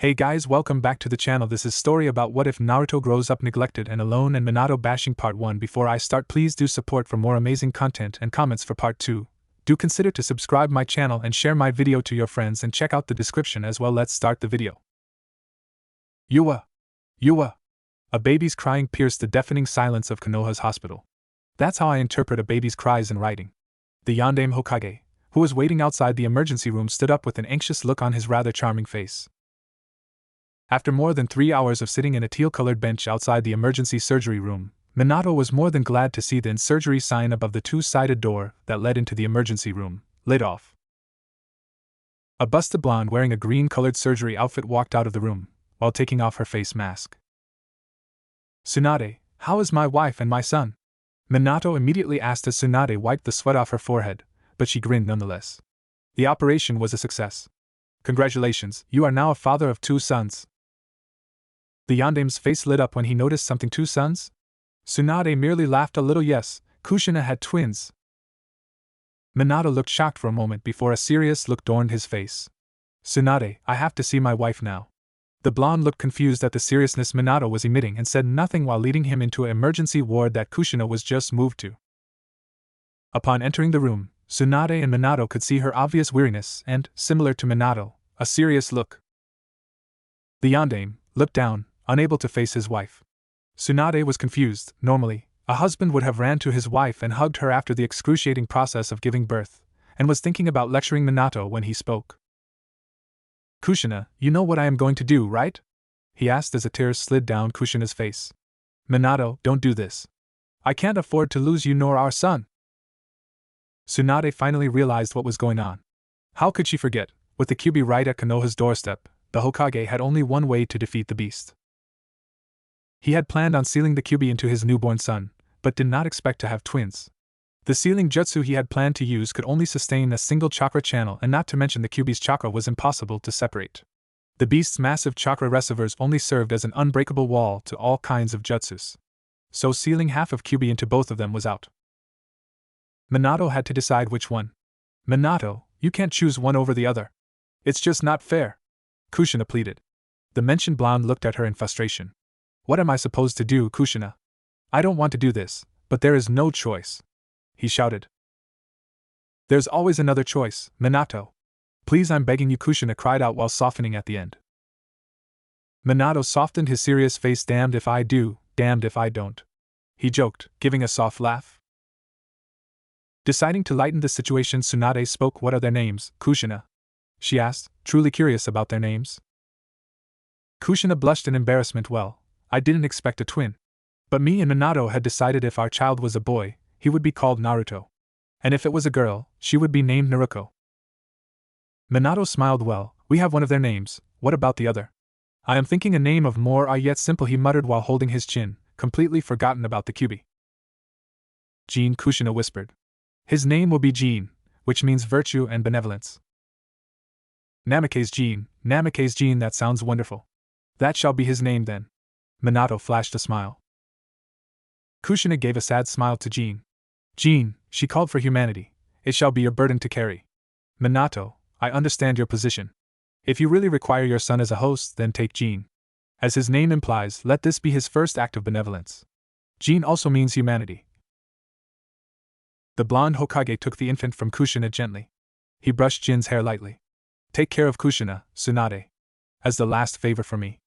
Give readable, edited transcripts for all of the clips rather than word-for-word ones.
Hey guys, welcome back to the channel. This is story about what if Naruto grows up neglected and alone and Minato bashing part 1. Before I start, please do support for more amazing content and comments for part 2. Do consider to subscribe my channel and share my video to your friends and check out the description as well. Let's start the video. Yua! Yua! A baby's crying pierced the deafening silence of Konoha's hospital. That's how I interpret a baby's cries in writing. The Yandame Hokage, who was waiting outside the emergency room, stood up with an anxious look on his rather charming face. After more than 3 hours of sitting in a teal-colored bench outside the emergency surgery room, Minato was more than glad to see the in-surgery sign above the two-sided door that led into the emergency room, lit off. A busted blonde wearing a green-colored surgery outfit walked out of the room, while taking off her face mask. "Tsunade, how is my wife and my son?" Minato immediately asked as Tsunade wiped the sweat off her forehead, but she grinned nonetheless. "The operation was a success. Congratulations, you are now a father of 2 sons." The Yandame's face lit up when he noticed something. 2 sons? Tsunade merely laughed a little. Yes, Kushina had twins. Minato looked shocked for a moment before a serious look adorned his face. "Tsunade, I have to see my wife now." The blonde looked confused at the seriousness Minato was emitting and said nothing while leading him into an emergency ward that Kushina was just moved to. Upon entering the room, Tsunade and Minato could see her obvious weariness and, similar to Minato, a serious look. The Yandame looked down, unable to face his wife. Tsunade was confused. Normally, a husband would have ran to his wife and hugged her after the excruciating process of giving birth, and was thinking about lecturing Minato when he spoke. "Kushina, you know what I am going to do, right?" he asked as a tear slid down Kushina's face. "Minato, don't do this. I can't afford to lose you nor our son." Tsunade finally realized what was going on. How could she forget? With the Kyuubi right at Konoha's doorstep, the Hokage had only one way to defeat the beast. He had planned on sealing the Kyuubi into his newborn son, but did not expect to have twins. The sealing jutsu he had planned to use could only sustain a single chakra channel, and not to mention the Kyuubi's chakra was impossible to separate. The beast's massive chakra reservoirs only served as an unbreakable wall to all kinds of jutsus. So sealing half of Kyuubi into both of them was out. Minato had to decide which one. "Minato, you can't choose one over the other. It's just not fair," Kushina pleaded. The mentioned blonde looked at her in frustration. "What am I supposed to do, Kushina? I don't want to do this, but there is no choice," he shouted. "There's always another choice, Minato. Please, I'm begging you," Kushina cried out while softening at the end. Minato softened his serious face. "Damned if I do, damned if I don't," he joked, giving a soft laugh. Deciding to lighten the situation, Tsunade spoke. "What are their names, Kushina?" she asked, truly curious about their names. Kushina blushed in embarrassment. "Well, I didn't expect a twin. But me and Minato had decided if our child was a boy, he would be called Naruto. And if it was a girl, she would be named Naruko." Minato smiled. "Well, we have one of their names, what about the other?" "I am thinking a name of more yet simple," he muttered while holding his chin, completely forgotten about the Kyuubi. "Jin," Kushina whispered. "His name will be Jin, which means virtue and benevolence." "Namikaze Jin, that sounds wonderful. That shall be his name then." Minato flashed a smile. Kushina gave a sad smile to Jin. "Jin," she called for humanity, "it shall be your burden to carry." "Minato, I understand your position. If you really require your son as a host, then take Jin. As his name implies, let this be his first act of benevolence. Jin also means humanity." The blonde Hokage took the infant from Kushina gently. He brushed Jin's hair lightly. "Take care of Kushina, Tsunade. As the last favor for me,"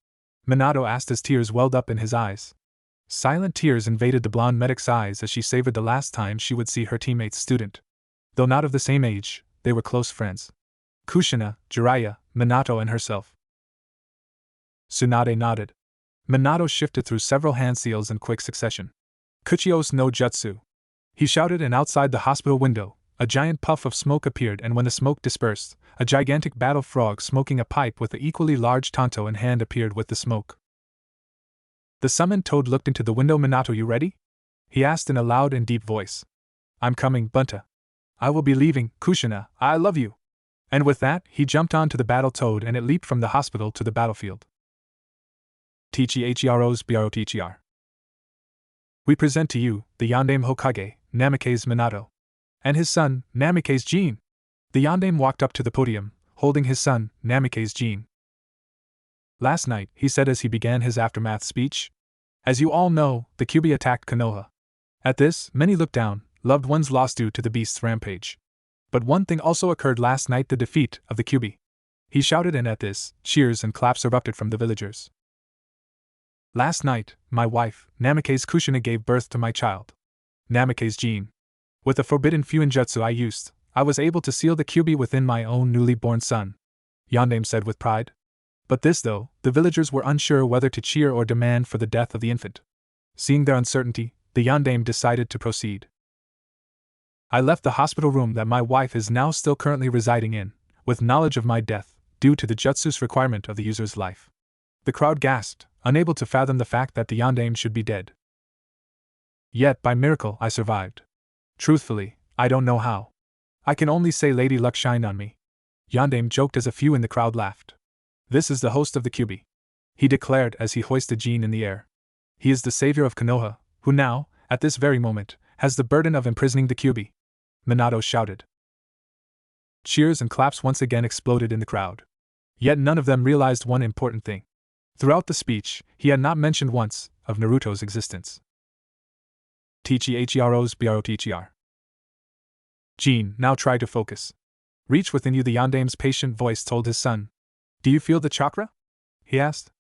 Minato asked as tears welled up in his eyes. Silent tears invaded the blonde medic's eyes as she savored the last time she would see her teammate's student. Though not of the same age, they were close friends. Kushina, Jiraiya, Minato and herself. Tsunade nodded. Minato shifted through several hand seals in quick succession. "Kuchios no Jutsu!" he shouted, and outside the hospital window, a giant puff of smoke appeared, and when the smoke dispersed, a gigantic battle frog smoking a pipe with the equally large tanto in hand appeared with the smoke. The summoned toad looked into the window. "Minato, you ready?" he asked in a loud and deep voice. "I'm coming, Bunta. I will be leaving, Kushina, I love you." And with that, he jumped onto the battle toad and it leaped from the hospital to the battlefield. Tchiheros Brotcher. We present to you, the Yandame Hokage, Namikaze Minato. And his son, Namikaze Jin. The Yandame walked up to the podium, holding his son, Namikaze Jin. Last night, he said as he began his aftermath speech. As you all know, the Kyuubi attacked Konoha. At this, many looked down, loved ones lost due to the beast's rampage. But one thing also occurred last night, the defeat of the Kyuubi. He shouted, and at this, cheers and claps erupted from the villagers. Last night, my wife, Namikaze Kushina, gave birth to my child. Namikaze Jin. With the forbidden Fuinjutsu I used, I was able to seal the Kyuubi within my own newly born son, Yondaime said with pride. But this though, the villagers were unsure whether to cheer or demand for the death of the infant. Seeing their uncertainty, the Yondaime decided to proceed. I left the hospital room that my wife is now still currently residing in, with knowledge of my death, due to the jutsu's requirement of the user's life. The crowd gasped, unable to fathom the fact that the Yondaime should be dead. Yet, by miracle, I survived. Truthfully, I don't know how. I can only say Lady Luck shined on me. Yondaime joked as a few in the crowd laughed. This is the host of the Kyuubi, he declared as he hoisted Jin in the air. He is the savior of Konoha, who now, at this very moment, has the burden of imprisoning the Kyuubi. Minato shouted. Cheers and claps once again exploded in the crowd. Yet none of them realized one important thing. Throughout the speech, he had not mentioned once of Naruto's existence. Tchihero's Brotcher. Jin, now try to focus. Reach within you, the Yondaime's patient voice told his son. Do you feel the chakra? He asked.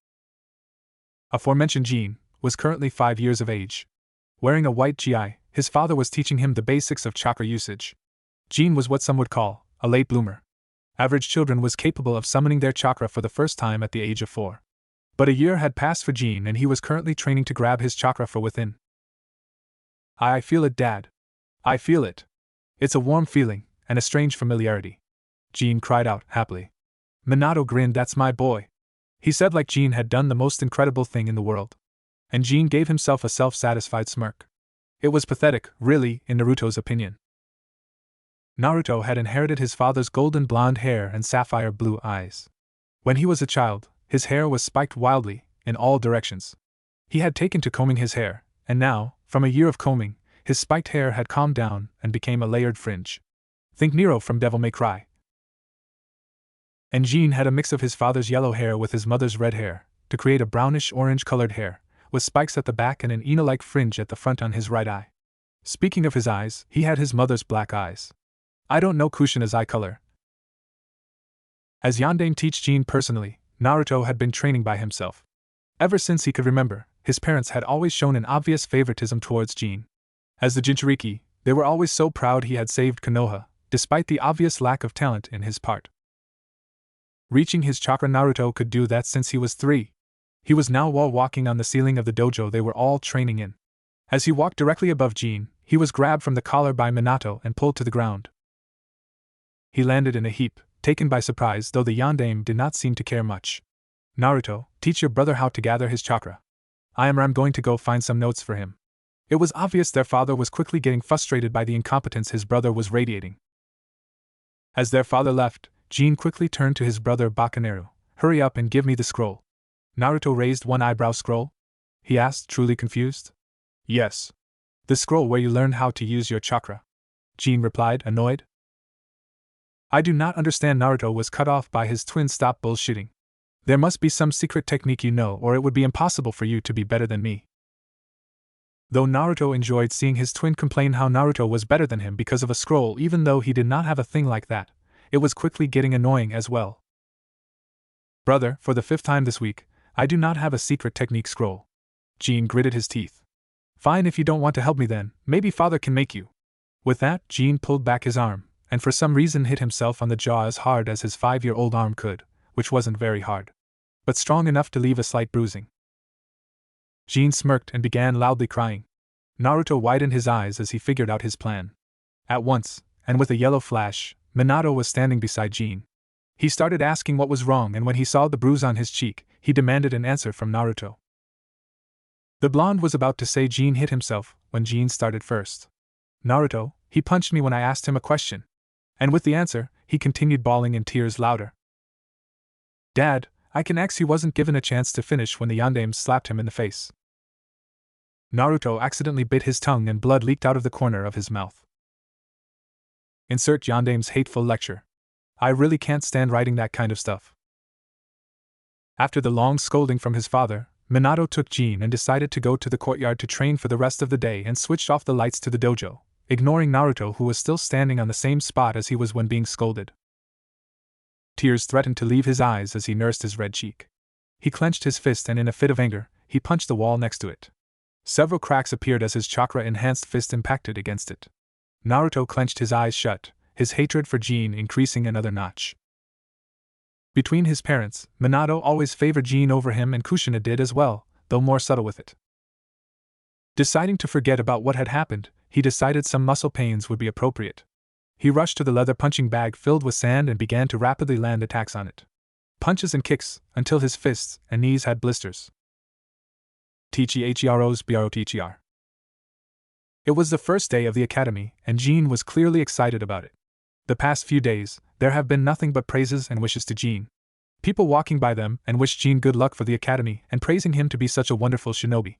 Aforementioned Jin was currently 5 years of age. Wearing a white gi, his father was teaching him the basics of chakra usage. Jin was what some would call a late bloomer. Average children was capable of summoning their chakra for the first time at the age of 4. But a year had passed for Jin and he was currently training to grab his chakra from within. I feel it, Dad. I feel it. It's a warm feeling, and a strange familiarity. Jin cried out, happily. Minato grinned, that's my boy. He said like Jin had done the most incredible thing in the world. And Jin gave himself a self-satisfied smirk. It was pathetic, really, in Naruto's opinion. Naruto had inherited his father's golden blonde hair and sapphire blue eyes. When he was a child, his hair was spiked wildly, in all directions. He had taken to combing his hair, and now, from a year of combing, his spiked hair had calmed down and became a layered fringe. Think Nero from Devil May Cry. And Jin had a mix of his father's yellow hair with his mother's red hair, to create a brownish-orange colored hair, with spikes at the back and an Ina-like fringe at the front on his right eye. Speaking of his eyes, he had his mother's black eyes. I don't know Kushina's eye color. As Yondaime teach Jin personally, Naruto had been training by himself. Ever since he could remember, his parents had always shown an obvious favoritism towards Jin. As the Jinchuriki, they were always so proud he had saved Konoha, despite the obvious lack of talent in his part. Reaching his chakra, Naruto could do that since he was 3. He was now wall walking on the ceiling of the dojo they were all training in. As he walked directly above Jin, he was grabbed from the collar by Minato and pulled to the ground. He landed in a heap, taken by surprise, though the Yondaime did not seem to care much. Naruto, teach your brother how to gather his chakra. I'm going to go find some notes for him. It was obvious their father was quickly getting frustrated by the incompetence his brother was radiating. As their father left, Jin quickly turned to his brother Bakaneru. Hurry up and give me the scroll. Naruto raised one eyebrow. Scroll? He asked, truly confused. Yes. The scroll where you learned how to use your chakra. Jin replied, annoyed. I do not understand. Naruto was cut off by his twin. Stop bullshitting. There must be some secret technique you know, or it would be impossible for you to be better than me. Though Naruto enjoyed seeing his twin complain how Naruto was better than him because of a scroll, even though he did not have a thing like that, it was quickly getting annoying as well. Brother, for the 5th time this week, I do not have a secret technique scroll. Jin gritted his teeth. Fine, if you don't want to help me then, maybe father can make you. With that, Jin pulled back his arm, and for some reason hit himself on the jaw as hard as his 5-year-old arm could, which wasn't very hard, but strong enough to leave a slight bruising. Jin smirked and began loudly crying. Naruto widened his eyes as he figured out his plan. At once, and with a yellow flash, Minato was standing beside Jin. He started asking what was wrong, and when he saw the bruise on his cheek, he demanded an answer from Naruto. The blonde was about to say Jin hit himself when Jin started first. Naruto, he punched me when I asked him a question. And with the answer, he continued bawling in tears louder. Dad, I can ax he wasn't given a chance to finish when the Yondaime slapped him in the face. Naruto accidentally bit his tongue and blood leaked out of the corner of his mouth. Insert Yondaime's hateful lecture. I really can't stand writing that kind of stuff. After the long scolding from his father, Minato took Jin and decided to go to the courtyard to train for the rest of the day and switched off the lights to the dojo, ignoring Naruto, who was still standing on the same spot as he was when being scolded. Tears threatened to leave his eyes as he nursed his red cheek. He clenched his fist and in a fit of anger, he punched the wall next to it. Several cracks appeared as his chakra-enhanced fist impacted against it. Naruto clenched his eyes shut, his hatred for Jin increasing another notch. Between his parents, Minato always favored Jin over him and Kushina did as well, though more subtle with it. Deciding to forget about what had happened, he decided some muscle pains would be appropriate. He rushed to the leather punching bag filled with sand and began to rapidly land attacks on it. Punches and kicks, until his fists and knees had blisters. Tcheros. It was the first day of the academy, and Jin was clearly excited about it. The past few days, there have been nothing but praises and wishes to Jin. People walking by them and wished Jin good luck for the academy and praising him to be such a wonderful shinobi.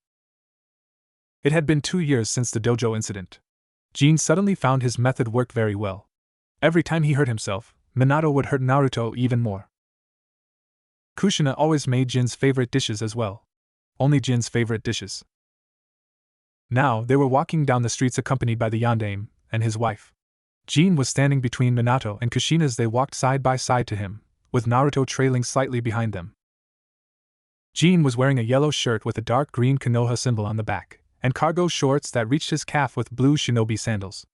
It had been 2 years since the dojo incident. Jin suddenly found his method worked very well. Every time he hurt himself, Minato would hurt Naruto even more. Kushina always made Jin's favorite dishes as well. Only Jin's favorite dishes. Now they were walking down the streets accompanied by the yandame and his wife. Jin was standing between Minato and Kushina as they walked side by side to him, with Naruto trailing slightly behind them. Jin was wearing a yellow shirt with a dark green Konoha symbol on the back, and cargo shorts that reached his calf with blue shinobi sandals.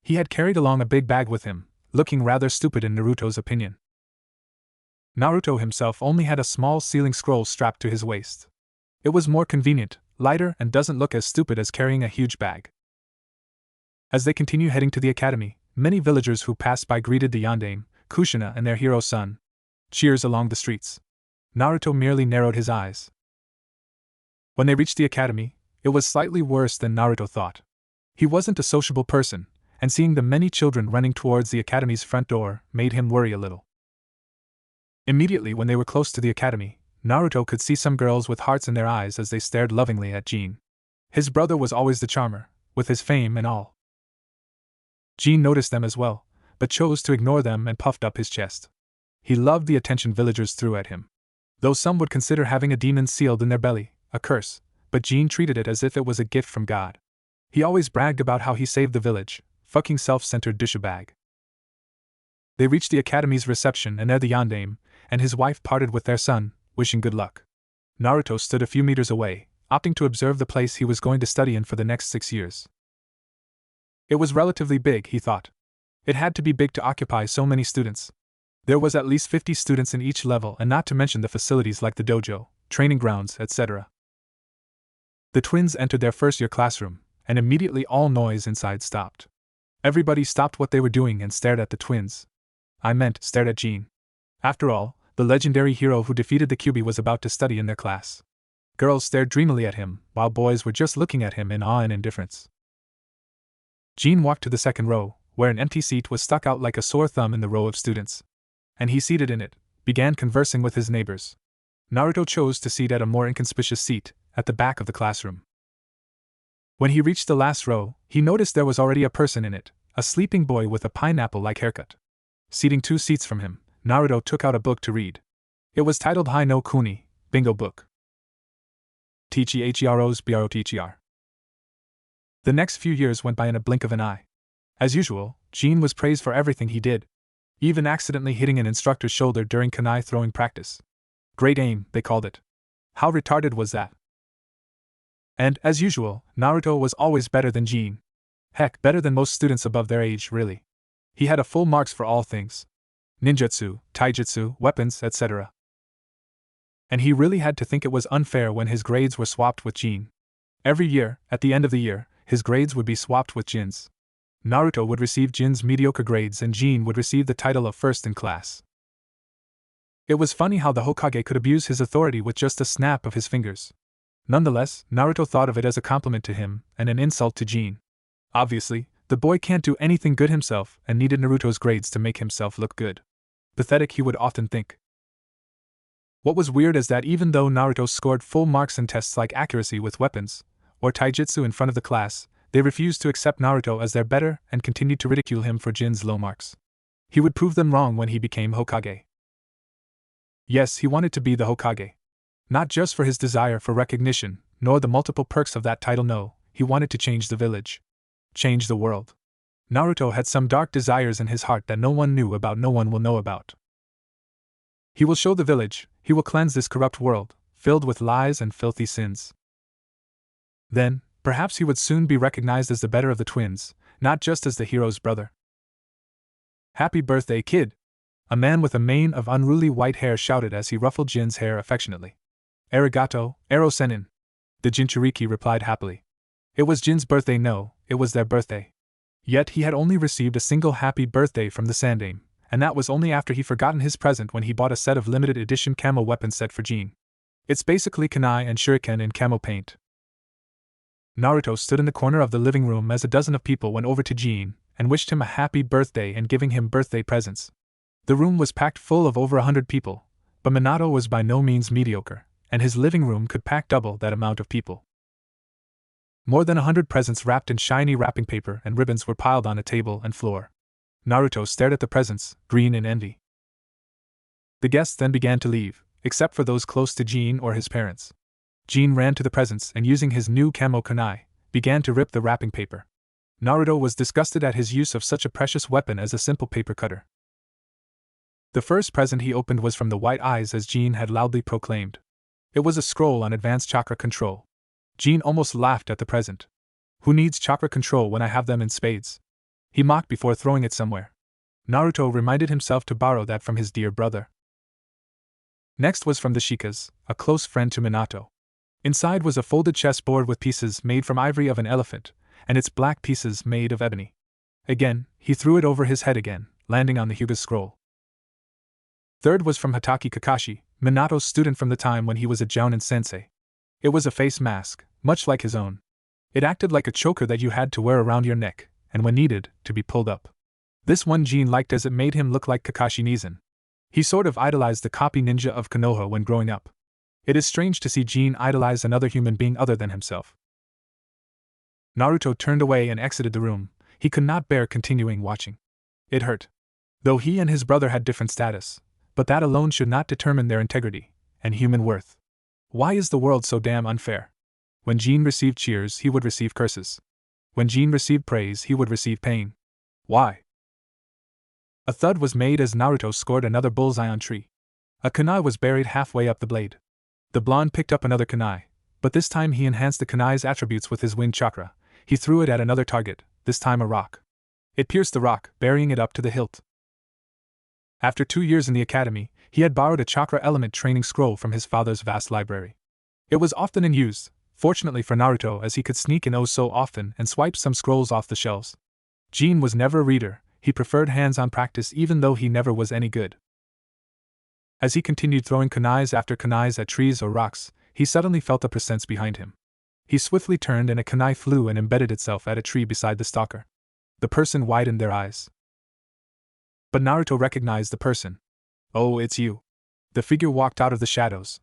He had carried along a big bag with him, looking rather stupid in Naruto's opinion. Naruto himself only had a small sealing scroll strapped to his waist. It was more convenient, lighter, and doesn't look as stupid as carrying a huge bag. As they continue heading to the academy, many villagers who passed by greeted the yandame, Kushina, and their hero son. Cheers along the streets. Naruto merely narrowed his eyes. When they reached the academy, it was slightly worse than Naruto thought. He wasn't a sociable person, and seeing the many children running towards the academy's front door made him worry a little. Immediately when they were close to the academy, Naruto could see some girls with hearts in their eyes as they stared lovingly at Jin. His brother was always the charmer, with his fame and all. Jin noticed them as well, but chose to ignore them and puffed up his chest. He loved the attention villagers threw at him. Though some would consider having a demon sealed in their belly a curse, but Jin treated it as if it was a gift from God. He always bragged about how he saved the village, fucking self-centered douchebag. They reached the academy's reception and there the yandame and his wife parted with their son, wishing good luck. Naruto stood a few meters away, opting to observe the place he was going to study in for the next 6 years. It was relatively big, he thought. It had to be big to occupy so many students. There was at least 50 students in each level, and not to mention the facilities like the dojo, training grounds, etc. The twins entered their first-year classroom, and immediately all noise inside stopped. Everybody stopped what they were doing and stared at the twins. Stared at Jin. After all, the legendary hero who defeated the Kyuubi was about to study in their class. Girls stared dreamily at him, while boys were just looking at him in awe and indifference. Jin walked to the second row, where an empty seat was stuck out like a sore thumb in the row of students. And he seated in it, began conversing with his neighbors. Naruto chose to seat at a more inconspicuous seat, at the back of the classroom. When he reached the last row, he noticed there was already a person in it, a sleeping boy with a pineapple-like haircut. Seating 2 seats from him, Naruto took out a book to read. It was titled Hai no Kuni, Bingo Book. Tcheros. The next few years went by in a blink of an eye. As usual, Jin was praised for everything he did, even accidentally hitting an instructor's shoulder during kunai throwing practice. Great aim, they called it. How retarded was that? And, as usual, Naruto was always better than Jin. Heck, better than most students above their age, really. He had a full marks for all things. Ninjutsu, taijutsu, weapons, etc. And he really had to think it was unfair when his grades were swapped with Jin. Every year, at the end of the year, his grades would be swapped with Jin's. Naruto would receive Jin's mediocre grades and Jin would receive the title of first in class. It was funny how the Hokage could abuse his authority with just a snap of his fingers. Nonetheless, Naruto thought of it as a compliment to him and an insult to Jin. Obviously, the boy can't do anything good himself and needed Naruto's grades to make himself look good. Pathetic, he would often think. What was weird is that even though Naruto scored full marks in tests like accuracy with weapons, or taijutsu in front of the class, they refused to accept Naruto as their better and continued to ridicule him for Jin's low marks. He would prove them wrong when he became Hokage. Yes, he wanted to be the Hokage. Not just for his desire for recognition, nor the multiple perks of that title, no, he wanted to change the village. Change the world. Naruto had some dark desires in his heart that no one knew about, no one will know about. He will show the village, he will cleanse this corrupt world, filled with lies and filthy sins. Then, perhaps he would soon be recognized as the better of the twins, not just as the hero's brother. Happy birthday, kid! A man with a mane of unruly white hair shouted as he ruffled Jin's hair affectionately. Arigato, Ero-senin. The Jinchuriki replied happily. It was Jin's birthday, no, it was their birthday. Yet he had only received a single happy birthday from the Sandaime, and that was only after he forgotten his present when he bought a set of limited edition camo weapon set for Jin. It's basically kunai and shuriken in camo paint. Naruto stood in the corner of the living room as a dozen of people went over to Jin and wished him a happy birthday and giving him birthday presents. The room was packed full of over 100 people, but Minato was by no means mediocre, and his living room could pack double that amount of people. More than 100 presents wrapped in shiny wrapping paper and ribbons were piled on a table and floor. Naruto stared at the presents, green in envy. The guests then began to leave, except for those close to Jin or his parents. Jin ran to the presents and, using his new camo kunai, began to rip the wrapping paper. Naruto was disgusted at his use of such a precious weapon as a simple paper cutter. The first present he opened was from the White Eyes, as Jin had loudly proclaimed. It was a scroll on advanced chakra control. Jin almost laughed at the present. Who needs chakra control when I have them in spades? He mocked before throwing it somewhere. Naruto reminded himself to borrow that from his dear brother. Next was from the Shikas, a close friend to Minato. Inside was a folded chessboard with pieces made from ivory of an elephant, and its black pieces made of ebony. Again, he threw it over his head again, landing on the Hyuga's scroll. Third was from Hatake Kakashi, Minato's student from the time when he was a Jounin sensei. It was a face mask, much like his own. It acted like a choker that you had to wear around your neck, and when needed, to be pulled up. This one Jin liked as it made him look like Kakashi Nizan. He sort of idolized the copy ninja of Konoha when growing up. It is strange to see Jin idolize another human being other than himself. Naruto turned away and exited the room. He could not bear continuing watching. It hurt. Though he and his brother had different status, but that alone should not determine their integrity and human worth. Why is the world so damn unfair? When Jin received cheers, he would receive curses. When Jin received praise, he would receive pain. Why? A thud was made as Naruto scored another bullseye on tree. A kunai was buried halfway up the blade. The blonde picked up another kunai, but this time he enhanced the kunai's attributes with his wind chakra. He threw it at another target, this time a rock. It pierced the rock, burying it up to the hilt. After 2 years in the academy, he had borrowed a chakra element training scroll from his father's vast library. It was often in use, fortunately for Naruto, as he could sneak in oh so often and swipe some scrolls off the shelves. Jin was never a reader, he preferred hands-on practice even though he never was any good. As he continued throwing kunais after kunais at trees or rocks, he suddenly felt a presence behind him. He swiftly turned and a kunai flew and embedded itself at a tree beside the stalker. The person widened their eyes. But Naruto recognized the person. Oh, it's you. The figure walked out of the shadows.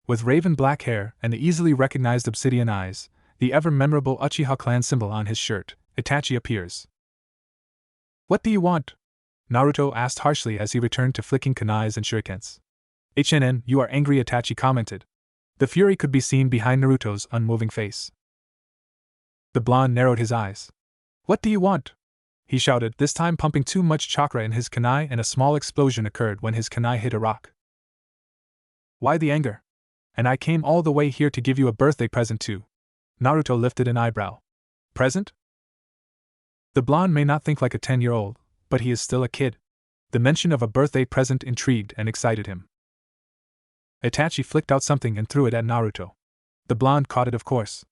With raven black hair and the easily recognized obsidian eyes, the ever-memorable Uchiha clan symbol on his shirt, Itachi appears. What do you want? Naruto asked harshly as he returned to flicking kunais and shurikens. HNN, you are angry, Itachi commented. The fury could be seen behind Naruto's unmoving face. The blonde narrowed his eyes. What do you want? He shouted, this time pumping too much chakra in his kunai, and a small explosion occurred when his kunai hit a rock. Why the anger? And I came all the way here to give you a birthday present too. Naruto lifted an eyebrow. Present? The blonde may not think like a 10-year-old, but he is still a kid. The mention of a birthday present intrigued and excited him. Itachi flicked out something and threw it at Naruto. The blonde caught it, of course.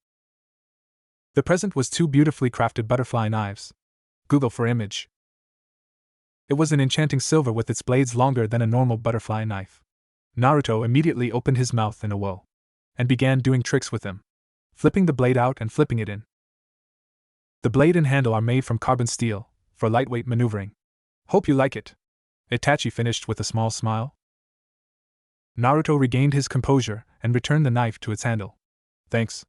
The present was 2 beautifully crafted butterfly knives. Google for image. It was an enchanting silver with its blades longer than a normal butterfly knife. Naruto immediately opened his mouth in a woe and began doing tricks with them, flipping the blade out and flipping it in. The blade and handle are made from carbon steel, for lightweight maneuvering. Hope you like it. Itachi finished with a small smile. Naruto regained his composure and returned the knife to its handle. Thanks,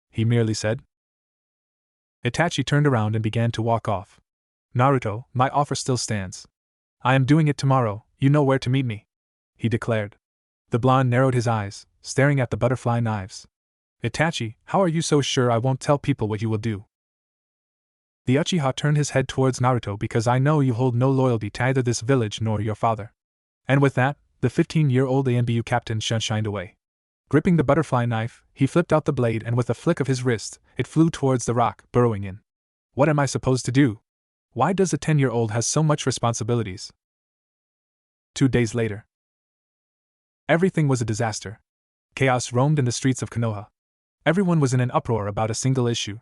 he merely said. Itachi turned around and began to walk off. Naruto, my offer still stands. I am doing it tomorrow, you know where to meet me, he declared. The blonde narrowed his eyes, staring at the butterfly knives. Itachi, how are you so sure I won't tell people what you will do? The Uchiha turned his head towards Naruto because I know you hold no loyalty to either this village nor your father. And with that, the 15-year-old ANBU captain shined away. Gripping the butterfly knife, he flipped out the blade and with a flick of his wrist, it flew towards the rock, burrowing in. What am I supposed to do? Why does a 10-year-old have so much responsibilities? 2 days later. Everything was a disaster. Chaos roamed in the streets of Konoha. Everyone was in an uproar about a single issue.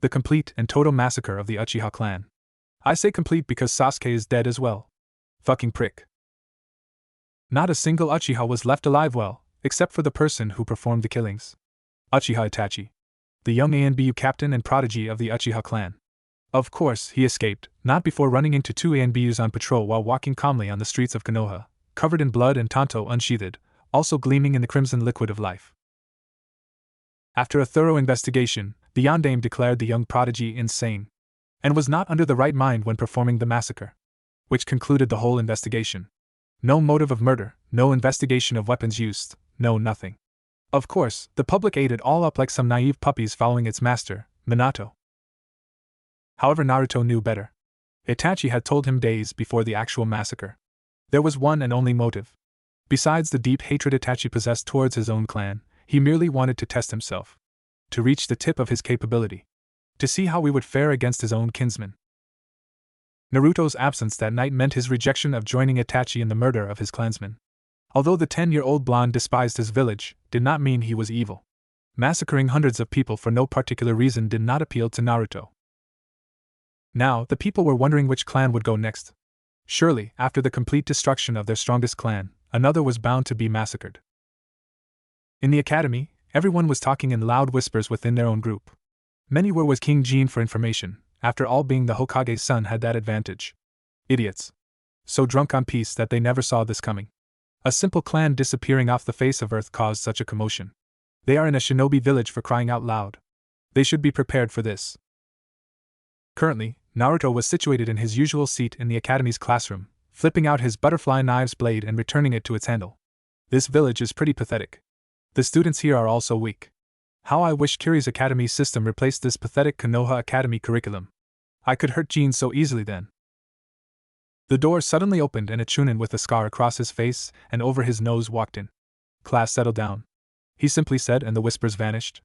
The complete and total massacre of the Uchiha clan. I say complete because Sasuke is dead as well. Fucking prick. Not a single Uchiha was left alive except for the person who performed the killings. Uchiha Itachi. The young ANBU captain and prodigy of the Uchiha clan. Of course, he escaped, not before running into 2 ANBUs on patrol while walking calmly on the streets of Konoha, covered in blood and tanto unsheathed, also gleaming in the crimson liquid of life. After a thorough investigation, the Yondaime declared the young prodigy insane, and was not under the right mind when performing the massacre. Which concluded the whole investigation. No motive of murder, no investigation of weapons used, no nothing. Of course, the public ate it all up like some naive puppies following its master, Minato. However, Naruto knew better. Itachi had told him days before the actual massacre. There was one and only motive. Besides the deep hatred Itachi possessed towards his own clan, he merely wanted to test himself. To reach the tip of his capability. To see how he would fare against his own kinsman. Naruto's absence that night meant his rejection of joining Itachi in the murder of his clansmen. Although the 10-year-old blonde despised his village, did not mean he was evil. Massacring hundreds of people for no particular reason did not appeal to Naruto. Now, the people were wondering which clan would go next. Surely, after the complete destruction of their strongest clan, another was bound to be massacred. In the academy, everyone was talking in loud whispers within their own group. Many were with King Jin for information, after all being the Hokage's son had that advantage. Idiots. So drunk on peace that they never saw this coming. A simple clan disappearing off the face of earth caused such a commotion. They are in a shinobi village for crying out loud. They should be prepared for this. Currently, Naruto was situated in his usual seat in the academy's classroom, flipping out his butterfly knive's blade and returning it to its handle. This village is pretty pathetic. The students here are all so weak. How I wish Kiri's academy system replaced this pathetic Konoha Academy curriculum. I could hurt Jin so easily then. The door suddenly opened and a Chunin with a scar across his face and over his nose walked in. Class, settle down, he simply said, and the whispers vanished.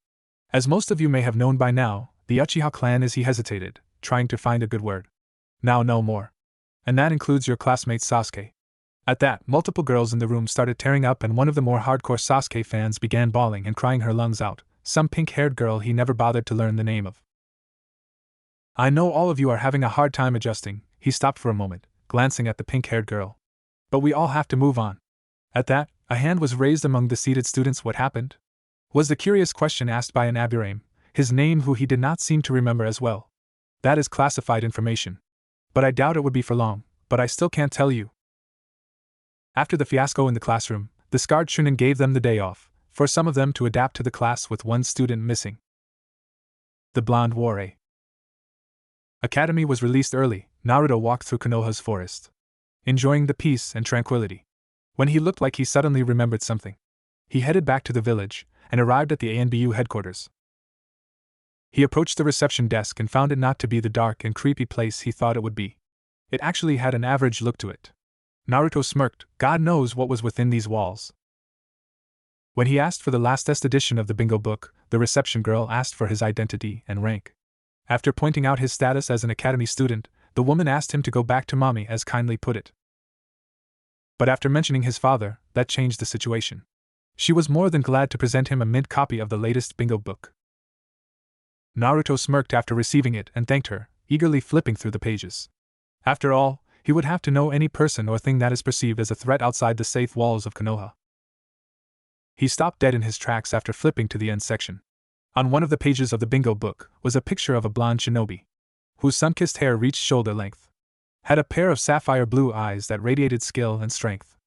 As most of you may have known by now, the Uchiha clan is, he hesitated, trying to find a good word. Now no more. And that includes your classmate Sasuke. At that, multiple girls in the room started tearing up and one of the more hardcore Sasuke fans began bawling and crying her lungs out, some pink-haired girl he never bothered to learn the name of. I know all of you are having a hard time adjusting, he stopped for a moment, glancing at the pink-haired girl. But we all have to move on. At that, a hand was raised among the seated students. What happened? Was the curious question asked by an Aburame, his name who he did not seem to remember as well. That is classified information. But I doubt it would be for long, but I still can't tell you. After the fiasco in the classroom, the scarred Chunin gave them the day off, for some of them to adapt to the class with one student missing. The blonde Warei. Academy was released early. Naruto walked through Konoha's forest, enjoying the peace and tranquility. When he looked like he suddenly remembered something, he headed back to the village, and arrived at the ANBU headquarters. He approached the reception desk and found it not to be the dark and creepy place he thought it would be. It actually had an average look to it. Naruto smirked, God knows what was within these walls. When he asked for the lastest edition of the bingo book, the reception girl asked for his identity and rank. After pointing out his status as an academy student, the woman asked him to go back to mommy, as kindly put it. But after mentioning his father, that changed the situation. She was more than glad to present him a mint copy of the latest bingo book. Naruto smirked after receiving it and thanked her, eagerly flipping through the pages. After all, he would have to know any person or thing that is perceived as a threat outside the safe walls of Konoha. He stopped dead in his tracks after flipping to the end section. On one of the pages of the bingo book was a picture of a blonde shinobi, whose sun-kissed hair reached shoulder length, had a pair of sapphire blue eyes that radiated skill and strength.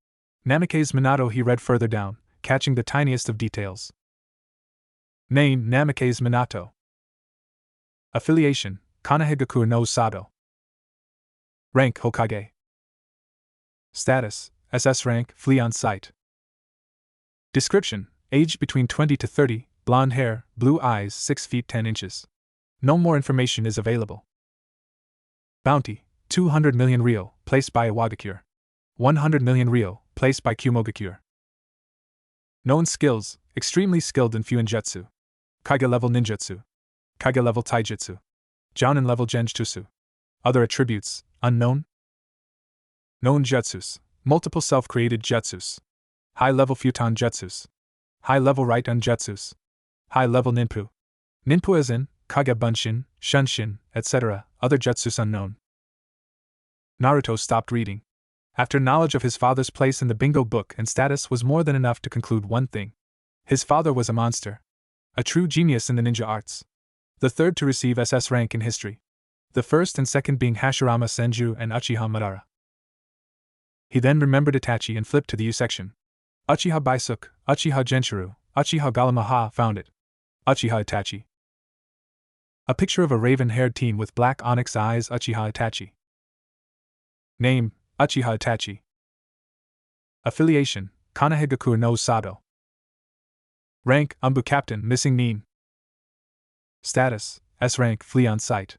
Namake's Minato, he read further down, catching the tiniest of details. Name: Namake's Minato. Affiliation: Konohagaku no Sado. Rank: Hokage. Status: SS rank, flee on sight. Description: age between 20 to 30, blonde hair, blue eyes, 6 feet 10 inches. No more information is available. Bounty: 200 million ryo, placed by Iwagakure. 100 million ryo, placed by Kumogakure. Known skills: extremely skilled in Fuinjutsu. Kage level ninjutsu. Kage level taijutsu. Jounin level genjutsu. Other attributes: unknown. Known jutsus: multiple self-created jutsus. High-level futon jutsus. High-level right-on jutsus. High-level ninpu. Ninpu as in Kage Bunshin, Shunshin, etc., other jutsus unknown. Naruto stopped reading. After knowledge of his father's place in the bingo book and status was more than enough to conclude one thing. His father was a monster. A true genius in the ninja arts. The third to receive SS rank in history. The first and second being Hashirama Senju and Uchiha Madara. He then remembered Itachi and flipped to the U section. Uchiha Baisuk, Uchiha Genshiro, Uchiha Galamaha found it. Uchiha Itachi. A picture of a raven-haired teen with black onyx eyes. Uchiha Itachi. Name: Uchiha Itachi. Affiliation: Konohagakure no Sado. Rank: Umbu Captain, missing Nin. Status: S rank, flee on sight.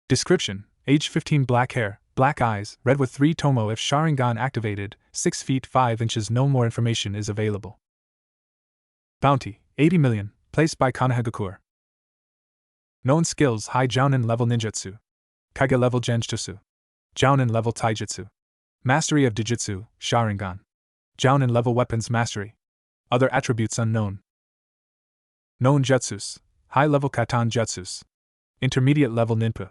Description: age 15, black hair, black eyes, red with 3 tomo if Sharingan activated, 6 feet 5 inches. No more information is available. Bounty: 80 million, placed by Konohagakure. Known skills: high Jounin level ninjutsu. Kage level genjutsu. Jounin level taijutsu. Mastery of Dijutsu, Sharingan. Jounin level weapons mastery. Other attributes unknown. Known jutsus: high level katan jutsus. Intermediate level ninpu.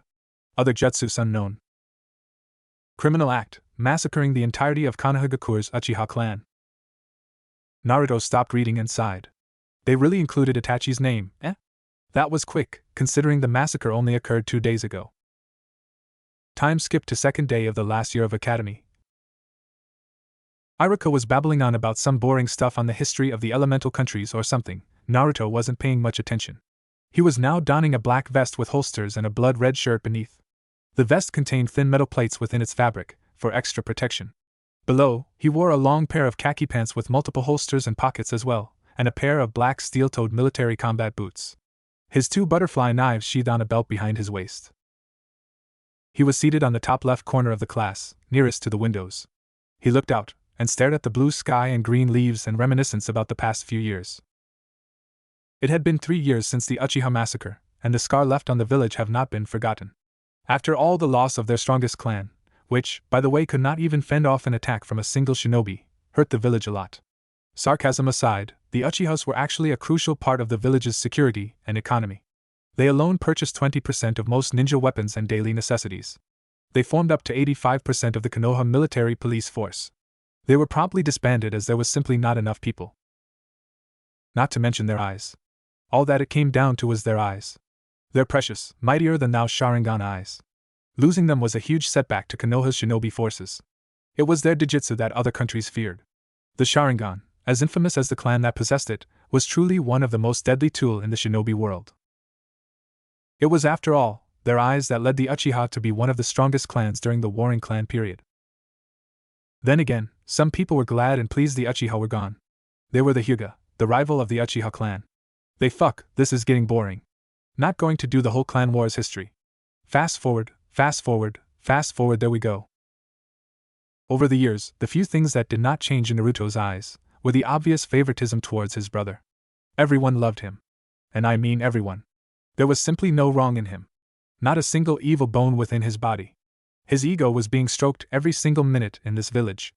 Other jutsus unknown. Criminal act: massacring the entirety of Konohagakure's Uchiha clan. Naruto stopped reading and sighed. They really included Itachi's name, eh? That was quick, considering the massacre only occurred 2 days ago. Time skipped to second day of the last year of academy. Iruka was babbling on about some boring stuff on the history of the elemental countries or something. Naruto wasn't paying much attention. He was now donning a black vest with holsters and a blood-red shirt beneath. The vest contained thin metal plates within its fabric, for extra protection. Below, he wore a long pair of khaki pants with multiple holsters and pockets as well, and a pair of black steel-toed military combat boots. His 2 butterfly knives sheathed on a belt behind his waist. He was seated on the top left corner of the class, nearest to the windows. He looked out, and stared at the blue sky and green leaves and reminiscence about the past few years. It had been 3 years since the Uchiha massacre, and the scar left on the village have not been forgotten. After all, the loss of their strongest clan, which, by the way, could not even fend off an attack from a single shinobi, hurt the village a lot. Sarcasm aside, the Uchihas were actually a crucial part of the village's security and economy. They alone purchased 20% of most ninja weapons and daily necessities. They formed up to 85% of the Konoha military police force. They were promptly disbanded as there was simply not enough people. Not to mention their eyes. All that it came down to was their eyes. Their precious, mightier-than-thou Sharingan eyes. Losing them was a huge setback to Konoha's shinobi forces. It was their Dijutsu that other countries feared. The Sharingan, as infamous as the clan that possessed it, was truly one of the most deadly tools in the shinobi world. It was, after all, their eyes that led the Uchiha to be one of the strongest clans during the Warring Clan period. Then again, some people were glad and pleased the Uchiha were gone. They were the Hyuga, the rival of the Uchiha clan. This is getting boring. Not going to do the whole clan war's history. Fast forward, there we go. Over the years, the few things that did not change in Naruto's eyes were the obvious favoritism towards his brother. Everyone loved him. And I mean everyone. There was simply no wrong in him. Not a single evil bone within his body. His ego was being stroked every single minute in this village.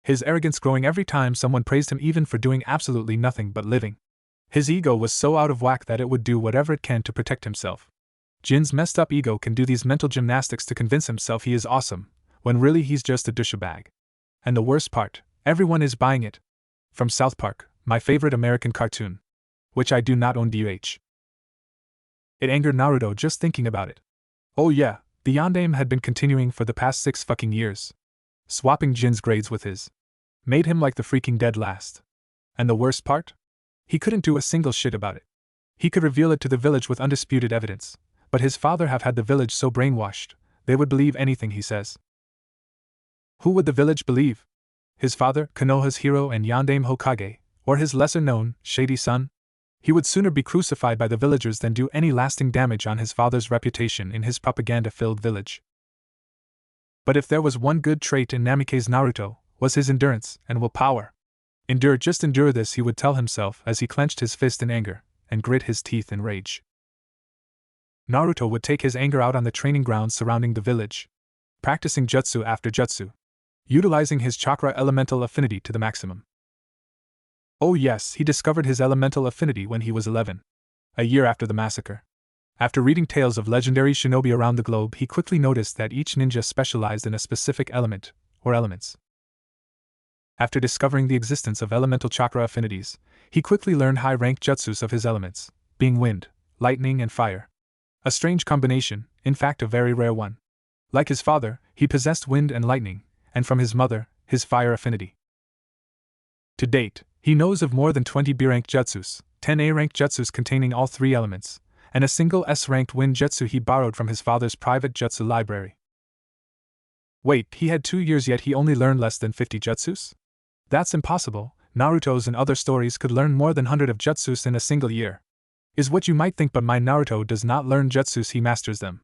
His arrogance growing every time someone praised him, even for doing absolutely nothing but living. His ego was so out of whack that it would do whatever it can to protect himself. Jin's messed up ego can do these mental gymnastics to convince himself he is awesome, when really he's just a douchebag. And the worst part, everyone is buying it. From South Park, my favorite American cartoon. Which I do not own. DH. It angered Naruto just thinking about it. Oh yeah, the Yondaime had been continuing for the past 6 fucking years. Swapping Jin's grades with his. Made him like the freaking dead last. And the worst part? He couldn't do a single shit about it. He could reveal it to the village with undisputed evidence, but his father have had the village so brainwashed, they would believe anything he says. Who would the village believe? his father, Konoha's hero and Yondaime Hokage, or his lesser-known, shady son? He would sooner be crucified by the villagers than do any lasting damage on his father's reputation in his propaganda-filled village. But if there was one good trait in Namikaze Naruto, was his endurance and willpower. Endure, just endure this, he would tell himself as he clenched his fist in anger and grit his teeth in rage. Naruto would take his anger out on the training grounds surrounding the village, practicing jutsu after jutsu, utilizing his chakra elemental affinity to the maximum. Oh yes, he discovered his elemental affinity when he was 11, a year after the massacre. After reading tales of legendary shinobi around the globe, he quickly noticed that each ninja specialized in a specific element, or elements. After discovering the existence of elemental chakra affinities, he quickly learned high-ranked jutsus of his elements, being wind, lightning and fire. A strange combination, in fact a very rare one. Like his father, he possessed wind and lightning, and from his mother, his fire affinity. To date, he knows of more than 20 B-ranked jutsus, 10 A-ranked jutsus containing all three elements, and a single S-ranked wind jutsu he borrowed from his father's private jutsu library. Wait, he had 2 years yet he only learned less than 50 jutsus? That's impossible. Naruto's and other stories could learn more than 100 of jutsus in a single year. Is what you might think, but my Naruto does not learn jutsus, he masters them.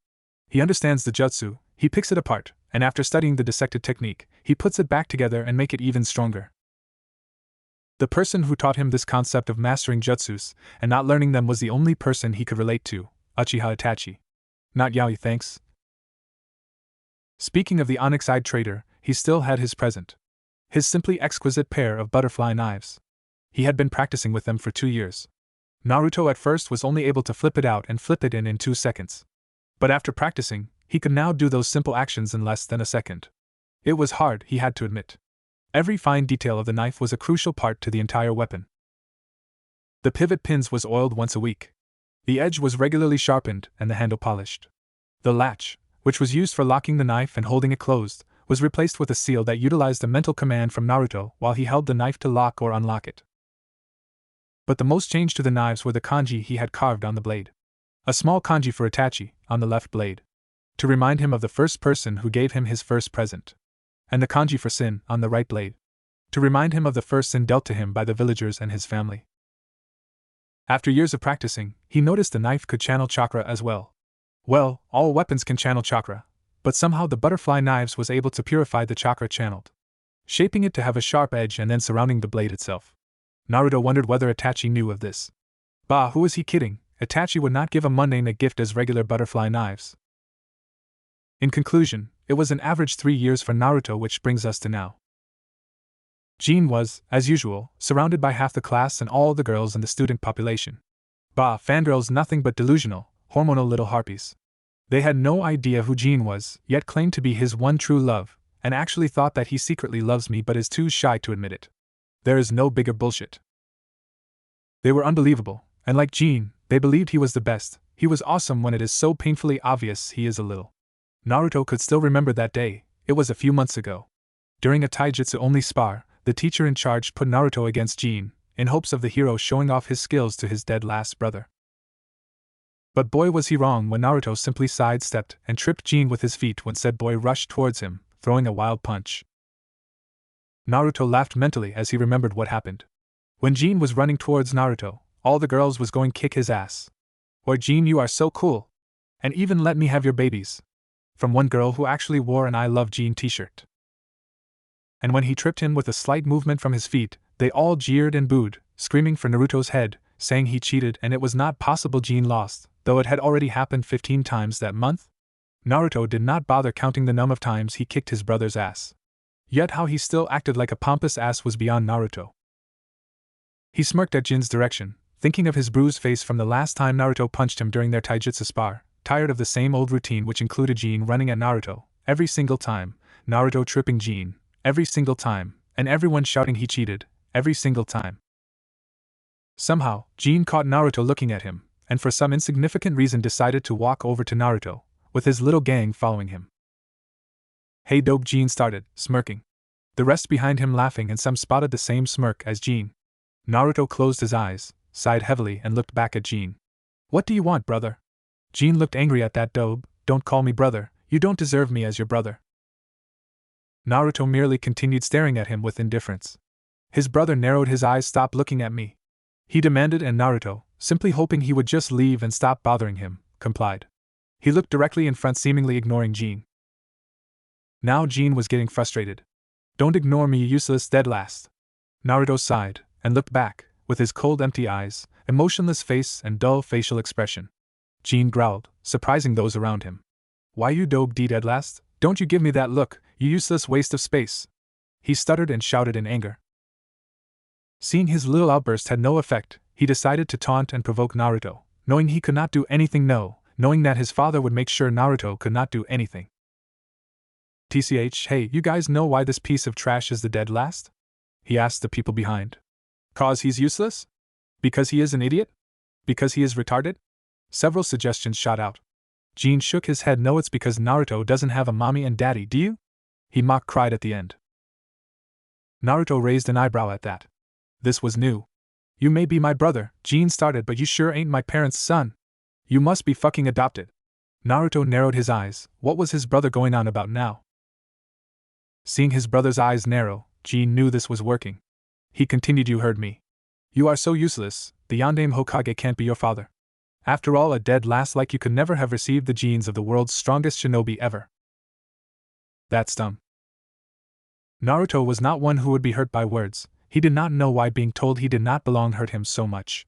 He understands the jutsu, he picks it apart, and after studying the dissected technique, he puts it back together and make it even stronger. The person who taught him this concept of mastering jutsus and not learning them was the only person he could relate to, Uchiha Itachi. Not Yaoi, thanks. Speaking of the onyx-eyed traitor, he still had his present. His simply exquisite pair of butterfly knives. He had been practicing with them for 2 years. Naruto at first was only able to flip it out and flip it in 2 seconds. But after practicing, he could now do those simple actions in less than a second. It was hard, he had to admit. Every fine detail of the knife was a crucial part to the entire weapon. The pivot pins was oiled once a week. The edge was regularly sharpened and the handle polished. The latch, which was used for locking the knife and holding it closed, was replaced with a seal that utilized a mental command from Naruto while he held the knife to lock or unlock it. But the most change to the knives were the kanji he had carved on the blade. A small kanji for Itachi, on the left blade, to remind him of the first person who gave him his first present. And the kanji for Sin, on the right blade, to remind him of the first sin dealt to him by the villagers and his family. After years of practicing, he noticed the knife could channel chakra as well. Well, all weapons can channel chakra, but somehow the butterfly knives was able to purify the chakra channeled, shaping it to have a sharp edge and then surrounding the blade itself. Naruto wondered whether Itachi knew of this. Bah, who was he kidding? Itachi would not give a mundane a gift as regular butterfly knives. In conclusion, it was an average 3 years for Naruto, which brings us to now. Jean was, as usual, surrounded by half the class and all the girls in the student population. Bah, fangirls, nothing but delusional, hormonal little harpies. They had no idea who Jean was, yet claimed to be his one true love, and actually thought that he secretly loves me but is too shy to admit it. There is no bigger bullshit. They were unbelievable, and like Jean, they believed he was the best. He was awesome when it is so painfully obvious he is a little. Naruto could still remember that day. It was a few months ago. During a taijutsu-only spar, the teacher in charge put Naruto against Jean, in hopes of the hero showing off his skills to his dead last brother. But boy was he wrong when Naruto simply sidestepped and tripped Jean with his feet when said boy rushed towards him, throwing a wild punch. Naruto laughed mentally as he remembered what happened. When Jean was running towards Naruto, all the girls was going kick his ass. Or Jean, you are so cool. And even let me have your babies. From one girl who actually wore an I Love Jean t-shirt. And when he tripped him with a slight movement from his feet, they all jeered and booed, screaming for Naruto's head, saying he cheated and it was not possible Jean lost, though it had already happened 15 times that month. Naruto did not bother counting the number of times he kicked his brother's ass. Yet how he still acted like a pompous ass was beyond Naruto. He smirked at Jin's direction, thinking of his bruised face from the last time Naruto punched him during their taijutsu spar, tired of the same old routine which included Jean running at Naruto, every single time, Naruto tripping Jean, every single time, and everyone shouting he cheated, every single time. Somehow, Jean caught Naruto looking at him, and for some insignificant reason decided to walk over to Naruto, with his little gang following him. Hey dope, Jean started, smirking. The rest behind him laughing, and some spotted the same smirk as Jean. Naruto closed his eyes, sighed heavily and looked back at Jean. What do you want, brother? Jean looked angry at that dope. Don't call me brother, you don't deserve me as your brother. Naruto merely continued staring at him with indifference. His brother narrowed his eyes. Stop looking at me, he demanded, and Naruto, simply hoping he would just leave and stop bothering him, complied. He looked directly in front, seemingly ignoring Jean. Now Jean was getting frustrated. Don't ignore me, you useless dead last. Naruto sighed, and looked back, with his cold empty eyes, emotionless face and dull facial expression. Jean growled, surprising those around him. Why you dog dead last? Don't you give me that look, you useless waste of space. He stuttered and shouted in anger. Seeing his little outburst had no effect, he decided to taunt and provoke Naruto, knowing he could not do anything, knowing that his father would make sure Naruto could not do anything. Hey, you guys know why this piece of trash is the dead last? He asked the people behind. 'Cause he's useless? Because he is an idiot? Because he is retarded? Several suggestions shot out. Jean shook his head. No, it's because Naruto doesn't have a mommy and daddy, do you? He mock cried at the end. Naruto raised an eyebrow at that. This was new. You may be my brother, Jean started, but you sure ain't my parents' son. You must be fucking adopted. Naruto narrowed his eyes. What was his brother going on about now? Seeing his brother's eyes narrow, Jean knew this was working. He continued, you heard me. You are so useless, the Yondaime Hokage can't be your father. After all, a dead last like you could never have received the genes of the world's strongest shinobi ever. That's dumb. Naruto was not one who would be hurt by words. He did not know why being told he did not belong hurt him so much.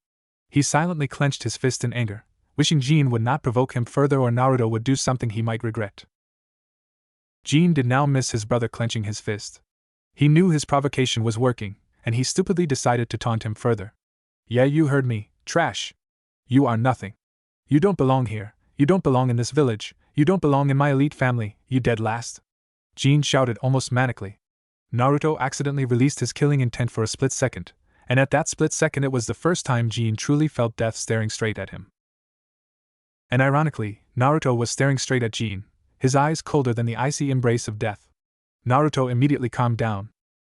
He silently clenched his fist in anger, wishing Jean would not provoke him further or Naruto would do something he might regret. Jean did now miss his brother clenching his fist. He knew his provocation was working, and he stupidly decided to taunt him further. Yeah, you heard me, trash. You are nothing. You don't belong here, you don't belong in this village, you don't belong in my elite family, you dead last. Jean shouted almost manically. Naruto accidentally released his killing intent for a split second, and at that split second it was the first time Jean truly felt death staring straight at him. And ironically, Naruto was staring straight at Jean, his eyes colder than the icy embrace of death. Naruto immediately calmed down.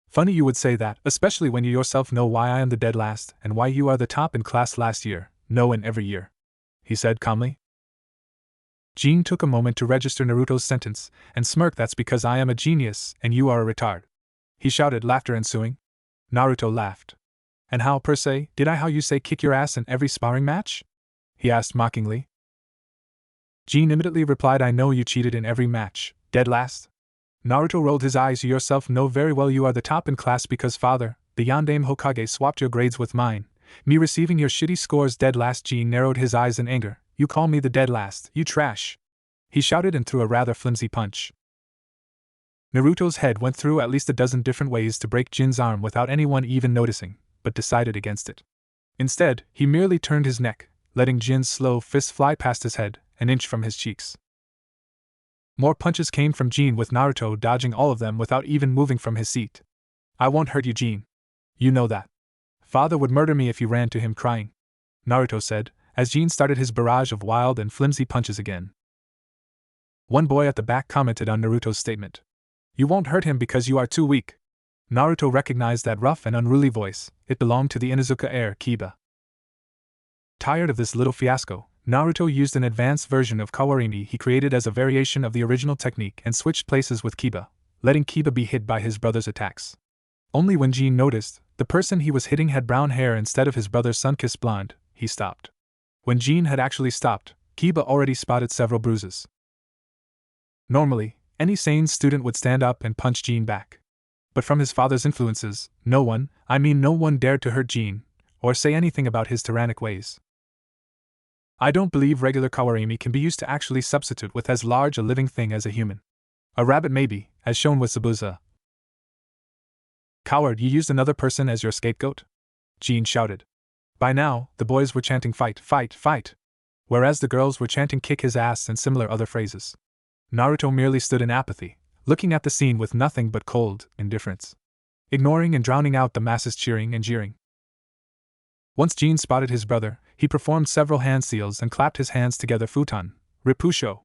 Funny you would say that, especially when you yourself know why I am the dead last and why you are the top in class last year, no in every year, he said calmly. Jean took a moment to register Naruto's sentence, and smirked. That's because I am a genius and you are a retard, he shouted, laughter ensuing. Naruto laughed. And how, per se, did I how you say kick your ass in every sparring match? He asked mockingly. Jean immediately replied, I know you cheated in every match, dead last. Naruto rolled his eyes. You yourself know very well you are the top in class because father, the Yondaime Hokage, swapped your grades with mine, me receiving your shitty scores, dead last. Jean narrowed his eyes in anger. You call me the dead last, you trash, he shouted and threw a rather flimsy punch. Naruto's head went through at least a dozen different ways to break Jin's arm without anyone even noticing, but decided against it. Instead, he merely turned his neck, letting Jin's slow fist fly past his head, an inch from his cheeks. More punches came from Jin, with Naruto dodging all of them without even moving from his seat. I won't hurt you, Jin. You know that. Father would murder me if you ran to him crying, Naruto said, as Jin started his barrage of wild and flimsy punches again. One boy at the back commented on Naruto's statement. You won't hurt him because you are too weak. Naruto recognized that rough and unruly voice. It belonged to the Inuzuka heir, Kiba. Tired of this little fiasco, Naruto used an advanced version of Kawarimi he created as a variation of the original technique and switched places with Kiba, letting Kiba be hit by his brother's attacks. Only when Jin noticed the person he was hitting had brown hair instead of his brother's sun-kissed blonde, he stopped. When Jin had actually stopped, Kiba already spotted several bruises. Normally, any sane student would stand up and punch Jin back. But from his father's influences, no one dared to hurt Jin, or say anything about his tyrannic ways. I don't believe regular Kawarimi can be used to actually substitute with as large a living thing as a human. A rabbit maybe, as shown with Zabuza. Coward, you used another person as your scapegoat? Jin shouted. By now, the boys were chanting fight, fight, fight, whereas the girls were chanting kick his ass and similar other phrases. Naruto merely stood in apathy, looking at the scene with nothing but cold indifference, ignoring and drowning out the masses cheering and jeering. Once Jin spotted his brother, he performed several hand seals and clapped his hands together. Futon, Ripusho,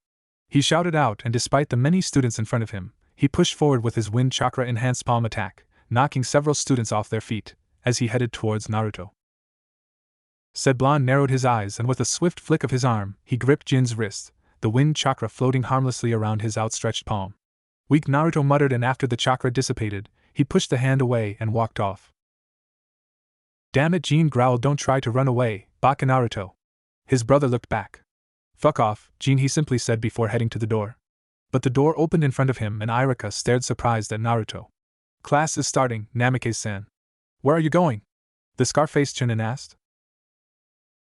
he shouted out, and despite the many students in front of him, he pushed forward with his wind chakra enhanced palm attack, knocking several students off their feet, as he headed towards Naruto. Sedblon narrowed his eyes and with a swift flick of his arm, he gripped Jin's wrist, the wind chakra floating harmlessly around his outstretched palm. Weak, Naruto muttered, and after the chakra dissipated, he pushed the hand away and walked off. Damn it, Jean growled, don't try to run away, Baka Naruto. His brother looked back. Fuck off, Jean, he simply said before heading to the door. But the door opened in front of him and Irika stared surprised at Naruto. Class is starting, Namikaze-san. Where are you going? The scar-faced Chunin asked.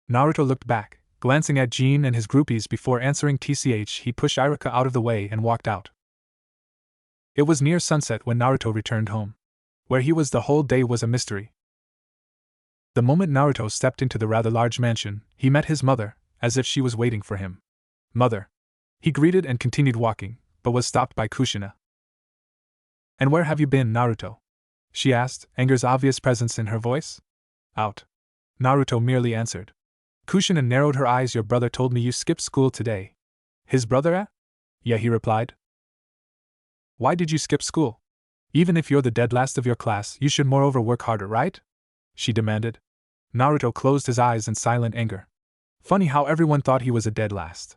Naruto looked back, glancing at Jean and his groupies before answering. He pushed Irika out of the way and walked out. It was near sunset when Naruto returned home. Where he was the whole day was a mystery. The moment Naruto stepped into the rather large mansion, he met his mother, as if she was waiting for him. Mother. He greeted and continued walking, but was stopped by Kushina. And where have you been, Naruto? She asked, anger's obvious presence in her voice. Out. Naruto merely answered. Kushina narrowed her eyes. Your brother told me you skipped school today. His brother, eh? Yeah, he replied. Why did you skip school? Even if you're the dead last of your class, you should moreover work harder, right? She demanded. Naruto closed his eyes in silent anger. Funny how everyone thought he was a dead last.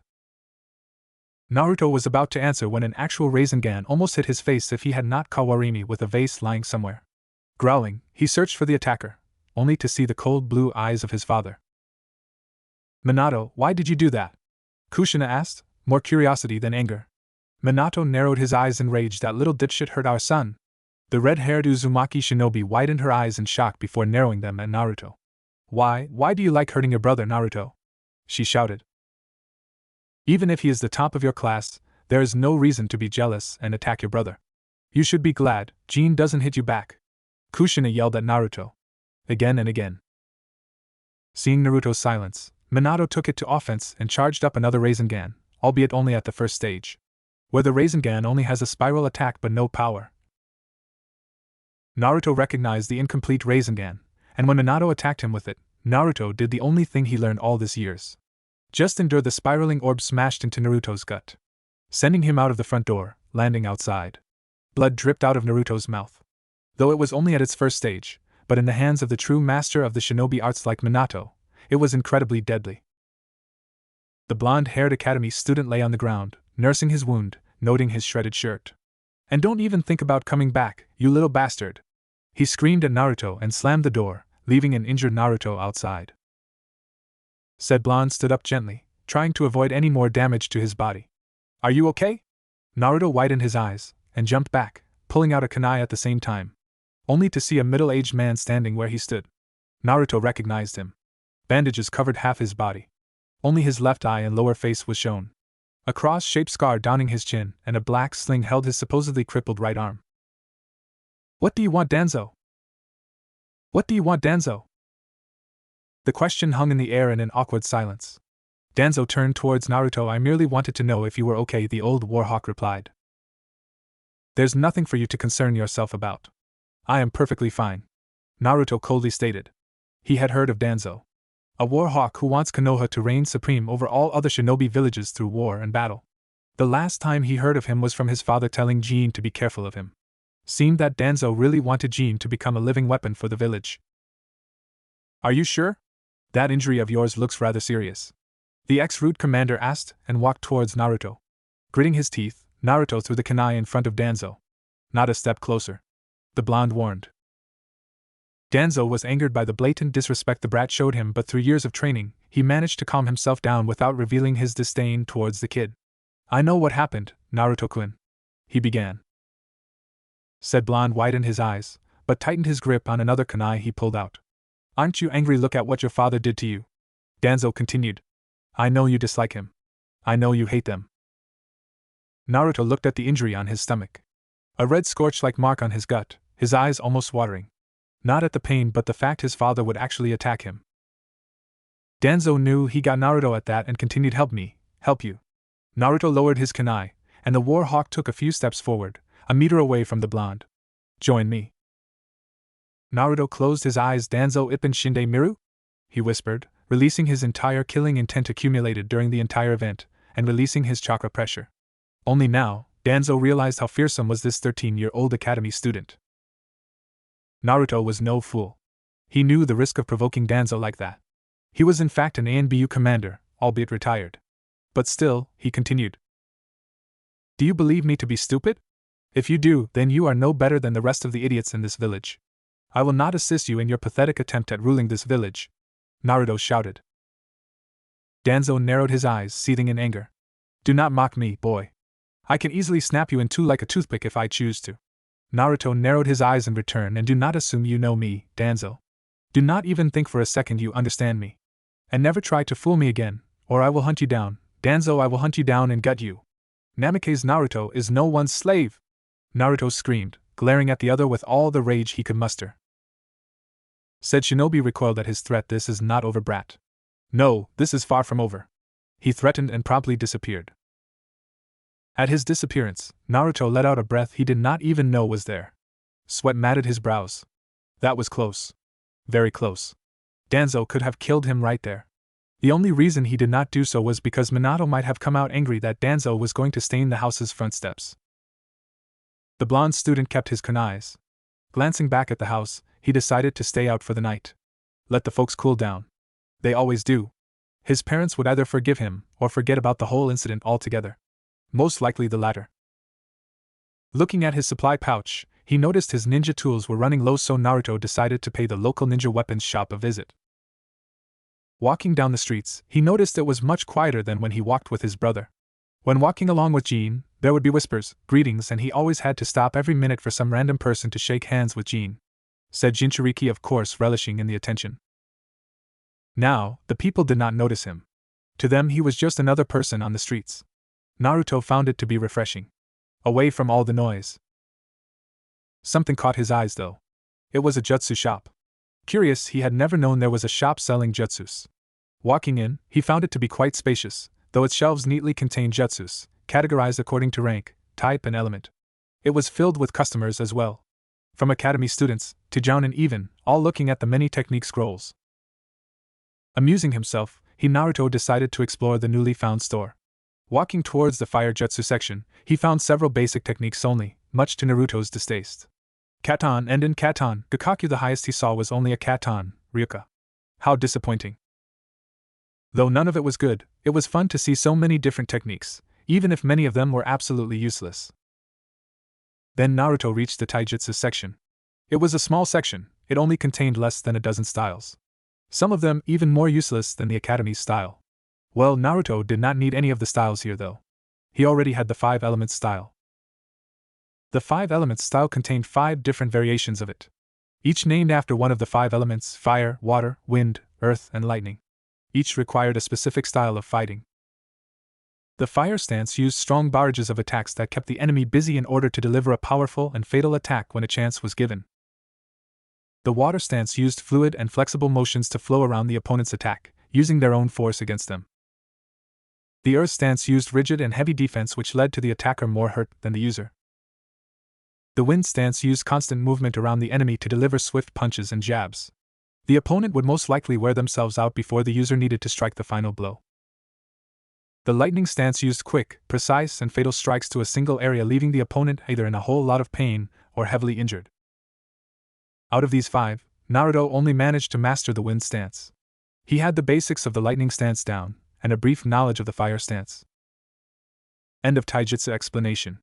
Naruto was about to answer when an actual Rasengan almost hit his face if he had not Kawarimi with a vase lying somewhere. Growling, he searched for the attacker, only to see the cold blue eyes of his father. Minato, why did you do that? Kushina asked, more curiosity than anger. Minato narrowed his eyes in rage. That little dipshit hurt our son. The red-haired Uzumaki shinobi widened her eyes in shock before narrowing them at Naruto. Why do you like hurting your brother, Naruto? She shouted. Even if he is the top of your class, there is no reason to be jealous and attack your brother. You should be glad Jean doesn't hit you back. Kushina yelled at Naruto. Again and again. Seeing Naruto's silence, Minato took it to offense and charged up another Rasengan, albeit only at the first stage, where the Rasengan only has a spiral attack but no power. Naruto recognized the incomplete Rasengan, and when Minato attacked him with it, Naruto did the only thing he learned all these years. Just endure. The spiraling orb smashed into Naruto's gut, sending him out of the front door, landing outside. Blood dripped out of Naruto's mouth. Though it was only at its first stage, but in the hands of the true master of the shinobi arts like Minato, it was incredibly deadly. The blonde-haired academy student lay on the ground, nursing his wound, noting his shredded shirt. And don't even think about coming back, you little bastard! He screamed at Naruto and slammed the door, leaving an injured Naruto outside. Said blonde stood up gently, trying to avoid any more damage to his body. Are you okay? Naruto widened his eyes, and jumped back, pulling out a kunai at the same time. Only to see a middle-aged man standing where he stood. Naruto recognized him. Bandages covered half his body. Only his left eye and lower face was shown. A cross-shaped scar downing his chin, and a black sling held his supposedly crippled right arm. What do you want, Danzo? What do you want, Danzo? The question hung in the air in an awkward silence. Danzo turned towards Naruto. I merely wanted to know if you were okay, the old warhawk replied. There's nothing for you to concern yourself about. I am perfectly fine, Naruto coldly stated. He had heard of Danzo, a warhawk who wants Konoha to reign supreme over all other shinobi villages through war and battle. The last time he heard of him was from his father telling Jean to be careful of him. Seemed that Danzo really wanted Jean to become a living weapon for the village. Are you sure? That injury of yours looks rather serious, the ex-root commander asked and walked towards Naruto. Gritting his teeth, Naruto threw the kunai in front of Danzo. Not a step closer, the blonde warned. Danzo was angered by the blatant disrespect the brat showed him, but through years of training, he managed to calm himself down without revealing his disdain towards the kid. I know what happened, Naruto-kun, he began. Said blonde widened his eyes, but tightened his grip on another kunai he pulled out. Aren't you angry? Look at what your father did to you. Danzo continued. I know you dislike him. I know you hate them. Naruto looked at the injury on his stomach. A red scorch-like mark on his gut, his eyes almost watering. Not at the pain but the fact his father would actually attack him. Danzo knew he got Naruto at that and continued. Help me, help you. Naruto lowered his kunai, and the warhawk took a few steps forward, a meter away from the blonde. Join me. Naruto closed his eyes. Danzo Ippin Shinde Miru? He whispered, releasing his entire killing intent accumulated during the entire event, and releasing his chakra pressure. Only now, Danzo realized how fearsome was this 13-year-old academy student. Naruto was no fool. He knew the risk of provoking Danzo like that. He was in fact an ANBU commander, albeit retired. But still, he continued. Do you believe me to be stupid? If you do, then you are no better than the rest of the idiots in this village. I will not assist you in your pathetic attempt at ruling this village," Naruto shouted. Danzo narrowed his eyes, seething in anger. "Do not mock me, boy. I can easily snap you in two like a toothpick if I choose to." Naruto narrowed his eyes in return. "And do not assume you know me, Danzo. Do not even think for a second you understand me. And never try to fool me again, or I will hunt you down, Danzo. I will hunt you down and gut you. Namikaze Naruto is no one's slave!" Naruto screamed, glaring at the other with all the rage he could muster. Said Shinobi recoiled at his threat. "This is not over, brat. No, this is far from over," he threatened and promptly disappeared. At his disappearance, Naruto let out a breath he did not even know was there. Sweat matted his brows. That was close. Very close. Danzo could have killed him right there. The only reason he did not do so was because Minato might have come out angry that Danzo was going to stain the house's front steps. The blonde student kept his kunais. Glancing back at the house, he decided to stay out for the night. Let the folks cool down. They always do. His parents would either forgive him or forget about the whole incident altogether. Most likely the latter. Looking at his supply pouch, he noticed his ninja tools were running low, so Naruto decided to pay the local ninja weapons shop a visit. Walking down the streets, he noticed it was much quieter than when he walked with his brother. When walking along with Jean, there would be whispers, greetings, and he always had to stop every minute for some random person to shake hands with Jean. Said Jinchuriki, of course, relishing in the attention. Now, the people did not notice him. To them he was just another person on the streets. Naruto found it to be refreshing. Away from all the noise. Something caught his eyes though. It was a jutsu shop. Curious, he had never known there was a shop selling jutsus. Walking in, he found it to be quite spacious, though its shelves neatly contained jutsus, categorized according to rank, type, and element. It was filled with customers as well. From academy students, to jounin even, all looking at the many technique scrolls. Amusing himself, Naruto decided to explore the newly found store. Walking towards the fire jutsu section, he found several basic techniques only, much to Naruto's distaste. Katon, Enden, Katon, Gakakyu. The highest he saw was only a Katon, Ryuka. How disappointing. Though none of it was good, it was fun to see so many different techniques, even if many of them were absolutely useless. Then Naruto reached the taijutsu section. It was a small section, it only contained less than a dozen styles. Some of them even more useless than the academy's style. Well, Naruto did not need any of the styles here though. He already had the 5 elements style. The 5 elements style contained 5 different variations of it, each named after one of the 5 elements: fire, water, wind, earth, and lightning. Each required a specific style of fighting. The fire stance used strong barrages of attacks that kept the enemy busy in order to deliver a powerful and fatal attack when a chance was given. The water stance used fluid and flexible motions to flow around the opponent's attack, using their own force against them. The earth stance used rigid and heavy defense, which led to the attacker more hurt than the user. The wind stance used constant movement around the enemy to deliver swift punches and jabs. The opponent would most likely wear themselves out before the user needed to strike the final blow. The lightning stance used quick, precise, and fatal strikes to a single area, leaving the opponent either in a whole lot of pain or heavily injured. Out of these 5, Naruto only managed to master the wind stance. He had the basics of the lightning stance down, and a brief knowledge of the fire stance. End of taijutsu explanation.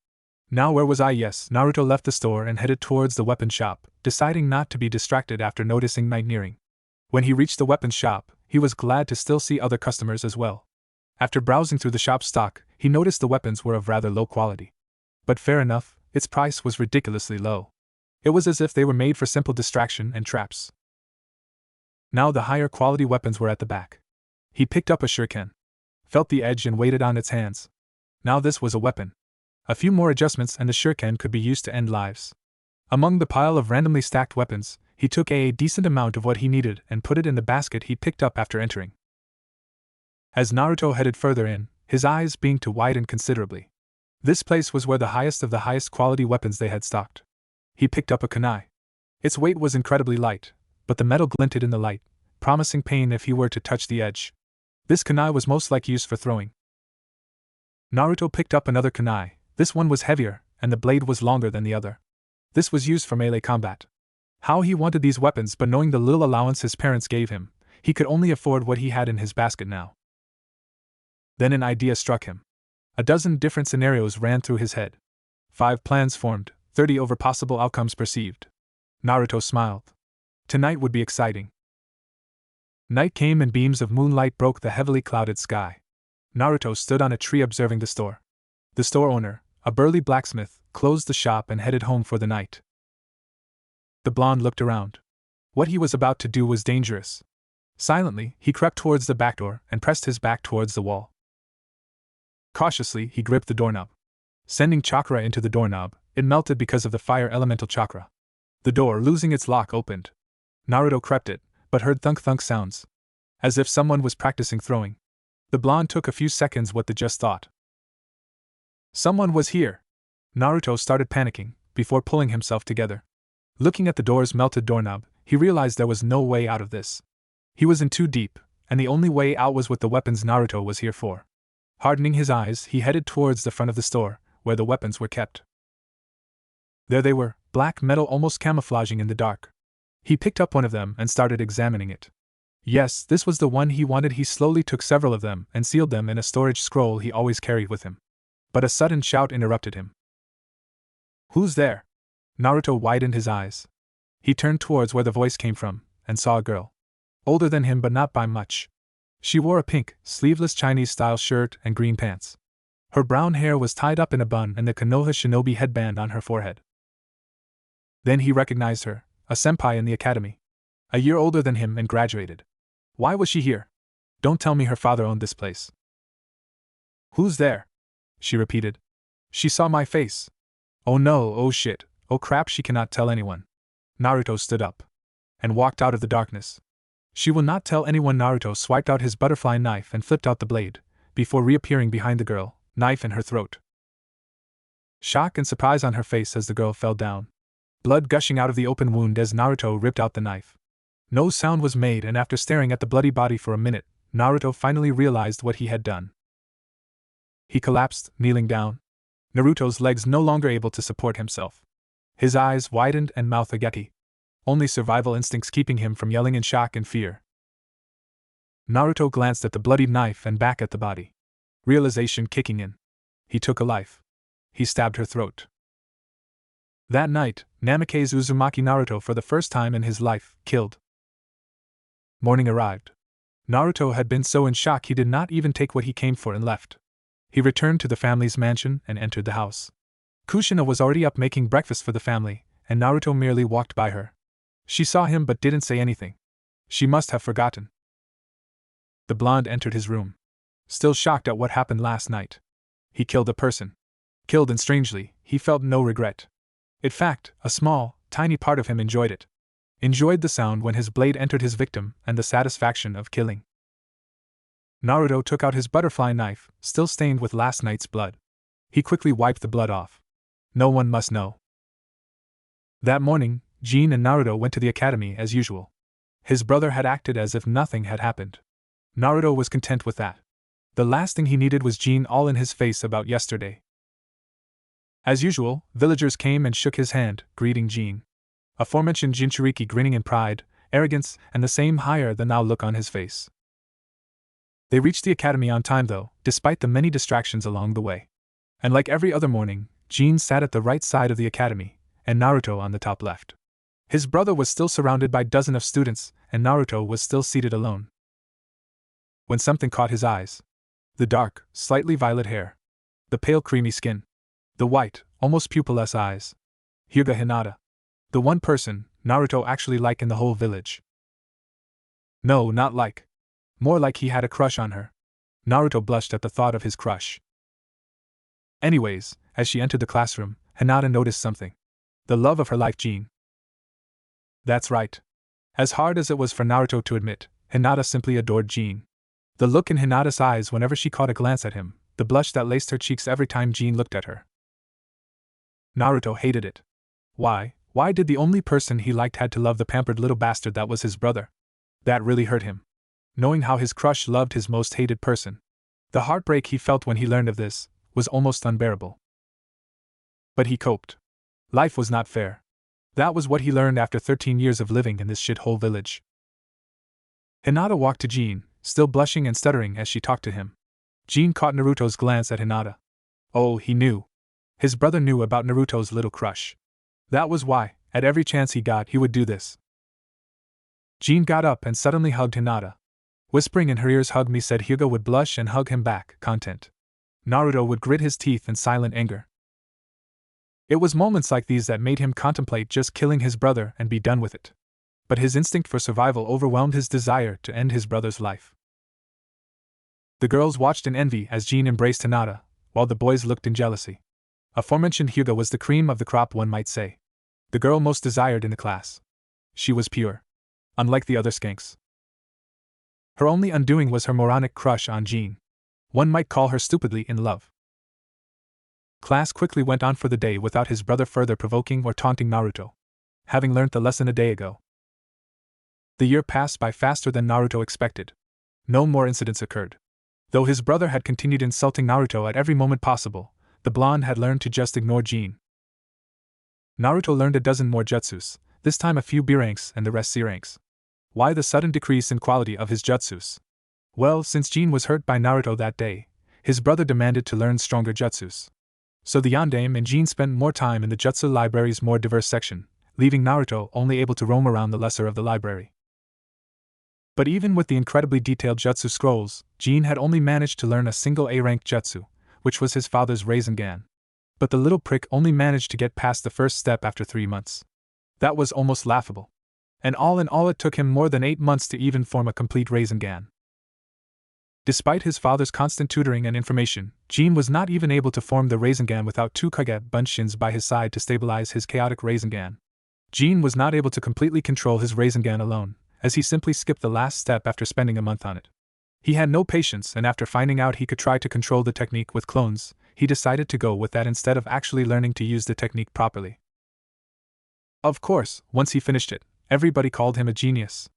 Now where was I? Yes, Naruto left the store and headed towards the weapon shop, deciding not to be distracted after noticing night nearing. When he reached the weapons shop, he was glad to still see other customers as well. After browsing through the shop's stock, he noticed the weapons were of rather low quality. But fair enough, its price was ridiculously low. It was as if they were made for simple distraction and traps. Now the higher quality weapons were at the back. He picked up a shuriken, felt the edge and weighted on its hands. Now this was a weapon. A few more adjustments and the shuriken could be used to end lives. Among the pile of randomly stacked weapons, he took a decent amount of what he needed and put it in the basket he picked up after entering. As Naruto headed further in, his eyes began to widen considerably. This place was where the highest of the highest quality weapons they had stocked. He picked up a kunai. Its weight was incredibly light, but the metal glinted in the light, promising pain if he were to touch the edge. This kunai was most likely used for throwing. Naruto picked up another kunai. This one was heavier, and the blade was longer than the other. This was used for melee combat. How he wanted these weapons, but knowing the little allowance his parents gave him, he could only afford what he had in his basket now. Then an idea struck him. A dozen different scenarios ran through his head. 5 plans formed, 30 over possible outcomes perceived. Naruto smiled. Tonight would be exciting. Night came and beams of moonlight broke the heavily clouded sky. Naruto stood on a tree observing the store. The store owner, a burly blacksmith, closed the shop and headed home for the night. The blonde looked around. What he was about to do was dangerous. Silently, he crept towards the back door and pressed his back towards the wall. Cautiously, he gripped the doorknob. Sending chakra into the doorknob, it melted because of the fire elemental chakra. The door, losing its lock, opened. Naruto crept it, but heard thunk-thunk sounds. As if someone was practicing throwing. The blonde took a few seconds what the just thought. Someone was here. Naruto started panicking, before pulling himself together. Looking at the door's melted doorknob, he realized there was no way out of this. He was in too deep, and the only way out was with the weapons Naruto was here for. Hardening his eyes, he headed towards the front of the store, where the weapons were kept. There they were, black metal almost camouflaging in the dark. He picked up one of them and started examining it. Yes, this was the one he wanted. He slowly took several of them and sealed them in a storage scroll he always carried with him. But a sudden shout interrupted him. Who's there? Naruto widened his eyes. He turned towards where the voice came from, and saw a girl. Older than him but not by much. She wore a pink, sleeveless Chinese-style shirt and green pants. Her brown hair was tied up in a bun and the Konoha shinobi headband on her forehead. Then he recognized her, a senpai in the academy. A year older than him and graduated. Why was she here? Don't tell me her father owned this place. Who's there? She repeated. She saw my face. Oh no, oh shit, oh crap, she cannot tell anyone. Naruto stood up and walked out of the darkness. She will not tell anyone. Naruto swiped out his butterfly knife and flipped out the blade, before reappearing behind the girl, knife in her throat. Shock and surprise on her face as the girl fell down. Blood gushing out of the open wound as Naruto ripped out the knife. No sound was made, and after staring at the bloody body for a minute, Naruto finally realized what he had done. He collapsed, kneeling down. Naruto's legs no longer able to support himself. His eyes widened and mouth agape. Only survival instincts keeping him from yelling in shock and fear. Naruto glanced at the bloodied knife and back at the body. Realization kicking in. He took a life. He stabbed her throat. That night, Namikaze Uzumaki Naruto for the first time in his life, killed. Morning arrived. Naruto had been so in shock he did not even take what he came for and left. He returned to the family's mansion and entered the house. Kushina was already up making breakfast for the family, and Naruto merely walked by her. She saw him but didn't say anything. She must have forgotten. The blonde entered his room. Still shocked at what happened last night. He killed a person. Killed, and strangely, he felt no regret. In fact, a small, tiny part of him enjoyed it. Enjoyed the sound when his blade entered his victim and the satisfaction of killing. Naruto took out his butterfly knife, still stained with last night's blood. He quickly wiped the blood off. No one must know. That morning, Jin and Naruto went to the academy as usual. His brother had acted as if nothing had happened. Naruto was content with that. The last thing he needed was Jin all in his face about yesterday. As usual, villagers came and shook his hand, greeting Jin. Aforementioned Jinchuriki grinning in pride, arrogance, and the same higher-than-thou look on his face. They reached the academy on time though, despite the many distractions along the way. And like every other morning, Jin sat at the right side of the academy, and Naruto on the top left. His brother was still surrounded by dozens of students, and Naruto was still seated alone. When something caught his eyes. The dark, slightly violet hair. The pale creamy skin. The white, almost pupilless eyes. Hyuga Hinata. The one person Naruto actually liked in the whole village. No, not like. More like he had a crush on her. Naruto blushed at the thought of his crush. Anyways, as she entered the classroom, Hinata noticed something. The love of her life, Jin. That's right. As hard as it was for Naruto to admit, Hinata simply adored Jin. The look in Hinata's eyes whenever she caught a glance at him, the blush that laced her cheeks every time Jin looked at her. Naruto hated it. Why did the only person he liked had to love the pampered little bastard that was his brother? That really hurt him. Knowing how his crush loved his most hated person. The heartbreak he felt when he learned of this was almost unbearable. But he coped. Life was not fair. That was what he learned after 13 years of living in this shithole village. Hinata walked to Jin, still blushing and stuttering as she talked to him. Jin caught Naruto's glance at Hinata. Oh, he knew. His brother knew about Naruto's little crush. That was why, at every chance he got, he would do this. Jean got up and suddenly hugged Hinata. Whispering in her ears, "Hug me," said Hyuga would blush and hug him back, content. Naruto would grit his teeth in silent anger. It was moments like these that made him contemplate just killing his brother and be done with it. But his instinct for survival overwhelmed his desire to end his brother's life. The girls watched in envy as Jean embraced Hinata, while the boys looked in jealousy. Aforementioned Hyuga was the cream of the crop, one might say. The girl most desired in the class. She was pure. Unlike the other skanks. Her only undoing was her moronic crush on Jean. One might call her stupidly in love. Class quickly went on for the day without his brother further provoking or taunting Naruto, having learnt the lesson a day ago. The year passed by faster than Naruto expected. No more incidents occurred. Though his brother had continued insulting Naruto at every moment possible, the blonde had learned to just ignore Jean. Naruto learned a dozen more jutsus, this time a few B ranks and the rest C ranks. Why the sudden decrease in quality of his jutsus? Well, since Jean was hurt by Naruto that day, his brother demanded to learn stronger jutsus. So the yondaime and Jean spent more time in the jutsu library's more diverse section, leaving Naruto only able to roam around the lesser of the library. But even with the incredibly detailed jutsu scrolls, Jean had only managed to learn a single A-rank jutsu, which was his father's Rasengan. But the little prick only managed to get past the first step after 3 months. That was almost laughable. And all in all, it took him more than 8 months to even form a complete Rasengan. Despite his father's constant tutoring and information, Jean was not even able to form the Rasengan without 2 Kage Bunshins by his side to stabilize his chaotic Rasengan. Jean was not able to completely control his Rasengan alone, as he simply skipped the last step after spending a month on it. He had no patience, and after finding out he could try to control the technique with clones, he decided to go with that instead of actually learning to use the technique properly. Of course, once he finished it, everybody called him a genius.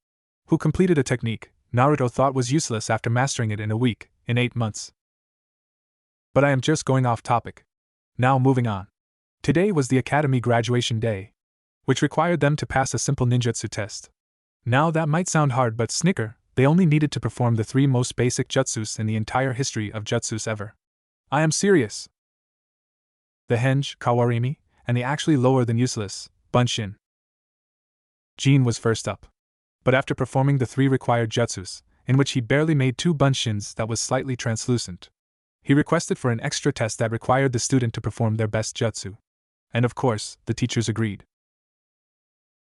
Who completed a technique Naruto thought was useless after mastering it in a week, in 8 months. But I am just going off topic. Now moving on. Today was the academy graduation day, which required them to pass a simple ninjutsu test. Now that might sound hard, but snicker, they only needed to perform the 3 most basic jutsus in the entire history of jutsus ever. I am serious. The henge, kawarimi, and the actually lower than useless, bunshin. Jean was first up. But after performing the 3 required jutsus, in which he barely made 2 bunshins that was slightly translucent, he requested for an extra test that required the student to perform their best jutsu. And of course, the teachers agreed.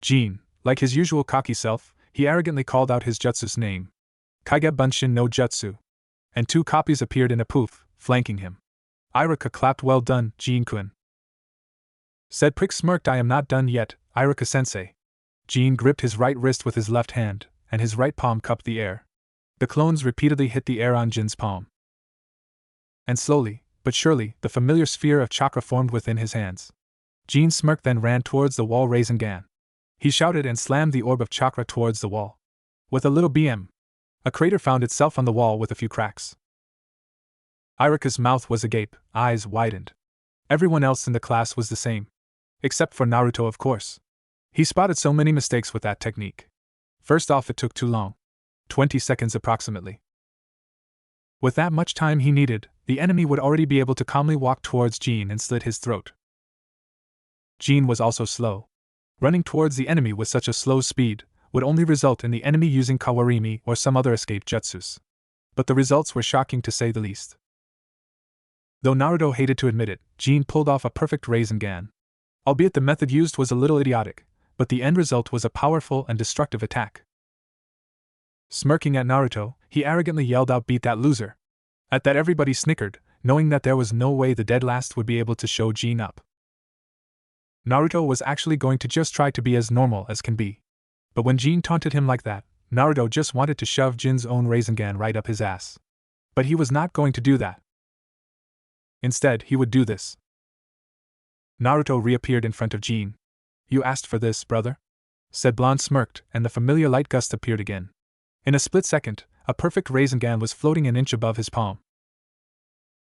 Jean, like his usual cocky self, he arrogantly called out his jutsu's name. Kage Bunshin no Jutsu. And 2 copies appeared in a poof, flanking him. Iruka clapped. "Well done, Jean-kun." Said prick smirked. "I am not done yet, Iruka-sensei." Jean gripped his right wrist with his left hand, and his right palm cupped the air. The clones repeatedly hit the air on Jin's palm. And slowly, but surely, the familiar sphere of chakra formed within his hands. Jean smirked, then ran towards the wall Rasengan. He shouted and slammed the orb of chakra towards the wall. With a little BM. A crater found itself on the wall with a few cracks. Iruka's mouth was agape, eyes widened. Everyone else in the class was the same. Except for Naruto, of course. He spotted so many mistakes with that technique. First off, it took too long. 20 seconds approximately. With that much time he needed, the enemy would already be able to calmly walk towards Jean and slit his throat. Jean was also slow. Running towards the enemy with such a slow speed would only result in the enemy using kawarimi or some other escape jutsus. But the results were shocking to say the least. Though Naruto hated to admit it, Jean pulled off a perfect Rasengan. Albeit the method used was a little idiotic, but the end result was a powerful and destructive attack. Smirking at Naruto, he arrogantly yelled out, "Beat that loser!" At that everybody snickered, knowing that there was no way the dead last would be able to show Jean up. Naruto was actually going to just try to be as normal as can be. But when Jean taunted him like that, Naruto just wanted to shove Jin's own Rasengan right up his ass. But he was not going to do that. Instead, he would do this. Naruto reappeared in front of Jean. "You asked for this, brother?" said Blonde smirked, and the familiar light gust appeared again. In a split second, a perfect Rasengan was floating an inch above his palm.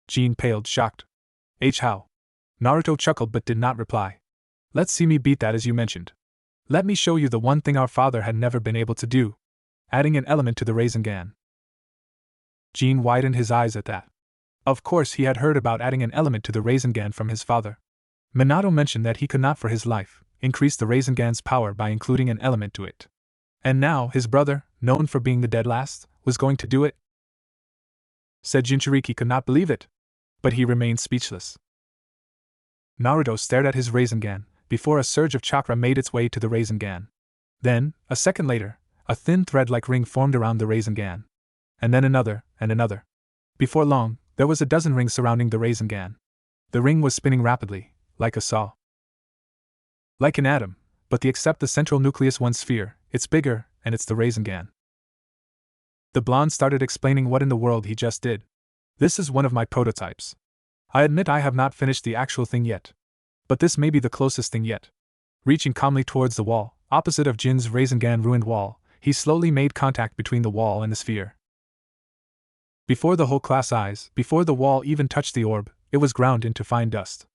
Jean paled, shocked. How? Naruto chuckled but did not reply. "Let's see me beat that as you mentioned. Let me show you the one thing our father had never been able to do," adding an element to the Rasengan. Jean widened his eyes at that. Of course, he had heard about adding an element to the Rasengan from his father. Minato mentioned that he could not for his life increase the Rasengan's power by including an element to it. And now, his brother, known for being the dead last, was going to do it? Said Jinchuriki could not believe it. But he remained speechless. Naruto stared at his Rasengan, before a surge of chakra made its way to the Rasengan. Then, a second later, a thin thread-like ring formed around the Rasengan. And then another, and another. Before long, there was a dozen rings surrounding the Rasengan. The ring was spinning rapidly, like a saw. Like an atom, but except the central nucleus one sphere, it's bigger, and it's the Rasengan. The blonde started explaining what in the world he just did. This is one of my prototypes. I admit I have not finished the actual thing yet. But this may be the closest thing yet. Reaching calmly towards the wall, opposite of Jin's Rasengan ruined wall, he slowly made contact between the wall and the sphere. Before the whole class' eyes, before the wall even touched the orb, it was ground into fine dust.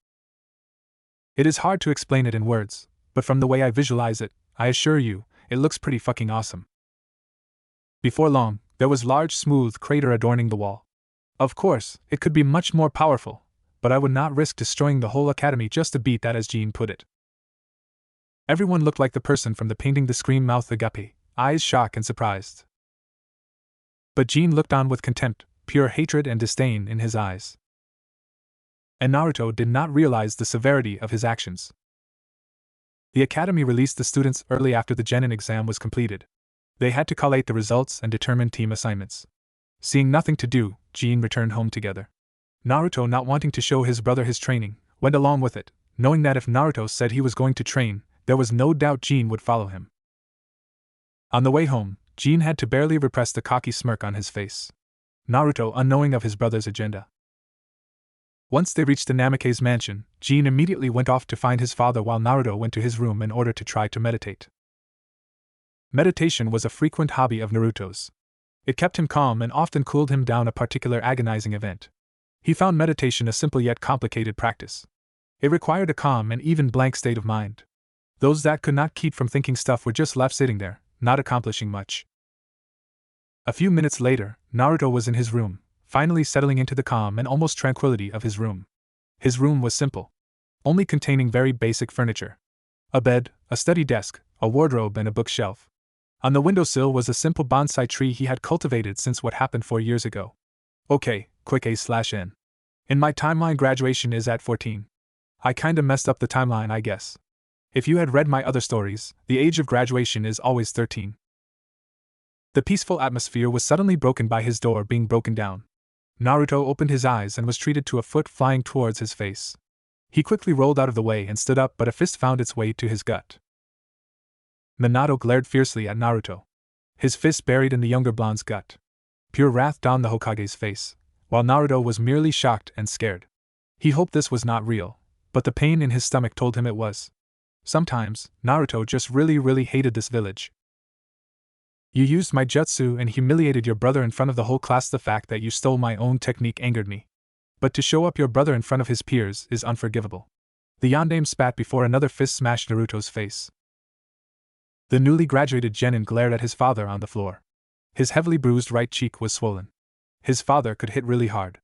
It is hard to explain it in words, but from the way I visualize it, I assure you, it looks pretty fucking awesome. Before long, there was large smooth crater adorning the wall. Of course, it could be much more powerful, but I would not risk destroying the whole academy just to beat that, as Jean put it. Everyone looked like the person from the painting The Scream Mouth Agape, eyes shocked and surprised. But Jean looked on with contempt, pure hatred and disdain in his eyes. And Naruto did not realize the severity of his actions. The academy released the students early after the Genin exam was completed. They had to collate the results and determine team assignments. Seeing nothing to do, Jean returned home together. Naruto, not wanting to show his brother his training, went along with it, knowing that if Naruto said he was going to train, there was no doubt Jean would follow him. On the way home, Jean had to barely repress the cocky smirk on his face. Naruto unknowing of his brother's agenda. Once they reached the Namikaze mansion, Jean immediately went off to find his father while Naruto went to his room in order to try to meditate. Meditation was a frequent hobby of Naruto's. It kept him calm and often cooled him down a particular agonizing event. He found meditation a simple yet complicated practice. It required a calm and even blank state of mind. Those that could not keep from thinking stuff were just left sitting there, not accomplishing much. A few minutes later, Naruto was in his room, finally settling into the calm and almost tranquility of his room. His room was simple, only containing very basic furniture. A bed, a study desk, a wardrobe and a bookshelf. On the windowsill was a simple bonsai tree he had cultivated since what happened 4 years ago. Okay, quick A/N. In my timeline, graduation is at 14. I kinda messed up the timeline, I guess. If you had read my other stories, the age of graduation is always 13. The peaceful atmosphere was suddenly broken by his door being broken down. Naruto opened his eyes and was treated to a foot flying towards his face. He quickly rolled out of the way and stood up, but a fist found its way to his gut. Minato glared fiercely at Naruto. His fist buried in the younger blonde's gut. Pure wrath downed the Hokage's face, while Naruto was merely shocked and scared. He hoped this was not real, but the pain in his stomach told him it was. Sometimes, Naruto just really hated this village. You used my jutsu and humiliated your brother in front of the whole class. The fact that you stole my own technique angered me. But to show up your brother in front of his peers is unforgivable. The yondaime spat before another fist smashed Naruto's face. The newly graduated genin glared at his father on the floor. His heavily bruised right cheek was swollen. His father could hit really hard.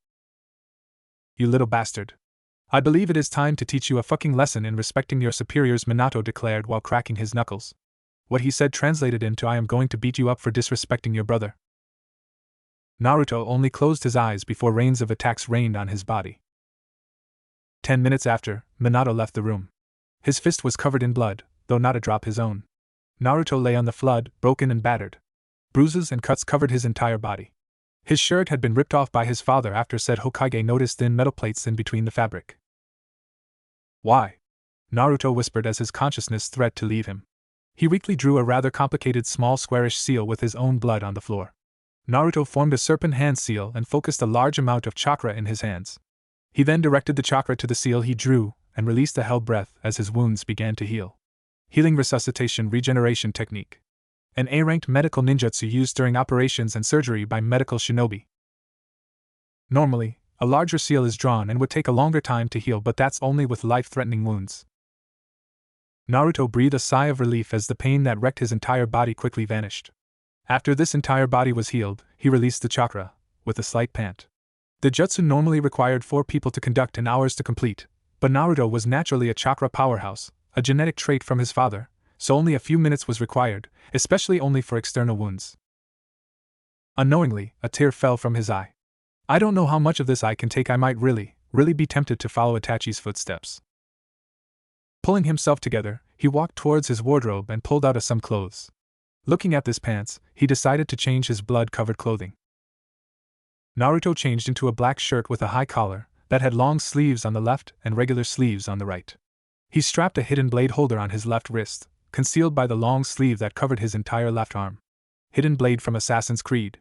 You little bastard. I believe it is time to teach you a fucking lesson in respecting your superiors, Minato declared while cracking his knuckles. What he said translated into I am going to beat you up for disrespecting your brother. Naruto only closed his eyes before rains of attacks rained on his body. 10 minutes after, Minato left the room. His fist was covered in blood, though not a drop his own. Naruto lay on the flood, broken and battered. Bruises and cuts covered his entire body. His shirt had been ripped off by his father after said Hokage noticed thin metal plates in between the fabric. Why? Naruto whispered as his consciousness threatened to leave him. He weakly drew a rather complicated small squarish seal with his own blood on the floor. Naruto formed a serpent hand seal and focused a large amount of chakra in his hands. He then directed the chakra to the seal he drew and released a hell breath as his wounds began to heal. Healing resuscitation regeneration technique. An A-ranked medical ninjutsu used during operations and surgery by medical shinobi. Normally, a larger seal is drawn and would take a longer time to heal, but that's only with life-threatening wounds. Naruto breathed a sigh of relief as the pain that wrecked his entire body quickly vanished. After this entire body was healed, he released the chakra, with a slight pant. The jutsu normally required 4 people to conduct and hours to complete, but Naruto was naturally a chakra powerhouse, a genetic trait from his father, so only a few minutes was required, especially only for external wounds. Unknowingly, a tear fell from his eye. I don't know how much of this I can take. I might really be tempted to follow Itachi's footsteps. Pulling himself together, he walked towards his wardrobe and pulled out some clothes. Looking at his pants, he decided to change his blood-covered clothing. Naruto changed into a black shirt with a high collar that had long sleeves on the left and regular sleeves on the right. He strapped a hidden blade holder on his left wrist, concealed by the long sleeve that covered his entire left arm. Hidden blade from Assassin's Creed.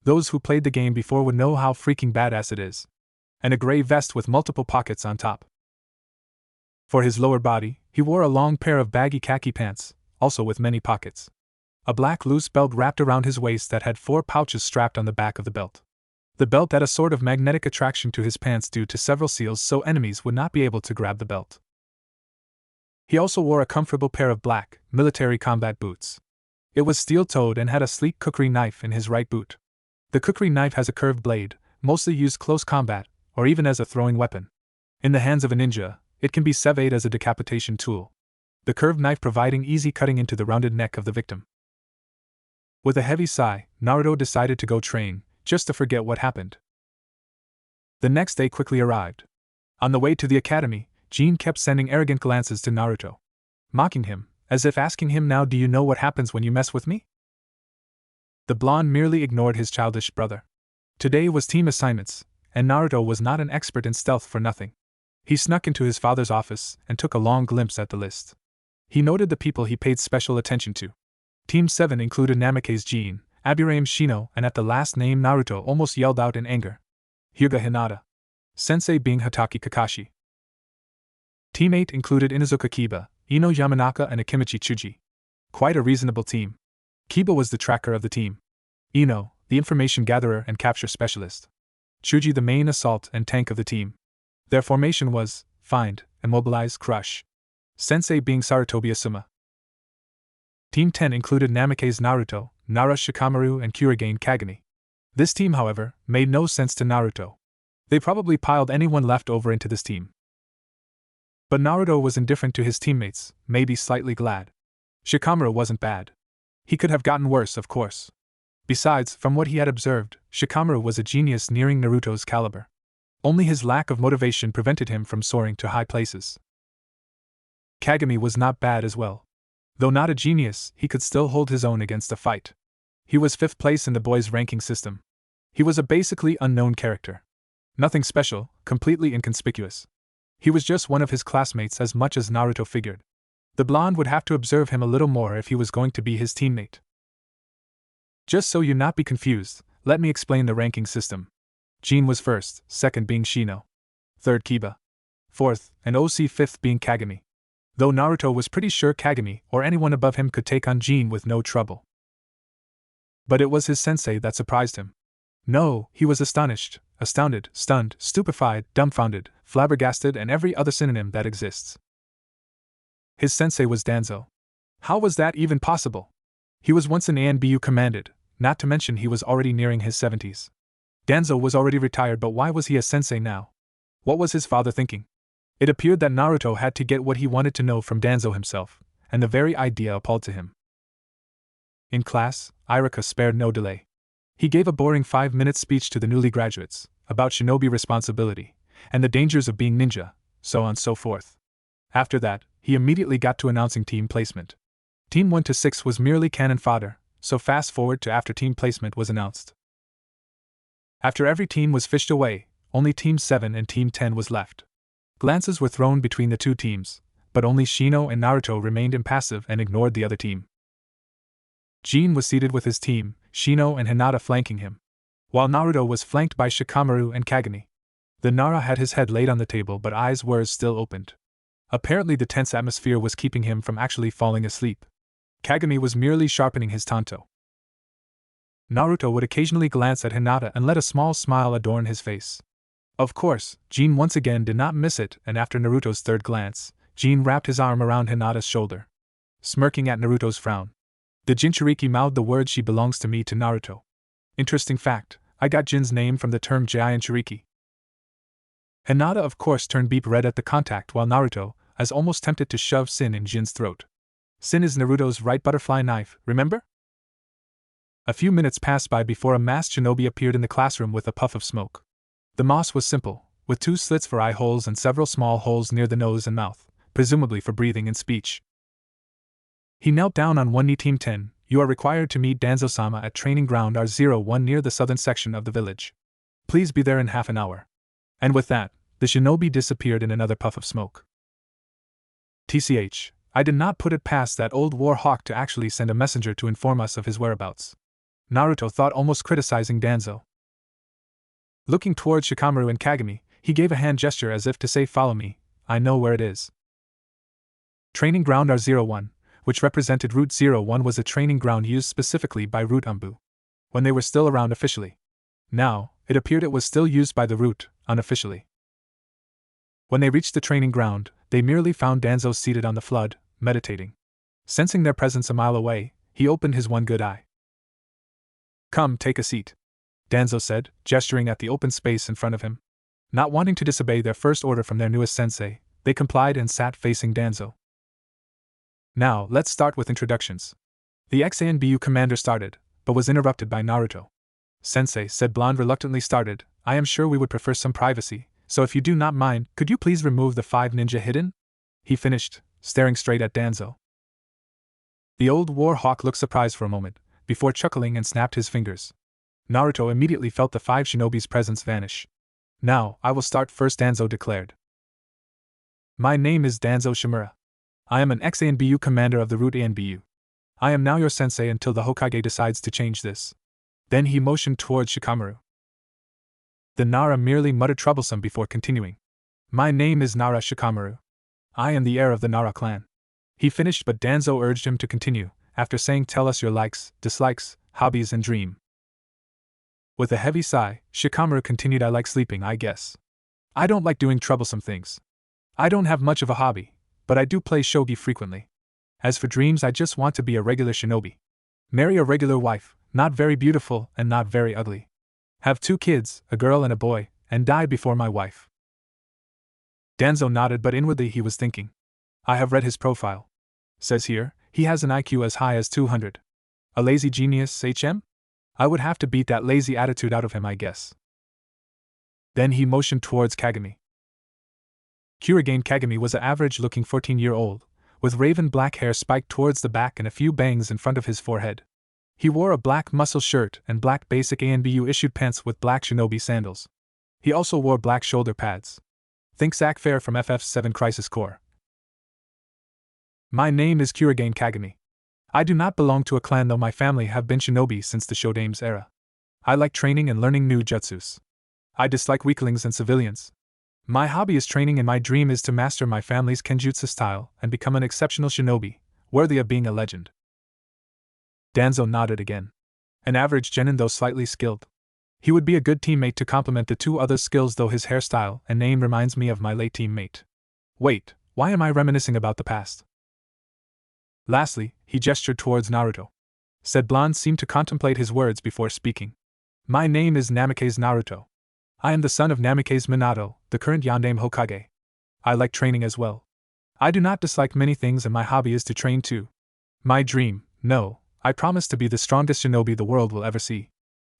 Those who played the game before would know how freaking badass it is. And a gray vest with multiple pockets on top. For his lower body, he wore a long pair of baggy khaki pants, also with many pockets. A black loose belt wrapped around his waist that had 4 pouches strapped on the back of the belt. The belt had a sort of magnetic attraction to his pants due to several seals so enemies would not be able to grab the belt. He also wore a comfortable pair of black, military combat boots. It was steel-toed and had a sleek kukri knife in his right boot. The kukri knife has a curved blade, mostly used close combat, or even as a throwing weapon. In the hands of a ninja, it can be severed as a decapitation tool. The curved knife providing easy cutting into the rounded neck of the victim. With a heavy sigh, Naruto decided to go train, just to forget what happened. The next day quickly arrived. On the way to the academy, Jean kept sending arrogant glances to Naruto, mocking him, as if asking him, now do you know what happens when you mess with me? The blonde merely ignored his childish brother. Today was team assignments, and Naruto was not an expert in stealth for nothing. He snuck into his father's office and took a long glimpse at the list. He noted the people he paid special attention to. Team 7 included Namake's Jean, Aburame's Shino, and at the last name Naruto almost yelled out in anger. Hyuga Hinata. Sensei being Hatake Kakashi. Team 8 included Inuzuka Kiba, Ino Yamanaka and Akimichi Chuji. Quite a reasonable team. Kiba was the tracker of the team. Ino, the information gatherer and capture specialist. Chuji the main assault and tank of the team. Their formation was, find, immobilize, crush. Sensei being Sarutobi Asuma. Team 10 included Namake's Naruto, Nara Shikamaru and Kurigane Kagami. This team, however, made no sense to Naruto. They probably piled anyone left over into this team. But Naruto was indifferent to his teammates, maybe slightly glad. Shikamaru wasn't bad. He could have gotten worse, of course. Besides, from what he had observed, Shikamaru was a genius nearing Naruto's caliber. Only his lack of motivation prevented him from soaring to high places. Kagami was not bad as well. Though not a genius, he could still hold his own against a fight. He was 5th place in the boys' ranking system. He was a basically unknown character. Nothing special, completely inconspicuous. He was just one of his classmates as much as Naruto figured. The blonde would have to observe him a little more if he was going to be his teammate. Just so you not be confused, let me explain the ranking system. Jean was 1st, 2nd being Shino. 3rd Kiba. 4th, and OC 5th being Kagami. Though Naruto was pretty sure Kagami or anyone above him could take on Jean with no trouble. But it was his sensei that surprised him. No, he was astonished, astounded, stunned, stupefied, dumbfounded, flabbergasted and every other synonym that exists. His sensei was Danzo. How was that even possible? He was once an ANBU commanded, not to mention he was already nearing his 70s. Danzo was already retired, but why was he a sensei now? What was his father thinking? It appeared that Naruto had to get what he wanted to know from Danzo himself, and the very idea appalled to him. In class, Iruka spared no delay. He gave a boring 5-minute speech to the newly graduates, about shinobi responsibility, and the dangers of being ninja, so on and so forth. After that, he immediately got to announcing team placement. Team 1 to 6 was merely cannon fodder, so fast forward to after team placement was announced. After every team was fished away, only Team 7 and Team 10 was left. Glances were thrown between the two teams, but only Shino and Naruto remained impassive and ignored the other team. Jean was seated with his team, Shino and Hinata flanking him, while Naruto was flanked by Shikamaru and Kagami. The Nara had his head laid on the table but eyes were still opened. Apparently the tense atmosphere was keeping him from actually falling asleep. Kagami was merely sharpening his tanto. Naruto would occasionally glance at Hinata and let a small smile adorn his face. Of course, Jean once again did not miss it, and after Naruto's third glance, Jean wrapped his arm around Hinata's shoulder. Smirking at Naruto's frown, the Jinchuriki mouthed the words, "She belongs to me," to Naruto. Interesting fact, I got Jin's name from the term Giant Shiriki. Hinata of course turned beep red at the contact while Naruto, as almost tempted to shove Sin in Jin's throat. Sin is Naruto's right butterfly knife, remember? A few minutes passed by before a masked shinobi appeared in the classroom with a puff of smoke. The moss was simple, with 2 slits for eye holes and several small holes near the nose and mouth, presumably for breathing and speech. He knelt down on one knee. Team 10, you are required to meet Danzo-sama at Training Ground R01 near the southern section of the village. Please be there in half an hour. And with that, the shinobi disappeared in another puff of smoke. TCH, I did not put it past that old war hawk to actually send a messenger to inform us of his whereabouts. Naruto thought, almost criticizing Danzo. Looking towards Shikamaru and Kagami, he gave a hand gesture as if to say, follow me, I know where it is. Training Ground R01, which represented Route 01, was a training ground used specifically by Route Umbu when they were still around officially. Now, it appeared it was still used by the Route, unofficially. When they reached the training ground, they merely found Danzo seated on the flood, meditating. Sensing their presence a mile away, he opened his one good eye. Come, take a seat, Danzo said, gesturing at the open space in front of him. Not wanting to disobey their first order from their newest sensei, they complied and sat facing Danzo. Now, let's start with introductions. The XANBU commander started, but was interrupted by Naruto. Sensei, said Blonde reluctantly started, I am sure we would prefer some privacy, so if you do not mind, could you please remove the 5 ninja hidden? He finished, staring straight at Danzo. The old war hawk looked surprised for a moment, before chuckling and snapped his fingers. Naruto immediately felt the 5 shinobi's presence vanish. Now, I will start first, Danzo declared. My name is Danzo Shimura. I am an ex-ANBU commander of the Route ANBU. I am now your sensei until the Hokage decides to change this. Then he motioned towards Shikamaru. The Nara merely muttered troublesome before continuing. My name is Nara Shikamaru. I am the heir of the Nara clan. He finished, but Danzo urged him to continue, after saying, tell us your likes, dislikes, hobbies and dream. With a heavy sigh, Shikamaru continued, I like sleeping, I guess. I don't like doing troublesome things. I don't have much of a hobby, but I do play shogi frequently. As for dreams, I just want to be a regular shinobi. Marry a regular wife, not very beautiful and not very ugly. Have 2 kids, a girl and a boy, and die before my wife. Danzo nodded, but inwardly he was thinking. I have read his profile. Says here, he has an IQ as high as 200. A lazy genius, HM? I would have to beat that lazy attitude out of him, I guess. Then he motioned towards Kagami. Kurigane Kagami was an average-looking 14-year-old, with raven black hair spiked towards the back and a few bangs in front of his forehead. He wore a black muscle shirt and black basic ANBU-issued pants with black shinobi sandals. He also wore black shoulder pads. Think Zack Fair from FF7 Crisis Core. My name is Kurigane Kagami. I do not belong to a clan, though my family have been shinobi since the Shodame's era. I like training and learning new jutsus. I dislike weaklings and civilians. My hobby is training, and my dream is to master my family's kenjutsu style and become an exceptional shinobi, worthy of being a legend. Danzo nodded again. An average genin, though slightly skilled. He would be a good teammate to complement the 2 other skills, though his hairstyle and name reminds me of my late teammate. Wait, why am I reminiscing about the past? Lastly, he gestured towards Naruto. Said Blonde seemed to contemplate his words before speaking. My name is Namikaze Naruto. I am the son of Namikaze Minato, the current Yondaime Hokage. I like training as well. I do not dislike many things, and my hobby is to train too. My dream, no, I promise to be the strongest shinobi the world will ever see.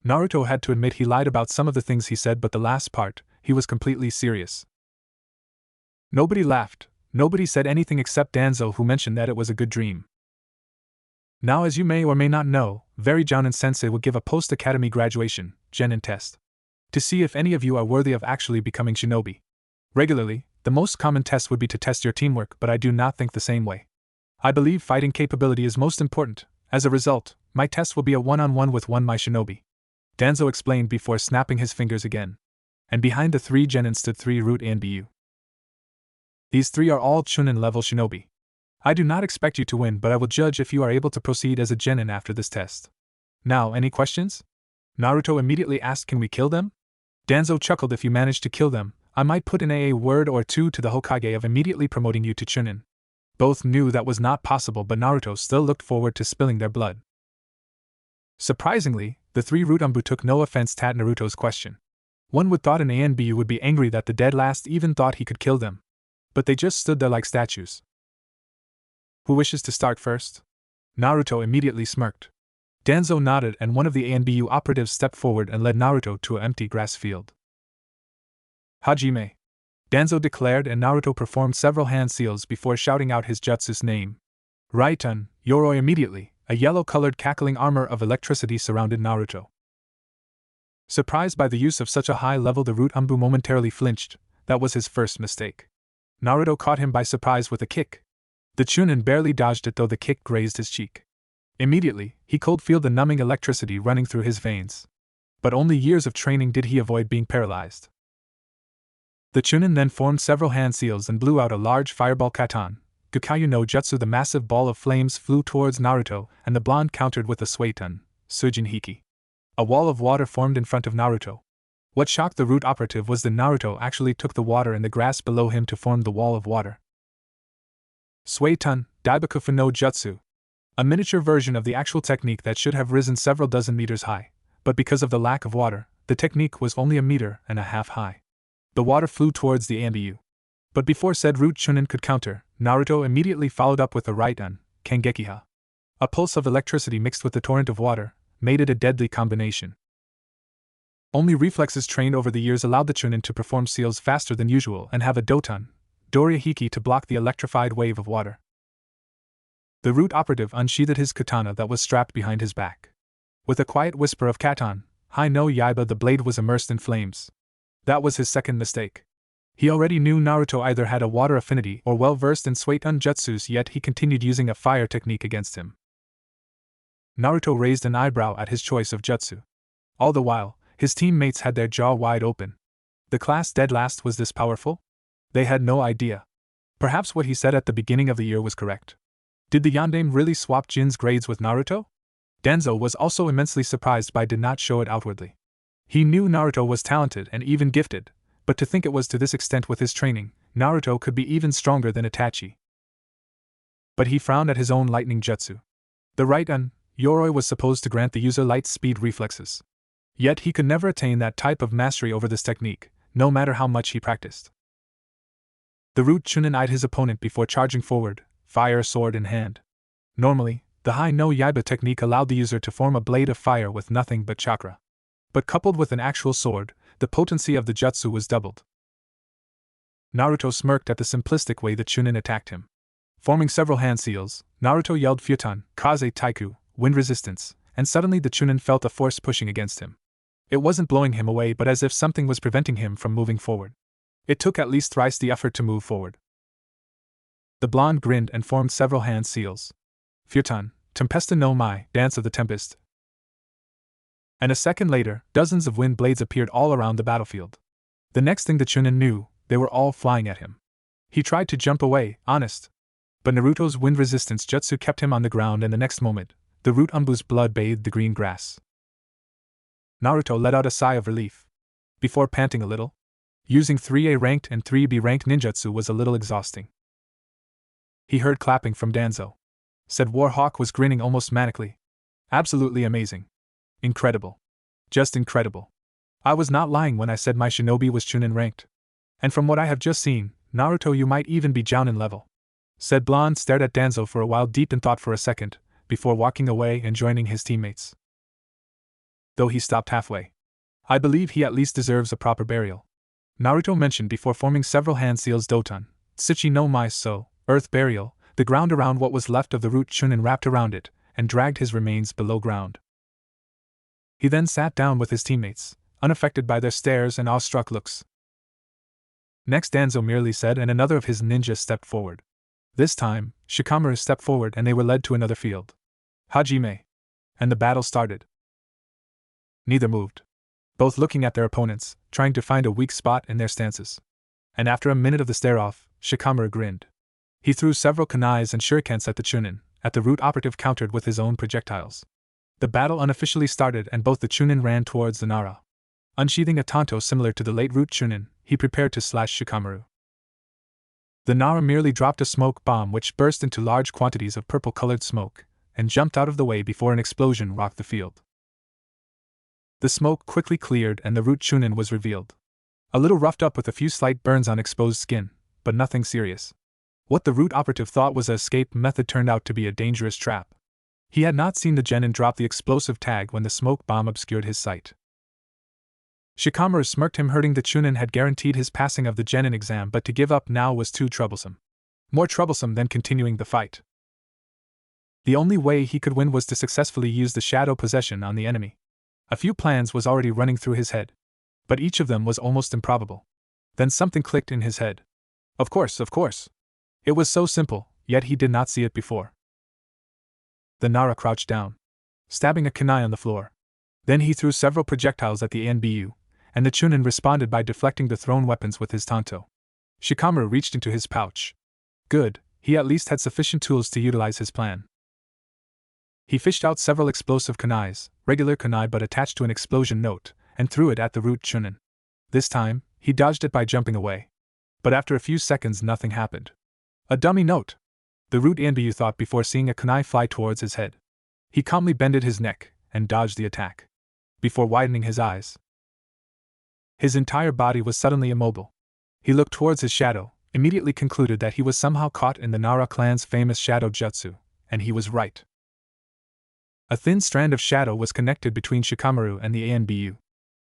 Naruto had to admit he lied about some of the things he said, but the last part, he was completely serious. Nobody laughed. Nobody said anything except Danzo, who mentioned that it was a good dream. Now, as you may or may not know, Very Jounin Sensei will give a post-academy graduation, genin test, to see if any of you are worthy of actually becoming shinobi. Regularly, the most common test would be to test your teamwork, but I do not think the same way. I believe fighting capability is most important. As a result, my test will be a one-on-one with my shinobi. Danzo explained before snapping his fingers again. And behind the 3 genin stood 3 Root ANBU. These 3 are all Chunin-level shinobi. I do not expect you to win, but I will judge if you are able to proceed as a genin after this test. Now, any questions? Naruto immediately asked, can we kill them? Danzo chuckled, if you manage to kill them, I might put in a word or 2 to the Hokage of immediately promoting you to Chunin. Both knew that was not possible, but Naruto still looked forward to spilling their blood. Surprisingly, The three Rutambu took no offense at Naruto's question. One would thought an ANBU would be angry that the dead last even thought he could kill them. But they just stood there like statues. Who wishes to start first? Naruto immediately smirked. Danzo nodded and one of the ANBU operatives stepped forward and led Naruto to an empty grass field. Hajime, Danzo declared, and Naruto performed several hand seals before shouting out his jutsu's name. Raiton, Yoroi. Immediately, a yellow-colored cackling armor of electricity surrounded Naruto. Surprised by the use of such a high level, the Rutambu momentarily flinched. That was his first mistake. Naruto caught him by surprise with a kick. The Chunin barely dodged it, though the kick grazed his cheek. Immediately, he could feel the numbing electricity running through his veins. But only years of training did he avoid being paralyzed. The Chunin then formed several hand seals and blew out a large fireball katan. Gakyu no Jutsu. The massive ball of flames flew towards Naruto, and the blonde countered with a Suiton, Sujin Hiki. A wall of water formed in front of Naruto. What shocked the root operative was that Naruto actually took the water in the grass below him to form the wall of water. Suiton, Daibakufu no Jutsu. A miniature version of the actual technique that should have risen several dozen meters high, but because of the lack of water, the technique was only 1.5 meters high. The water flew towards the ANBU. But before said root Chunin could counter, Naruto immediately followed up with a Raiton, Kangekiha. A pulse of electricity mixed with the torrent of water made it a deadly combination. Only reflexes trained over the years allowed the Chunin to perform seals faster than usual and have a Doton, Doria Hiki, to block the electrified wave of water. The root operative unsheathed his katana that was strapped behind his back. With a quiet whisper of Katan, Hai no Yaiba, the blade was immersed in flames. That was his second mistake. He already knew Naruto either had a water affinity or well versed in Suiton jutsus, yet he continued using a fire technique against him. Naruto raised an eyebrow at his choice of jutsu. All the while, his teammates had their jaw wide open. The class dead last was this powerful? They had no idea. Perhaps what he said at the beginning of the year was correct. Did the Yandame really swap Jin's grades with Naruto? Danzo was also immensely surprised but did not show it outwardly. He knew Naruto was talented and even gifted, but to think it was to this extent with his training, Naruto could be even stronger than Itachi. But he frowned at his own lightning jutsu. The Raiton, Yoroi, was supposed to grant the user light speed reflexes. Yet he could never attain that type of mastery over this technique, no matter how much he practiced. The root Chunin eyed his opponent before charging forward, fire sword in hand. Normally, the Hai no Yaiba technique allowed the user to form a blade of fire with nothing but chakra. But coupled with an actual sword, the potency of the jutsu was doubled. Naruto smirked at the simplistic way the Chunin attacked him. Forming several hand seals, Naruto yelled Futon, Kaze Taiku, wind resistance, and suddenly the Chunin felt a force pushing against him. It wasn't blowing him away, but as if something was preventing him from moving forward. It took at least thrice the effort to move forward. The blonde grinned and formed several hand seals. Futon, Tempesta no Mai, Dance of the Tempest. And a second later, dozens of wind blades appeared all around the battlefield. The next thing the Chunin knew, they were all flying at him. He tried to jump away, honest. But Naruto's wind resistance jutsu kept him on the ground, and the next moment, the root Umbu's blood bathed the green grass. Naruto let out a sigh of relief. Before panting a little, using 3A ranked and 3B ranked ninjutsu was a little exhausting. He heard clapping from Danzo. Said Warhawk was grinning almost manically. Absolutely amazing. Incredible. Just incredible. I was not lying when I said my shinobi was Chunin ranked. And from what I have just seen, Naruto, you might even be Jounin level. Said Blonde stared at Danzo for a while, deep in thought for a second, before walking away and joining his teammates. Though he stopped halfway. I believe he at least deserves a proper burial. Naruto mentioned before forming several hand seals Doton, Tsuchi no Mai So, earth burial, the ground around what was left of the root Chunin wrapped around it, and dragged his remains below ground. He then sat down with his teammates, unaffected by their stares and awestruck looks. Next Danzo merely said, and another of his ninjas stepped forward. This time, Shikamaru stepped forward and they were led to another field. Hajime. And the battle started. Neither moved. Both looking at their opponents, trying to find a weak spot in their stances. And after a minute of the stare-off, Shikamaru grinned. He threw several kunais and shurikens at the Chunin, at the root operative countered with his own projectiles. The battle unofficially started and both the Chunin ran towards the Nara. Unsheathing a tanto similar to the late root Chunin, he prepared to slash Shikamaru. The Nara merely dropped a smoke bomb which burst into large quantities of purple-colored smoke, and jumped out of the way before an explosion rocked the field. The smoke quickly cleared and the root Chunin was revealed. A little roughed up with a few slight burns on exposed skin, but nothing serious. What the root operative thought was an escape method turned out to be a dangerous trap. He had not seen the genin drop the explosive tag when the smoke bomb obscured his sight. Shikamaru smirked. Him hurting the Chunin had guaranteed his passing of the genin exam, but to give up now was too troublesome. More troublesome than continuing the fight. The only way he could win was to successfully use the shadow possession on the enemy. A few plans was already running through his head, but each of them was almost improbable. Then something clicked in his head. Of course. It was so simple, yet he did not see it before. The Nara crouched down, stabbing a kunai on the floor. Then he threw several projectiles at the ANBU, and the Chunin responded by deflecting the thrown weapons with his tanto. Shikamaru reached into his pouch. Good, he at least had sufficient tools to utilize his plan. He fished out several explosive kunais, regular kunai but attached to an explosion note, and threw it at the root Chunin. This time, he dodged it by jumping away. But after a few seconds nothing happened. A dummy note! The root ANBU thought before seeing a kunai fly towards his head. He calmly bended his neck, and dodged the attack. Before widening his eyes. His entire body was suddenly immobile. He looked towards his shadow, immediately concluded that he was somehow caught in the Nara clan's famous shadow jutsu, and he was right. A thin strand of shadow was connected between Shikamaru and the ANBU.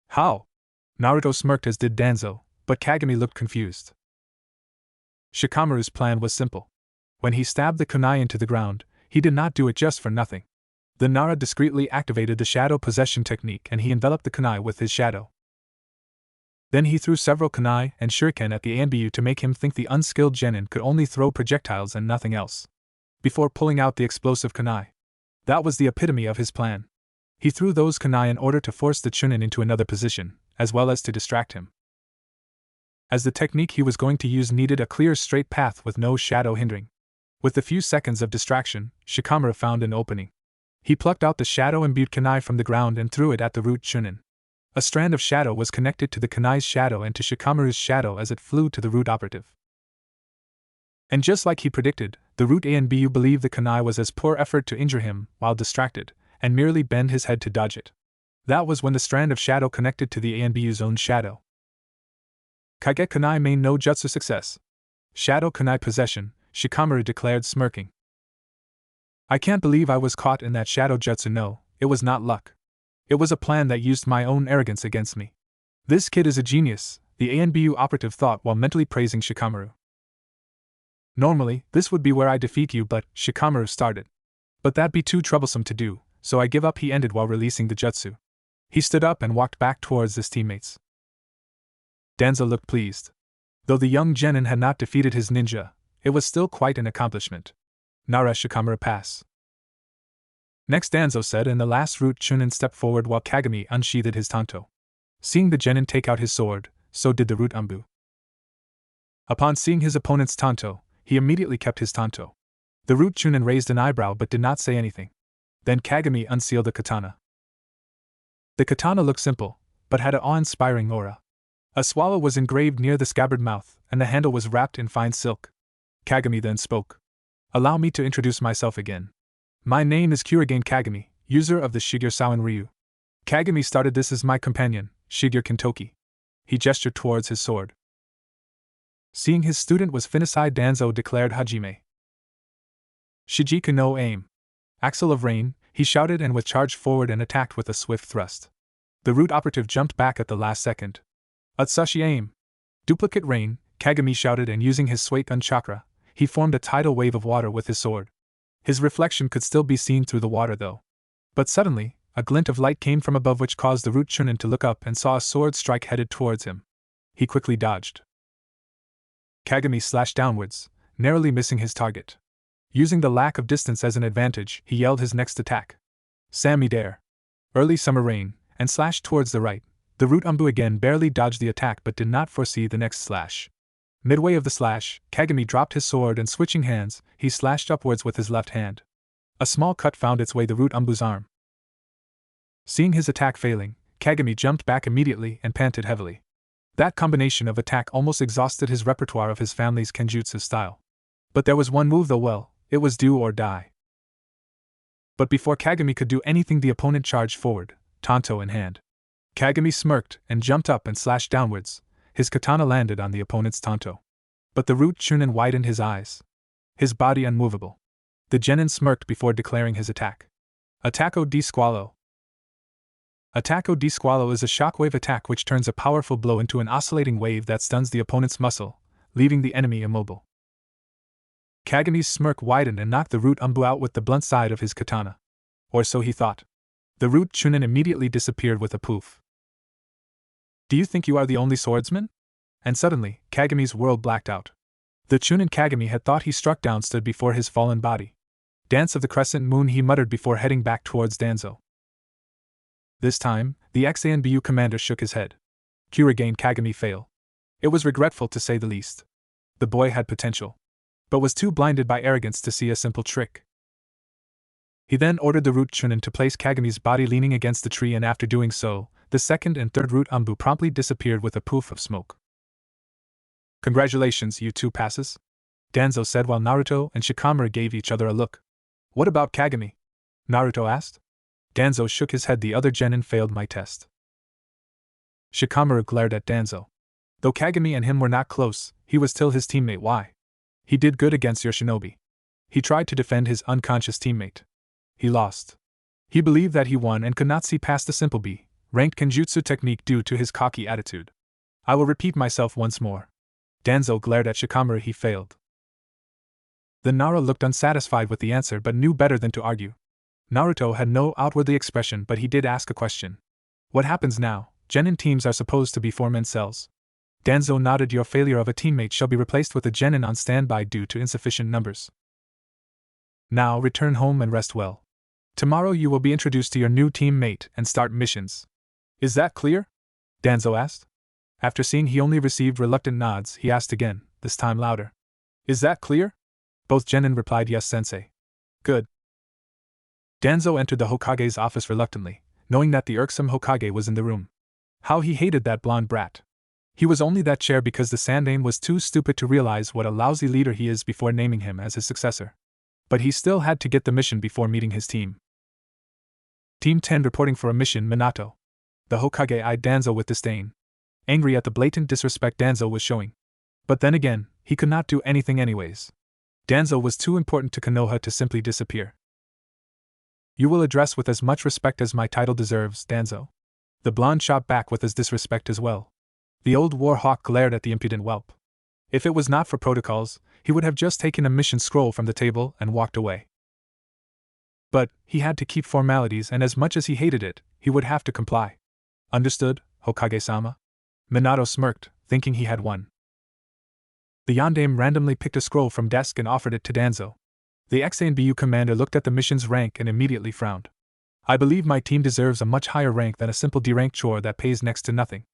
How? Naruto smirked, as did Danzo, but Kagami looked confused. Shikamaru's plan was simple. When he stabbed the kunai into the ground, he did not do it just for nothing. The Nara discreetly activated the shadow possession technique and he enveloped the kunai with his shadow. Then he threw several kunai and shuriken at the ANBU to make him think the unskilled genin could only throw projectiles and nothing else. Before pulling out the explosive kunai. That was the epitome of his plan. He threw those kunai in order to force the Chunin into another position, as well as to distract him. As the technique he was going to use needed a clear straight path with no shadow hindering. With a few seconds of distraction, Shikamaru found an opening. He plucked out the shadow-imbued kunai from the ground and threw it at the root Chunin. A strand of shadow was connected to the kunai's shadow and to Shikamaru's shadow as it flew to the root operative. And just like he predicted, the root ANBU believed the kunai was as poor effort to injure him while distracted, and merely bend his head to dodge it. That was when the strand of shadow connected to the ANBU's own shadow. Kage kunai main no jutsu success. Shadow kunai possession, Shikamaru declared, smirking. I can't believe I was caught in that shadow jutsu. No, it was not luck. It was a plan that used my own arrogance against me. This kid is a genius, the ANBU operative thought while mentally praising Shikamaru. Normally, this would be where I defeat you, but, Shikamaru started. But that'd be too troublesome to do, so I give up, he ended while releasing the jutsu. He stood up and walked back towards his teammates. Danzo looked pleased. Though the young genin had not defeated his ninja, it was still quite an accomplishment. Nara Shikamaru pass. Next, Danzo said, and the last root Chunin stepped forward while Kagami unsheathed his tanto. Seeing the genin take out his sword, so did the root Ambu. Upon seeing his opponent's tanto, he immediately kept his tanto. The root Chunin raised an eyebrow but did not say anything. Then Kagami unsealed the katana. The katana looked simple, but had an awe-inspiring aura. A swallow was engraved near the scabbard mouth, and the handle was wrapped in fine silk. Kagami then spoke. Allow me to introduce myself again. My name is Kurigane Kagami, user of the Shigure Sauen Ryu. Kagami started. This is my companion, Shigure Kintoki. He gestured towards his sword. Seeing his student was Finisai, Danzo declared Hajime. Shijiku no aim. Axle of Rain, he shouted and charged forward and attacked with a swift thrust. The root operative jumped back at the last second. Atsushi aim. Duplicate Rain, Kagami shouted, and using his Suigun chakra, he formed a tidal wave of water with his sword. His reflection could still be seen through the water though. But suddenly, a glint of light came from above which caused the root Chunin to look up and saw a sword strike headed towards him. He quickly dodged. Kagami slashed downwards, narrowly missing his target. Using the lack of distance as an advantage, he yelled his next attack. Samidare. Early Summer Rain, and slashed towards the right. The root Ambu again barely dodged the attack but did not foresee the next slash. Midway of the slash, Kagami dropped his sword and switching hands, he slashed upwards with his left hand. A small cut found its way the root Ambu's arm. Seeing his attack failing, Kagami jumped back immediately and panted heavily. That combination of attack almost exhausted his repertoire of his family's kenjutsu style. But there was one move though, well, it was do or die. But before Kagami could do anything, the opponent charged forward, tanto in hand. Kagami smirked and jumped up and slashed downwards. His katana landed on the opponent's tanto. But the root Chunin widened his eyes, his body unmovable. The genin smirked before declaring his attack. Attacco di Squalo. Attacco di Squalo is a shockwave attack which turns a powerful blow into an oscillating wave that stuns the opponent's muscle, leaving the enemy immobile. Kagami's smirk widened and knocked the root Umbu out with the blunt side of his katana. Or so he thought. The root Chunin immediately disappeared with a poof. Do you think you are the only swordsman? And suddenly, Kagami's world blacked out. The Chunin Kagami had thought he struck down stood before his fallen body. Dance of the crescent moon, he muttered before heading back towards Danzo. This time, the XANBU commander shook his head. Kurigane Kagami fail. It was regretful to say the least. The boy had potential, but was too blinded by arrogance to see a simple trick. He then ordered the root Chunin to place Kagami's body leaning against the tree, and after doing so, the second and third root Umbu promptly disappeared with a poof of smoke. Congratulations, you two passes, Danzo said while Naruto and Shikamaru gave each other a look. What about Kagami? Naruto asked. Danzo shook his head. The other genin failed my test. Shikamaru glared at Danzo. Though Kagami and him were not close, he was still his teammate. Why? He did good against your shinobi. He tried to defend his unconscious teammate. He lost. He believed that he won and could not see past the simple B-ranked Kenjutsu technique due to his cocky attitude. I will repeat myself once more. Danzo glared at Shikamaru. He failed. The Nara looked unsatisfied with the answer but knew better than to argue. Naruto had no outwardly expression, but he did ask a question. What happens now? Genin teams are supposed to be four-man cells. Danzo nodded. Your failure of a teammate shall be replaced with a genin on standby due to insufficient numbers. Now return home and rest well. Tomorrow you will be introduced to your new teammate and start missions. Is that clear? Danzo asked. After seeing he only received reluctant nods, he asked again, this time louder. Is that clear? Both genin replied yes, sensei. Good. Danzo entered the Hokage's office reluctantly, knowing that the irksome Hokage was in the room. How he hated that blonde brat. He was only that chair because the Sandaime was too stupid to realize what a lousy leader he is before naming him as his successor. But he still had to get the mission before meeting his team. Team 10 reporting for a mission. Minato. The Hokage eyed Danzo with disdain, angry at the blatant disrespect Danzo was showing. But then again, he could not do anything anyways. Danzo was too important to Konoha to simply disappear. You will address with as much respect as my title deserves, Danzo. The blonde shot back with his disrespect as well. The old war hawk glared at the impudent whelp. If it was not for protocols, he would have just taken a mission scroll from the table and walked away. But he had to keep formalities, and as much as he hated it, he would have to comply. Understood, Hokage-sama? Minato smirked, thinking he had won. The Yondaime randomly picked a scroll from desk and offered it to Danzo. The XANBU commander looked at the mission's rank and immediately frowned. I believe my team deserves a much higher rank than a simple D-rank chore that pays next to nothing.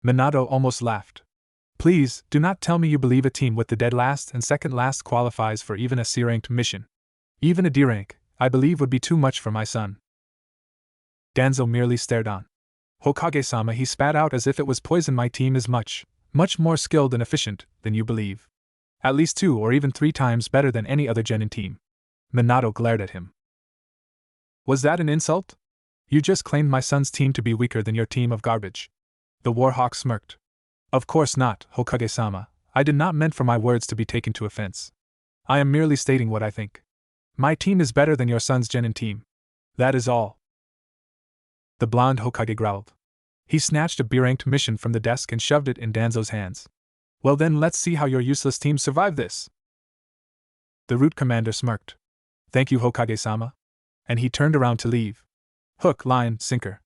Minato almost laughed. Please, do not tell me you believe a team with the dead last and second last qualifies for even a C-ranked mission. Even a D-rank, I believe, would be too much for my son. Danzo merely stared on. Hokage-sama, he spat out as if it was poison. My team is much more skilled and efficient than you believe. At least 2 or even 3 times better than any other genin team. Minato glared at him. Was that an insult? You just claimed my son's team to be weaker than your team of garbage. The warhawk smirked. Of course not, Hokage-sama. I did not meant for my words to be taken to offense. I am merely stating what I think. My team is better than your son's genin team. That is all. The blonde Hokage growled. He snatched a B-ranked mission from the desk and shoved it in Danzo's hands. Well then, let's see how your useless team survived this. The root commander smirked. Thank you, Hokage-sama. And he turned around to leave. Hook, line, sinker.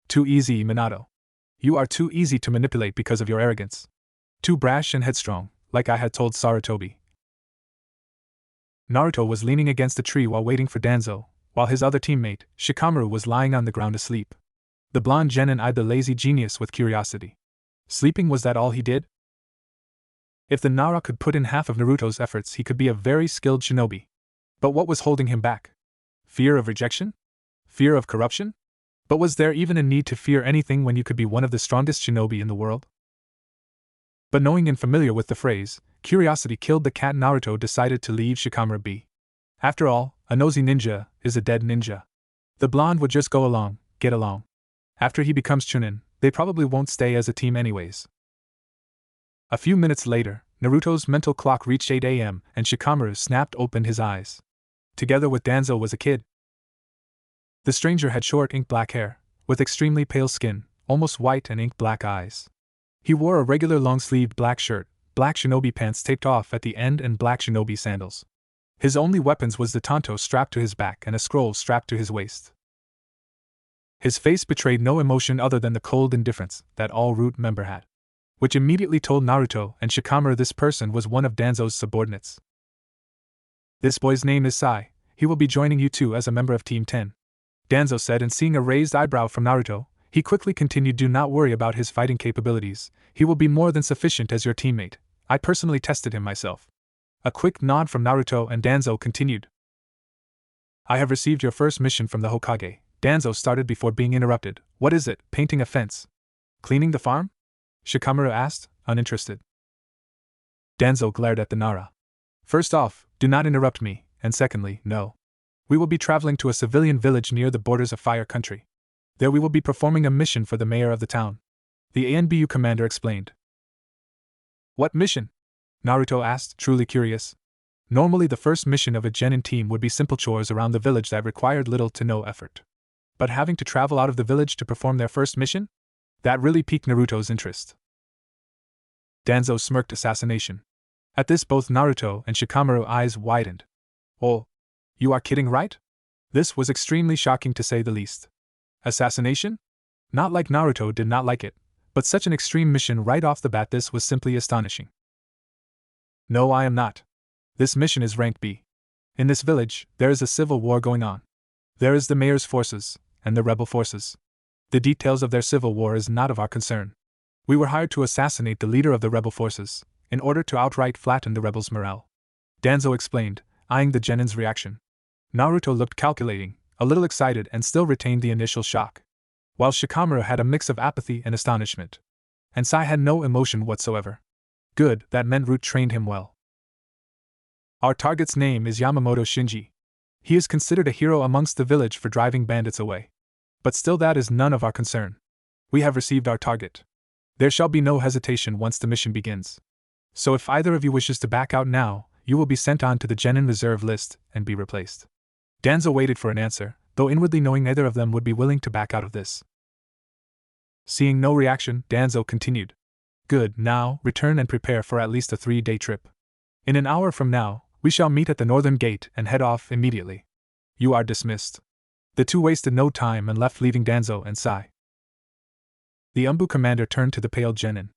Too easy, Minato. You are too easy to manipulate because of your arrogance. Too brash and headstrong, like I had told Sarutobi. Naruto was leaning against a tree while waiting for Danzo, while his other teammate, Shikamaru, was lying on the ground asleep. The blonde genin eyed the lazy genius with curiosity. Sleeping, was that all he did? If the Nara could put in half of Naruto's efforts, he could be a very skilled shinobi. But what was holding him back? Fear of rejection? Fear of corruption? But was there even a need to fear anything when you could be one of the strongest shinobi in the world? But knowing and familiar with the phrase, curiosity killed the cat, Naruto decided to leave Shikamaru be. After all, a nosy ninja is a dead ninja. The blonde would just go along, get along. After he becomes Chunin, they probably won't stay as a team anyways. A few minutes later, Naruto's mental clock reached 8 a.m. and Shikamaru snapped open his eyes. Together with Danzo was a kid. The stranger had short ink black hair, with extremely pale skin, almost white and ink black eyes. He wore a regular long-sleeved black shirt, black shinobi pants taped off at the end and black shinobi sandals. His only weapons was the tanto strapped to his back and a scroll strapped to his waist. His face betrayed no emotion other than the cold indifference that all Root member had, which immediately told Naruto and Shikamaru this person was one of Danzo's subordinates. This boy's name is Sai, he will be joining you too as a member of Team 10. Danzo said, and seeing a raised eyebrow from Naruto, he quickly continued, do not worry about his fighting capabilities, he will be more than sufficient as your teammate, I personally tested him myself. A quick nod from Naruto and Danzo continued. I have received your first mission from the Hokage, Danzo started before being interrupted. What is it, painting a fence? Cleaning the farm? Shikamaru asked, uninterested. Danzo glared at the Nara. First off, do not interrupt me, and secondly, no. We will be traveling to a civilian village near the borders of Fire Country. There we will be performing a mission for the mayor of the town. The ANBU commander explained. What mission? Naruto asked, truly curious. Normally the first mission of a genin team would be simple chores around the village that required little to no effort. But having to travel out of the village to perform their first mission? That really piqued Naruto's interest. Danzo smirked assassination. At this both Naruto and Shikamaru's eyes widened. Oh, you are kidding, right? This was extremely shocking to say the least. Assassination? Not like Naruto did not like it, but such an extreme mission right off the bat, this was simply astonishing. No, I am not. This mission is rank B. In this village, there is a civil war going on. There is the mayor's forces, and the rebel forces. The details of their civil war is not of our concern. We were hired to assassinate the leader of the rebel forces, in order to outright flatten the rebels' morale. Danzo explained, eyeing the genin's reaction. Naruto looked calculating, a little excited and still retained the initial shock, while Shikamaru had a mix of apathy and astonishment. And Sai had no emotion whatsoever. Good, that meant Root trained him well. Our target's name is Yamamoto Shinji. He is considered a hero amongst the village for driving bandits away. But still that is none of our concern. We have received our target. There shall be no hesitation once the mission begins. So if either of you wishes to back out now, you will be sent on to the genin reserve list and be replaced. Danzo waited for an answer, though inwardly knowing neither of them would be willing to back out of this. Seeing no reaction, Danzo continued. Good, now, return and prepare for at least a 3-day trip. In an hour from now, we shall meet at the northern gate and head off immediately. You are dismissed. The two wasted no time and left, leaving Danzo and Sai. The Umbu commander turned to the pale genin.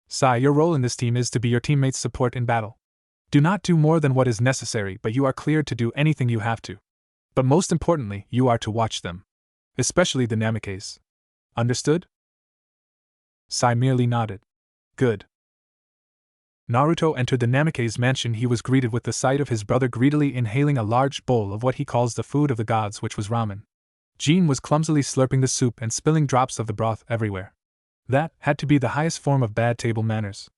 Sai, your role in this team is to be your teammates' support in battle. Do not do more than what is necessary, but you are cleared to do anything you have to. But most importantly, you are to watch them. Especially the Namikes. Understood? Sai merely nodded. Good. Naruto entered the Namikaze's mansion. He was greeted with the sight of his brother greedily inhaling a large bowl of what he calls the food of the gods, which was ramen. Jean was clumsily slurping the soup and spilling drops of the broth everywhere. That had to be the highest form of bad table manners.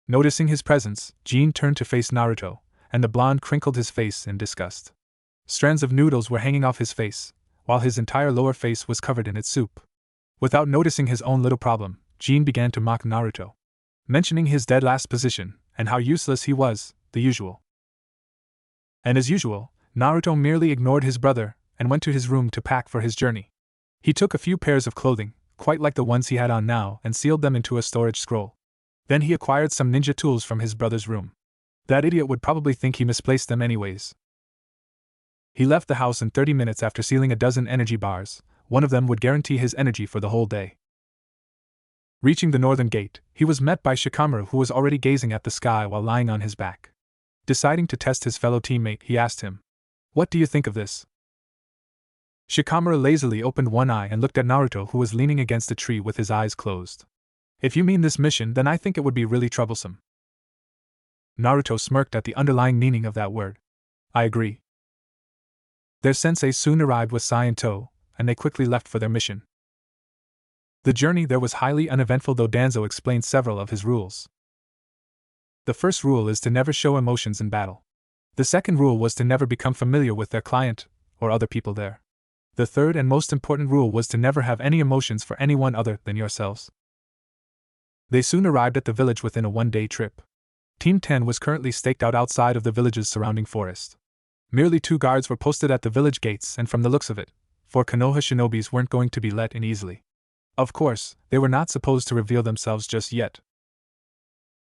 Noticing his presence, Jean turned to face Naruto, and the blonde crinkled his face in disgust. Strands of noodles were hanging off his face, while his entire lower face was covered in its soup. Without noticing his own little problem, Jean began to mock Naruto, mentioning his dead last position, and how useless he was, the usual. And as usual, Naruto merely ignored his brother, and went to his room to pack for his journey. He took a few pairs of clothing, quite like the ones he had on now, and sealed them into a storage scroll. Then he acquired some ninja tools from his brother's room. That idiot would probably think he misplaced them anyways. He left the house in 30 minutes after sealing a dozen energy bars. One of them would guarantee his energy for the whole day. Reaching the northern gate, he was met by Shikamaru, who was already gazing at the sky while lying on his back. Deciding to test his fellow teammate, he asked him, "What do you think of this?" Shikamaru lazily opened one eye and looked at Naruto, who was leaning against a tree with his eyes closed. "If you mean this mission, then I think it would be really troublesome." Naruto smirked at the underlying meaning of that word. "I agree." Their sensei soon arrived with Sai in tow, and they quickly left for their mission. The journey there was highly uneventful, though Danzo explained several of his rules. The first rule is to never show emotions in battle. The second rule was to never become familiar with their client, or other people there. The third and most important rule was to never have any emotions for anyone other than yourselves. They soon arrived at the village within a one-day trip. Team 10 was currently staked out outside of the village's surrounding forest. Merely 2 guards were posted at the village gates, and from the looks of it, 4 Konoha shinobis weren't going to be let in easily. Of course, they were not supposed to reveal themselves just yet.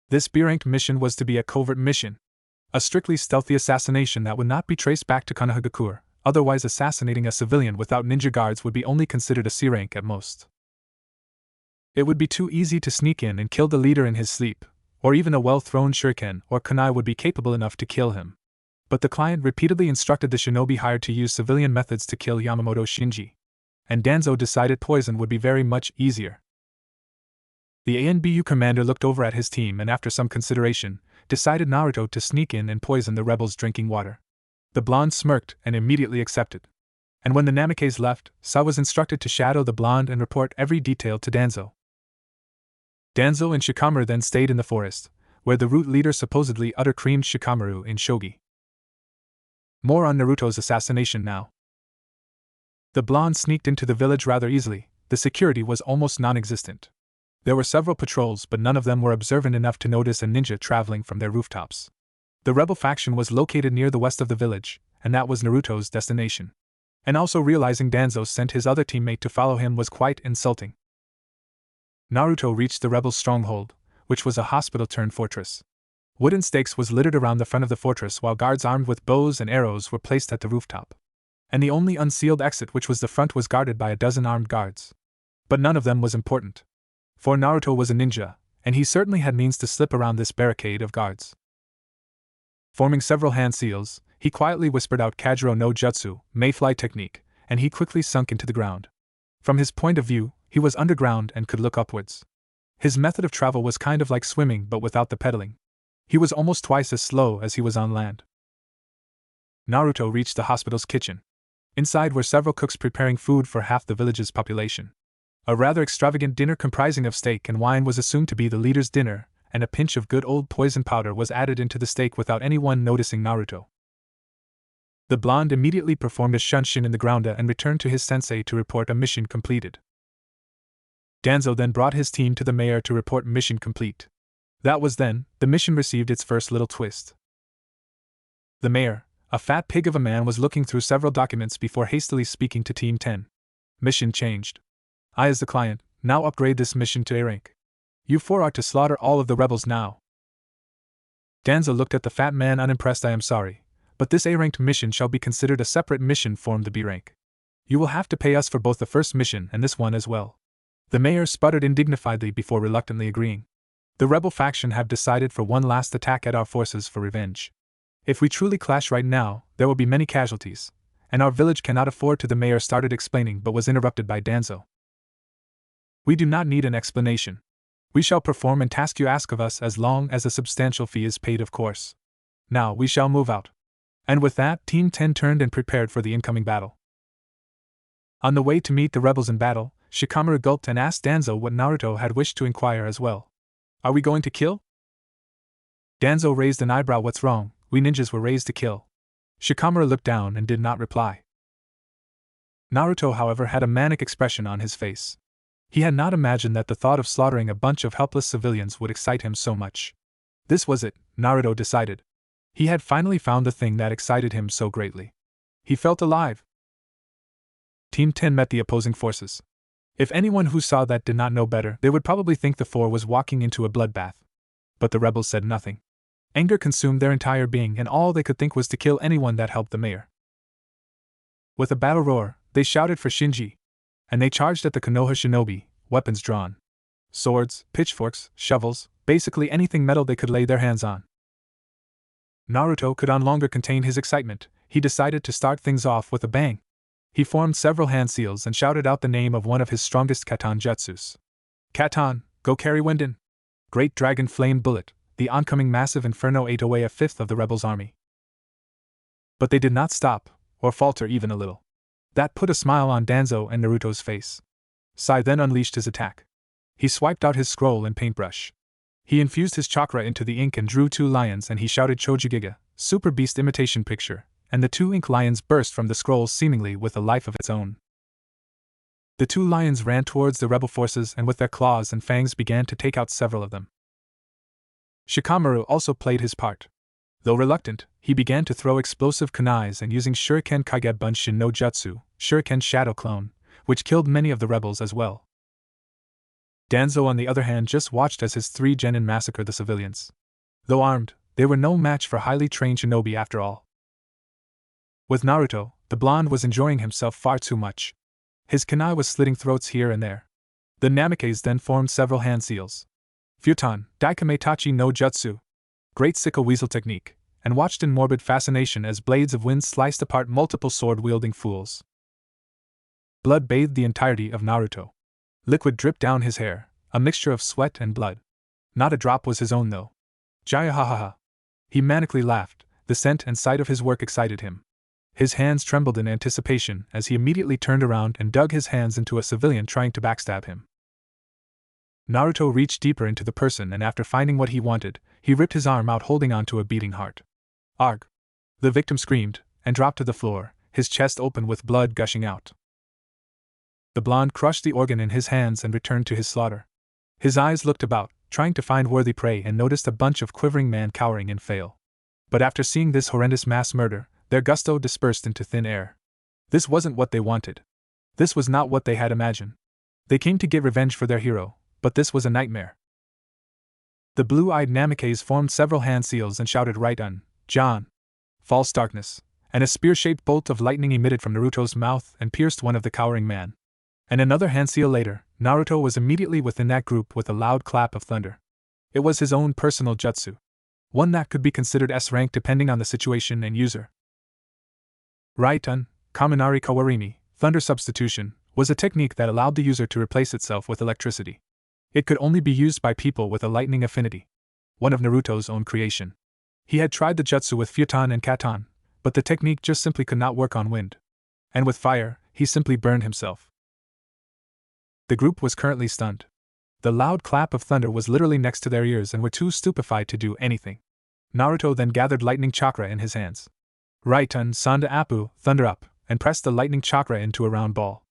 This B-ranked mission was to be a covert mission. A strictly stealthy assassination that would not be traced back to Konohagakure, otherwise assassinating a civilian without ninja guards would be only considered a C rank at most. It would be too easy to sneak in and kill the leader in his sleep, or even a well-thrown shuriken or kunai would be capable enough to kill him. But the client repeatedly instructed the shinobi hired to use civilian methods to kill Yamamoto Shinji. And Danzo decided poison would be very much easier. The ANBU commander looked over at his team and after some consideration, decided Naruto to sneak in and poison the rebels' drinking water. The blonde smirked and immediately accepted. And when the Namikes left, Sa was instructed to shadow the blonde and report every detail to Danzo. Danzo and Shikamaru then stayed in the forest, where the root leader supposedly creamed Shikamaru in shogi. More on Naruto's assassination now. The blonde sneaked into the village rather easily, the security was almost non-existent. There were several patrols but none of them were observant enough to notice a ninja traveling from their rooftops. The rebel faction was located near the west of the village, and that was Naruto's destination. And also realizing Danzo sent his other teammate to follow him was quite insulting. Naruto reached the rebels' stronghold, which was a hospital-turned-fortress. Wooden stakes was littered around the front of the fortress while guards armed with bows and arrows were placed at the rooftop. And the only unsealed exit, which was the front, was guarded by a dozen armed guards. But none of them was important. For Naruto was a ninja, and he certainly had means to slip around this barricade of guards. Forming several hand seals, he quietly whispered out Kajiro no Jutsu, Mayfly technique, and he quickly sunk into the ground. From his point of view, he was underground and could look upwards. His method of travel was kind of like swimming but without the pedaling. He was almost twice as slow as he was on land. Naruto reached the hospital's kitchen. Inside were several cooks preparing food for half the village's population. A rather extravagant dinner comprising of steak and wine was assumed to be the leader's dinner, and a pinch of good old poison powder was added into the steak without anyone noticing Naruto. The blonde immediately performed a shunshin in the grounda and returned to his sensei to report a mission completed. Danzo then brought his team to the mayor to report mission complete. That was then, the mission received its first little twist. The mayor, a fat pig of a man, was looking through several documents before hastily speaking to Team 10. Mission changed. I, as the client, now upgrade this mission to A rank. You 4 are to slaughter all of the rebels now. Danzo looked at the fat man unimpressed. I am sorry, but this A-ranked mission shall be considered a separate mission from the B rank. You will have to pay us for both the first mission and this one as well. The mayor sputtered indignifiedly before reluctantly agreeing. The rebel faction have decided for one last attack at our forces for revenge. If we truly clash right now, there will be many casualties, and our village cannot afford to. The mayor started explaining but was interrupted by Danzo. We do not need an explanation. We shall perform and task you ask of us as long as a substantial fee is paid, of course. Now we shall move out. And with that, Team 10 turned and prepared for the incoming battle. On the way to meet the rebels in battle, Shikamaru gulped and asked Danzo what Naruto had wished to inquire as well. Are we going to kill? Danzo raised an eyebrow. What's wrong? We ninjas were raised to kill. Shikamaru looked down and did not reply. Naruto, however, had a manic expression on his face. He had not imagined that the thought of slaughtering a bunch of helpless civilians would excite him so much. This was it, Naruto decided. He had finally found the thing that excited him so greatly. He felt alive. Team 10 met the opposing forces. If anyone who saw that did not know better, they would probably think the 4 was walking into a bloodbath. But the rebels said nothing. Anger consumed their entire being, and all they could think was to kill anyone that helped the mayor. With a battle roar, they shouted for Shinji. And they charged at the Konoha shinobi, weapons drawn. Swords, pitchforks, shovels, basically anything metal they could lay their hands on. Naruto could no longer contain his excitement. He decided to start things off with a bang. He formed several hand seals and shouted out the name of one of his strongest katan jutsus. Katan, go carry Wenden. Great Dragon Flame Bullet, the oncoming massive inferno ate away a fifth of the rebels' army. But they did not stop, or falter even a little. That put a smile on Danzo and Naruto's face. Sai then unleashed his attack. He swiped out his scroll and paintbrush. He infused his chakra into the ink and drew 2 lions, and he shouted Chojugiga, Super Beast Imitation Picture, and the two ink lions burst from the scrolls seemingly with a life of its own. The two lions ran towards the rebel forces and with their claws and fangs began to take out several of them. Shikamaru also played his part. Though reluctant, he began to throw explosive kunais and using Shuriken Kage Bunshin no Jutsu, Shuriken Shadow Clone, which killed many of the rebels as well. Danzo on the other hand just watched as his 3 genin massacred the civilians. Though armed, they were no match for highly trained shinobi after all. With Naruto, the blonde was enjoying himself far too much. His kunai was slitting throats here and there. The Namikes then formed several hand seals. Futon, Daikametachi no Jutsu, Great Sickle Weasel Technique, and watched in morbid fascination as blades of wind sliced apart multiple sword-wielding fools. Blood bathed the entirety of Naruto. Liquid dripped down his hair, a mixture of sweat and blood. Not a drop was his own though. Jaya ha ha ha. He manically laughed, the scent and sight of his work excited him. His hands trembled in anticipation as he immediately turned around and dug his hands into a civilian trying to backstab him. Naruto reached deeper into the person and after finding what he wanted, he ripped his arm out holding onto a beating heart. Arg! The victim screamed, and dropped to the floor, his chest open with blood gushing out. The blonde crushed the organ in his hands and returned to his slaughter. His eyes looked about, trying to find worthy prey and noticed a bunch of quivering men cowering in fail. But after seeing this horrendous mass murder, their gusto dispersed into thin air. This wasn't what they wanted. This was not what they had imagined. They came to get revenge for their hero, but this was a nightmare. The blue-eyed Namikes formed several hand seals and shouted right on, John. False darkness, and a spear-shaped bolt of lightning emitted from Naruto's mouth and pierced one of the cowering man. And another hand seal later, Naruto was immediately within that group with a loud clap of thunder. It was his own personal jutsu. One that could be considered S-rank depending on the situation and user. Raiton, Kaminari Kawarimi, thunder substitution, was a technique that allowed the user to replace itself with electricity. It could only be used by people with a lightning affinity. One of Naruto's own creation. He had tried the jutsu with Futon and Katon, but the technique just simply could not work on wind. And with fire, he simply burned himself. The group was currently stunned. The loud clap of thunder was literally next to their ears and were too stupefied to do anything. Naruto then gathered lightning chakra in his hands. Raiton Sanda Apu, thunder up, and pressed the lightning chakra into a round ball.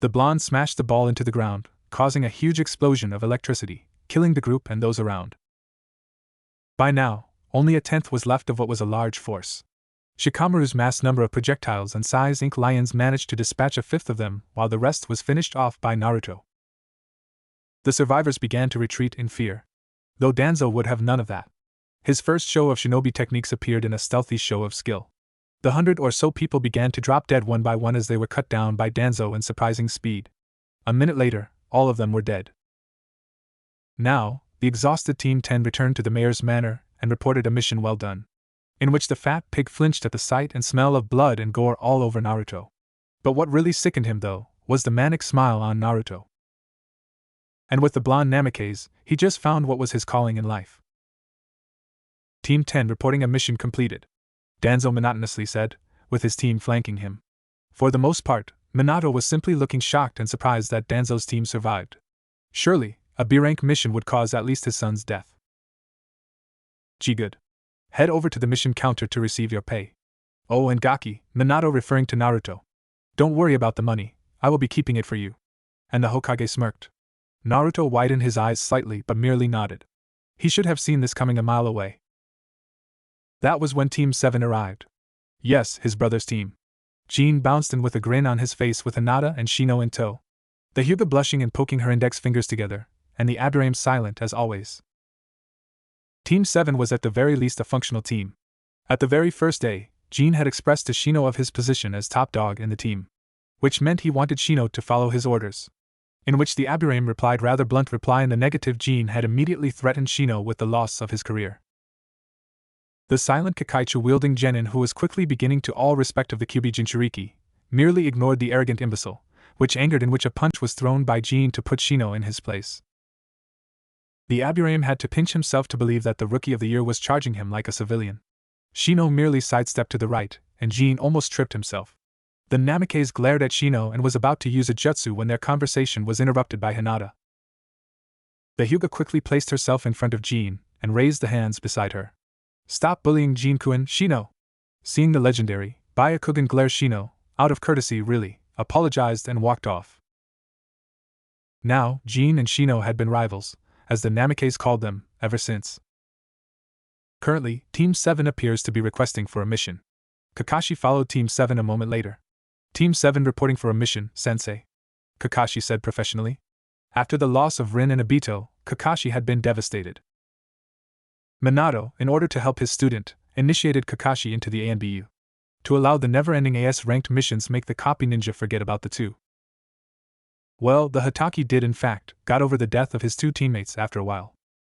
The blonde smashed the ball into the ground, causing a huge explosion of electricity, killing the group and those around. By now, only a tenth was left of what was a large force. Shikamaru's mass number of projectiles and size ink lions managed to dispatch a fifth of them, while the rest was finished off by Naruto. The survivors began to retreat in fear. Though Danzo would have none of that. His first show of shinobi techniques appeared in a stealthy show of skill. The 100 or so people began to drop dead one by one as they were cut down by Danzo in surprising speed. A minute later, all of them were dead. Now, the exhausted Team 10 returned to the mayor's manor and reported a mission well done, in which the fat pig flinched at the sight and smell of blood and gore all over Naruto. But what really sickened him, though, was the manic smile on Naruto. And with the blonde Namikes, he just found what was his calling in life. Team 10 reporting a mission completed, Danzo monotonously said, with his team flanking him. For the most part, Minato was simply looking shocked and surprised that Danzo's team survived. Surely, a B-rank mission would cause at least his son's death. Gee good. Head over to the mission counter to receive your pay. Oh, and Gaki, Minato referring to Naruto. Don't worry about the money, I will be keeping it for you. And the Hokage smirked. Naruto widened his eyes slightly but merely nodded. He should have seen this coming a mile away. That was when Team 7 arrived. Yes, his brother's team. Jean bounced in with a grin on his face with Hinata and Shino in tow. The Hyuga blushing and poking her index fingers together, and the Aburame silent as always. Team 7 was at the very least a functional team. At the very first day, Jean had expressed to Shino of his position as top dog in the team, which meant he wanted Shino to follow his orders. In which the Aburame replied rather blunt reply in the negative. Jean had immediately threatened Shino with the loss of his career. The silent Kakaichu-wielding genin who was quickly beginning to all respect of the Kyubi Jinchuriki, merely ignored the arrogant imbecile, which angered in which a punch was thrown by Jean to put Shino in his place. The Aburame had to pinch himself to believe that the Rookie of the Year was charging him like a civilian. Shino merely sidestepped to the right, and Jean almost tripped himself. The Namikes glared at Shino and was about to use a jutsu when their conversation was interrupted by Hinata. The Hyuga quickly placed herself in front of Jean, and raised the hands beside her. Stop bullying Jean-kun, Shino! Seeing the legendary, Byakugan glare, Shino, out of courtesy really, apologized and walked off. Now, Jin and Shino had been rivals, as the Namikes called them, ever since. Currently, Team 7 appears to be requesting for a mission. Kakashi followed Team 7 a moment later. Team 7 reporting for a mission, Sensei, Kakashi said professionally. After the loss of Rin and Obito, Kakashi had been devastated. Minato, in order to help his student, initiated Kakashi into the ANBU. To allow the never-ending AS-ranked missions make the copy ninja forget about the two. Well, the Hatake did in fact, got over the death of his two teammates after a while.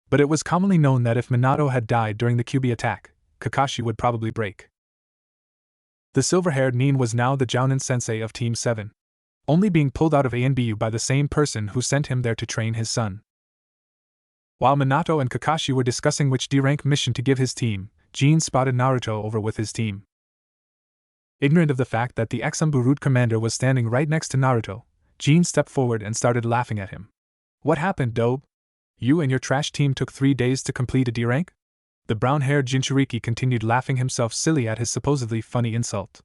But it was commonly known that if Minato had died during the QB attack, Kakashi would probably break. The silver-haired Nin was now the Jounin sensei of Team 7. Only being pulled out of ANBU by the same person who sent him there to train his son. While Minato and Kakashi were discussing which D-rank mission to give his team, Jin spotted Naruto over with his team. Ignorant of the fact that the ex-Anbu route commander was standing right next to Naruto, Jin stepped forward and started laughing at him. What happened, Dobe? You and your trash team took 3 days to complete a D-rank? The brown-haired Jinchuriki continued laughing himself silly at his supposedly funny insult.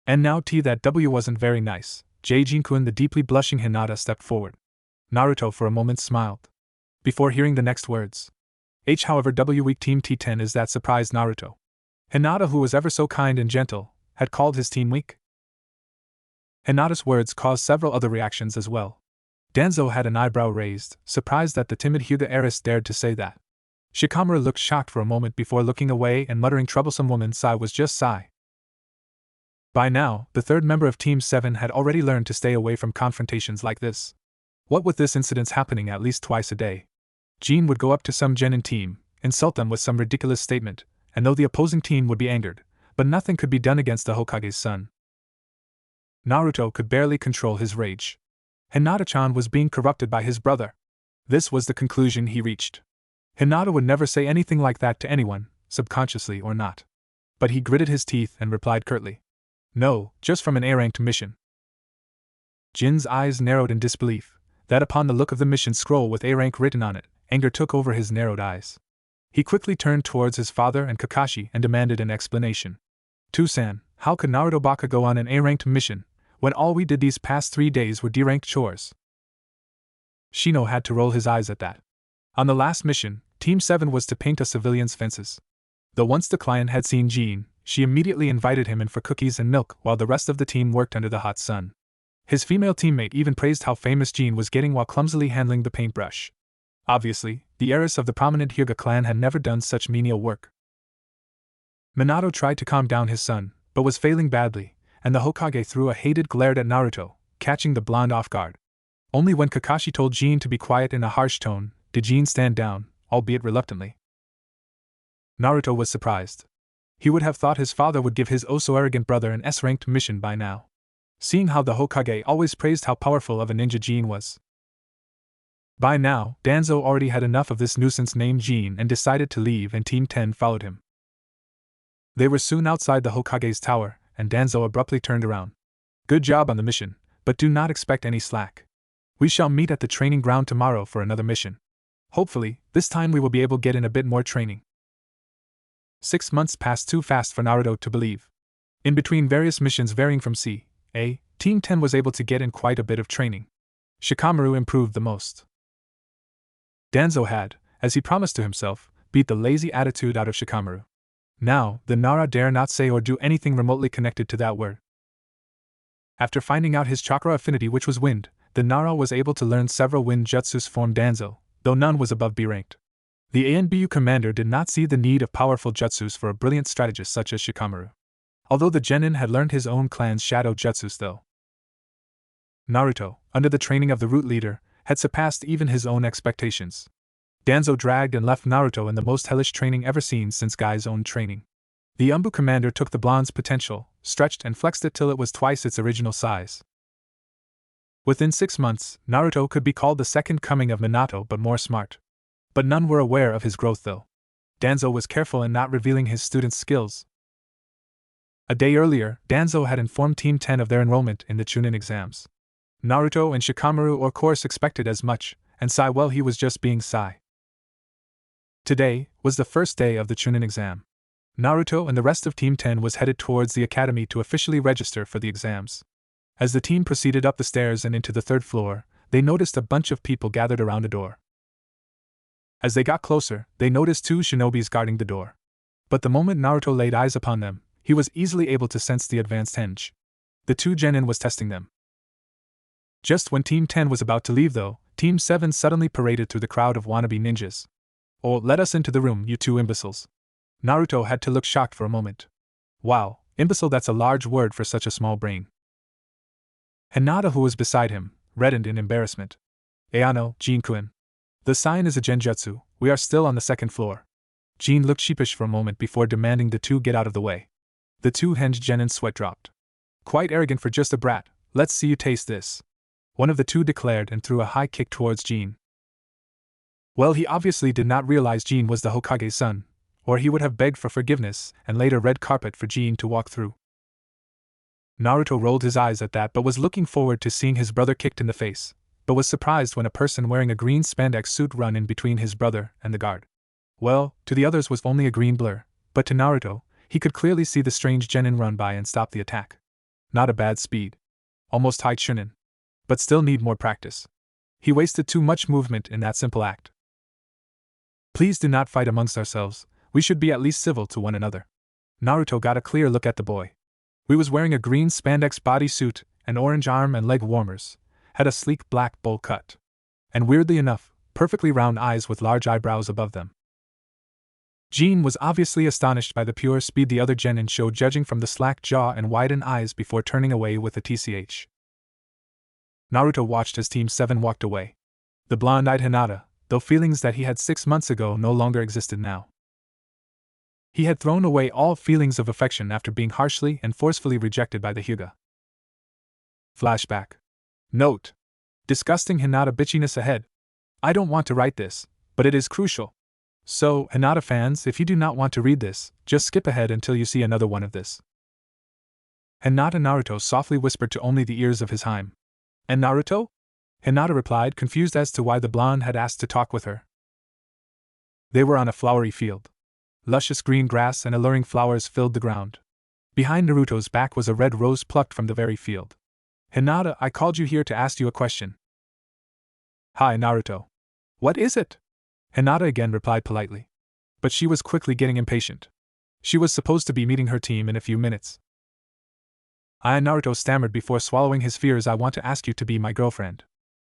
And now that W wasn't very nice, Jinkun, the deeply blushing Hinata, stepped forward. Naruto for a moment smiled. Before hearing the next words. However, W weak team T10 is that surprised Naruto. Hinata, who was ever so kind and gentle, had called his team weak. Hinata's words caused several other reactions as well. Danzo had an eyebrow raised, surprised that the timid Hyuga heiress dared to say that. Shikamaru looked shocked for a moment before looking away and muttering, troublesome woman, sigh was just sigh. By now, the third member of Team 7 had already learned to stay away from confrontations like this. What with this incident happening at least twice a day? Jin would go up to some genin team, insult them with some ridiculous statement, and though the opposing team would be angered, but nothing could be done against the Hokage's son. Naruto could barely control his rage. Hinata-chan was being corrupted by his brother. This was the conclusion he reached. Hinata would never say anything like that to anyone, subconsciously or not. But he gritted his teeth and replied curtly. No, just from an A-ranked mission. Jin's eyes narrowed in disbelief, that upon the look of the mission scroll with A-rank written on it, anger took over his narrowed eyes. He quickly turned towards his father and Kakashi and demanded an explanation. Tusan, how could Naruto Baka go on an A-ranked mission, when all we did these past 3 days were D-ranked chores? Shino had to roll his eyes at that. On the last mission, Team 7 was to paint a civilian's fences. Though once the client had seen Jin, she immediately invited him in for cookies and milk while the rest of the team worked under the hot sun. His female teammate even praised how famous Jin was getting while clumsily handling the paintbrush. Obviously, the heiress of the prominent Hyuga clan had never done such menial work. Minato tried to calm down his son, but was failing badly, and the Hokage threw a hated glare at Naruto, catching the blonde off guard. Only when Kakashi told Jin to be quiet in a harsh tone, did Jin stand down, albeit reluctantly. Naruto was surprised. He would have thought his father would give his oh-so-arrogant brother an S-ranked mission by now, seeing how the Hokage always praised how powerful of a ninja Jin was. By now, Danzo already had enough of this nuisance named Jin and decided to leave, and Team 10 followed him. They were soon outside the Hokage's tower, and Danzo abruptly turned around. Good job on the mission, but do not expect any slack. We shall meet at the training ground tomorrow for another mission. Hopefully, this time we will be able to get in a bit more training. 6 months passed too fast for Naruto to believe. In between various missions varying from C.A., Team 10 was able to get in quite a bit of training. Shikamaru improved the most. Danzo had, as he promised to himself, beat the lazy attitude out of Shikamaru. Now, the Nara dare not say or do anything remotely connected to that word. After finding out his chakra affinity, which was wind, the Nara was able to learn several wind jutsus from Danzo, though none was above B-ranked. The ANBU commander did not see the need of powerful jutsus for a brilliant strategist such as Shikamaru. Although the genin had learned his own clan's shadow jutsus though. Naruto, under the training of the root leader, had surpassed even his own expectations. Danzo dragged and left Naruto in the most hellish training ever seen since Guy's own training. The Anbu commander took the blonde's potential, stretched and flexed it till it was twice its original size. Within 6 months, Naruto could be called the second coming of Minato, but more smart. But none were aware of his growth though. Danzo was careful in not revealing his students' skills. A day earlier, Danzo had informed Team 10 of their enrollment in the Chunin exams. Naruto and Shikamaru of course expected as much, and Sai, well, he was just being Sai. Today was the first day of the Chunin exam. Naruto and the rest of Team 10 was headed towards the academy to officially register for the exams. As the team proceeded up the stairs and into the third floor, they noticed a bunch of people gathered around a door. As they got closer, they noticed two shinobis guarding the door. But the moment Naruto laid eyes upon them, he was easily able to sense the advanced henge. The two genin was testing them. Just when Team 10 was about to leave though, Team 7 suddenly paraded through the crowd of wannabe ninjas. "Oh, let us into the room, you two imbeciles." Naruto had to look shocked for a moment. Wow, imbecile, that's a large word for such a small brain. Hinata, who was beside him, reddened in embarrassment. "Ayano, Jin-kun. The sign is a genjutsu, we are still on the second floor." Jin looked sheepish for a moment before demanding the two get out of the way. The two henge genin sweat dropped. "Quite arrogant for just a brat, let's see you taste this," one of the two declared and threw a high kick towards Jin. Well, he obviously did not realize Jin was the Hokage's son, or he would have begged for forgiveness and laid a red carpet for Jin to walk through. Naruto rolled his eyes at that but was looking forward to seeing his brother kicked in the face, but was surprised when a person wearing a green spandex suit ran in between his brother and the guard. Well, to the others was only a green blur, but to Naruto, he could clearly see the strange genin run by and stop the attack. Not a bad speed. Almost high chunin. But still need more practice. He wasted too much movement in that simple act. "Please do not fight amongst ourselves, we should be at least civil to one another." Naruto got a clear look at the boy. He was wearing a green spandex bodysuit, and orange arm and leg warmers, had a sleek black bowl cut. And weirdly enough, perfectly round eyes with large eyebrows above them. Jin was obviously astonished by the pure speed the other genin showed, judging from the slack jaw and widened eyes before turning away with a tch. Naruto watched as Team 7 walked away. The blonde-eyed Hinata, though feelings that he had 6 months ago no longer existed now. He had thrown away all feelings of affection after being harshly and forcefully rejected by the Hyuga. Flashback. Note: disgusting Hinata bitchiness ahead. I don't want to write this, but it is crucial. So, Hinata fans, if you do not want to read this, just skip ahead until you see another one of this. Hinata, Naruto softly whispered to only the ears of his Haim. "And Naruto?" Hinata replied, confused as to why the blonde had asked to talk with her. They were on a flowery field. Luscious green grass and alluring flowers filled the ground. Behind Naruto's back was a red rose plucked from the very field. "Hinata, I called you here to ask you a question." "Hi, Naruto." "What is it?" Hinata again replied politely. But she was quickly getting impatient. She was supposed to be meeting her team in a few minutes. Naruto stammered before swallowing his fears. "I want to ask you to be my girlfriend,"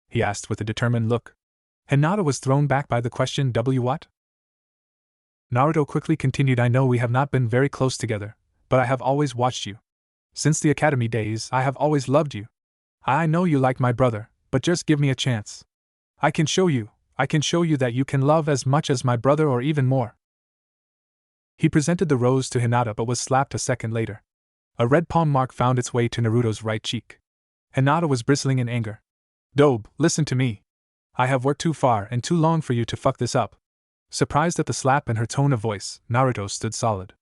he asked with a determined look. Hinata was thrown back by the question. What? Naruto quickly continued, "I know we have not been very close together, but I have always watched you. Since the academy days, I have always loved you. I know you like my brother, but just give me a chance. I can show you that you can love as much as my brother or even more." He presented the rose to Hinata but was slapped a second later. A red palm mark found its way to Naruto's right cheek. Hinata was bristling in anger. "Dobe, listen to me. I have worked too far and too long for you to fuck this up." Surprised at the slap and her tone of voice, Naruto stood solid.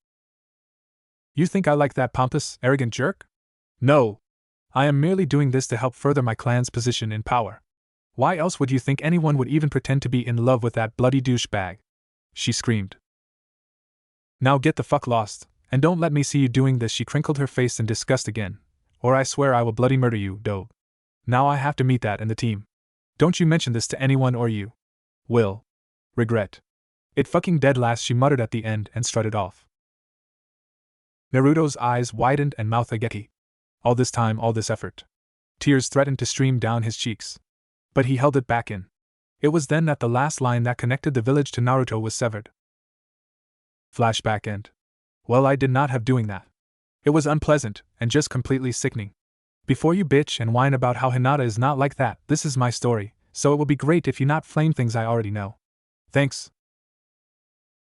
"You think I like that pompous, arrogant jerk? No. I am merely doing this to help further my clan's position in power. Why else would you think anyone would even pretend to be in love with that bloody douchebag?" she screamed. "Now get the fuck lost, and don't let me see you doing this." She crinkled her face in disgust again. "Or I swear I will bloody murder you, Dobe. Now I have to meet that in the team. Don't you mention this to anyone or you will regret it fucking dead last," she muttered at the end and strutted off. Naruto's eyes widened and mouth agape. All this time, all this effort. Tears threatened to stream down his cheeks. But he held it back in. It was then that the last line that connected the village to Naruto was severed. Flashback end. Well, I did not have doing that. It was unpleasant, and just completely sickening. Before you bitch and whine about how Hinata is not like that, this is my story, so it will be great if you not flame things I already know. Thanks.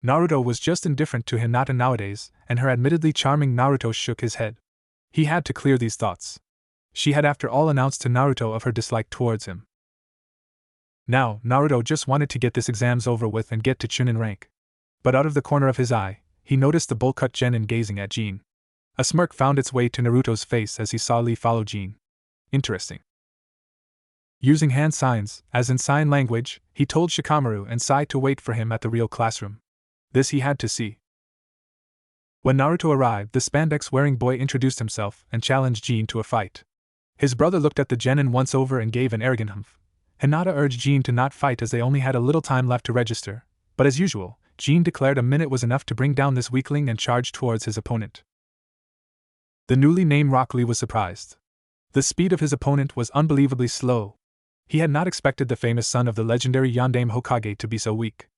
Naruto was just indifferent to Hinata nowadays, and her admittedly charming Naruto shook his head. He had to clear these thoughts. She had after all announced to Naruto of her dislike towards him. Now, Naruto just wanted to get this exams over with and get to Chunin rank. But out of the corner of his eye, he noticed the bowl-cut genin gazing at Jin. A smirk found its way to Naruto's face as he saw Lee follow Jin. Interesting. Using hand signs, as in sign language, he told Shikamaru and Sai to wait for him at the real classroom. This he had to see. When Naruto arrived, the spandex-wearing boy introduced himself and challenged Jin to a fight. His brother looked at the genin once over and gave an arrogant humph. Hinata urged Jin to not fight as they only had a little time left to register, but as usual, Jin declared a minute was enough to bring down this weakling and charged towards his opponent. The newly named Rock Lee was surprised. The speed of his opponent was unbelievably slow. He had not expected the famous son of the legendary Yondaime Hokage to be so weak.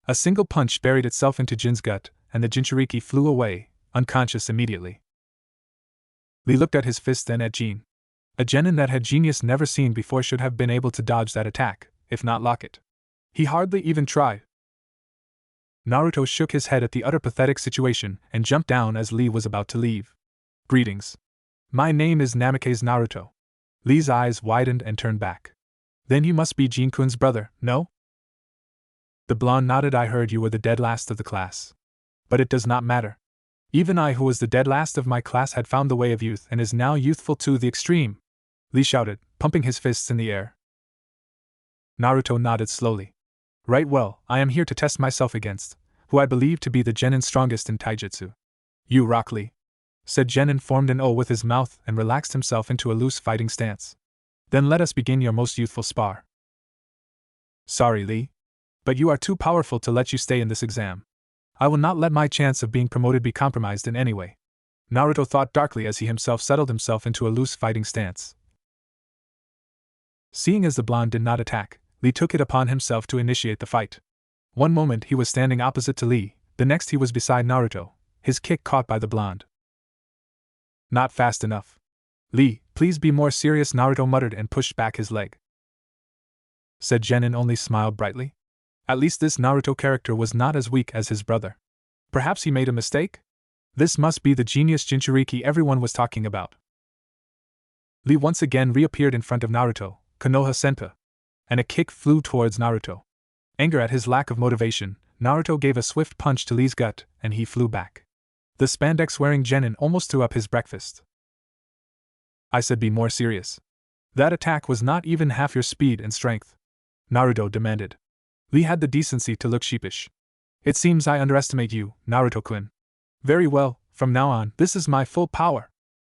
A single punch buried itself into Jin's gut, and the Jinchuriki flew away, unconscious immediately. Lee looked at his fist, then at Jin. A genin that had genius never seen before should have been able to dodge that attack, if not lock it. He hardly even tried. Naruto shook his head at the utter pathetic situation and jumped down as Lee was about to leave. Greetings. My name is Namake's Naruto. Lee's eyes widened and turned back. Then you must be Jin-kun's brother, no? The blonde nodded. I heard you were the dead last of the class. But it does not matter. Even I, who was the dead last of my class, had found the way of youth and is now youthful to the extreme, Lee shouted, pumping his fists in the air. Naruto nodded slowly. Right, well, I am here to test myself against who I believe to be the genin strongest in taijutsu. You, Rock Lee, said Genin, formed an O with his mouth and relaxed himself into a loose fighting stance. Then let us begin your most youthful spar. Sorry, Lee, but you are too powerful to let you stay in this exam. I will not let my chance of being promoted be compromised in any way. Naruto thought darkly as he himself settled himself into a loose fighting stance. Seeing as the blonde did not attack, Lee took it upon himself to initiate the fight. One moment he was standing opposite to Lee, the next he was beside Naruto, his kick caught by the blonde. Not fast enough. Lee, please be more serious, Naruto muttered and pushed back his leg. Said Genin, only smiled brightly. At least this Naruto character was not as weak as his brother. Perhaps he made a mistake? This must be the genius Jinchuriki everyone was talking about. Lee once again reappeared in front of Naruto, Konoha Senpa, and a kick flew towards Naruto. Anger at his lack of motivation, Naruto gave a swift punch to Lee's gut, and he flew back. The spandex-wearing genin almost threw up his breakfast. I said be more serious. That attack was not even half your speed and strength, Naruto demanded. Lee had the decency to look sheepish. It seems I underestimate you, Naruto-kun. Very well, from now on, this is my full power,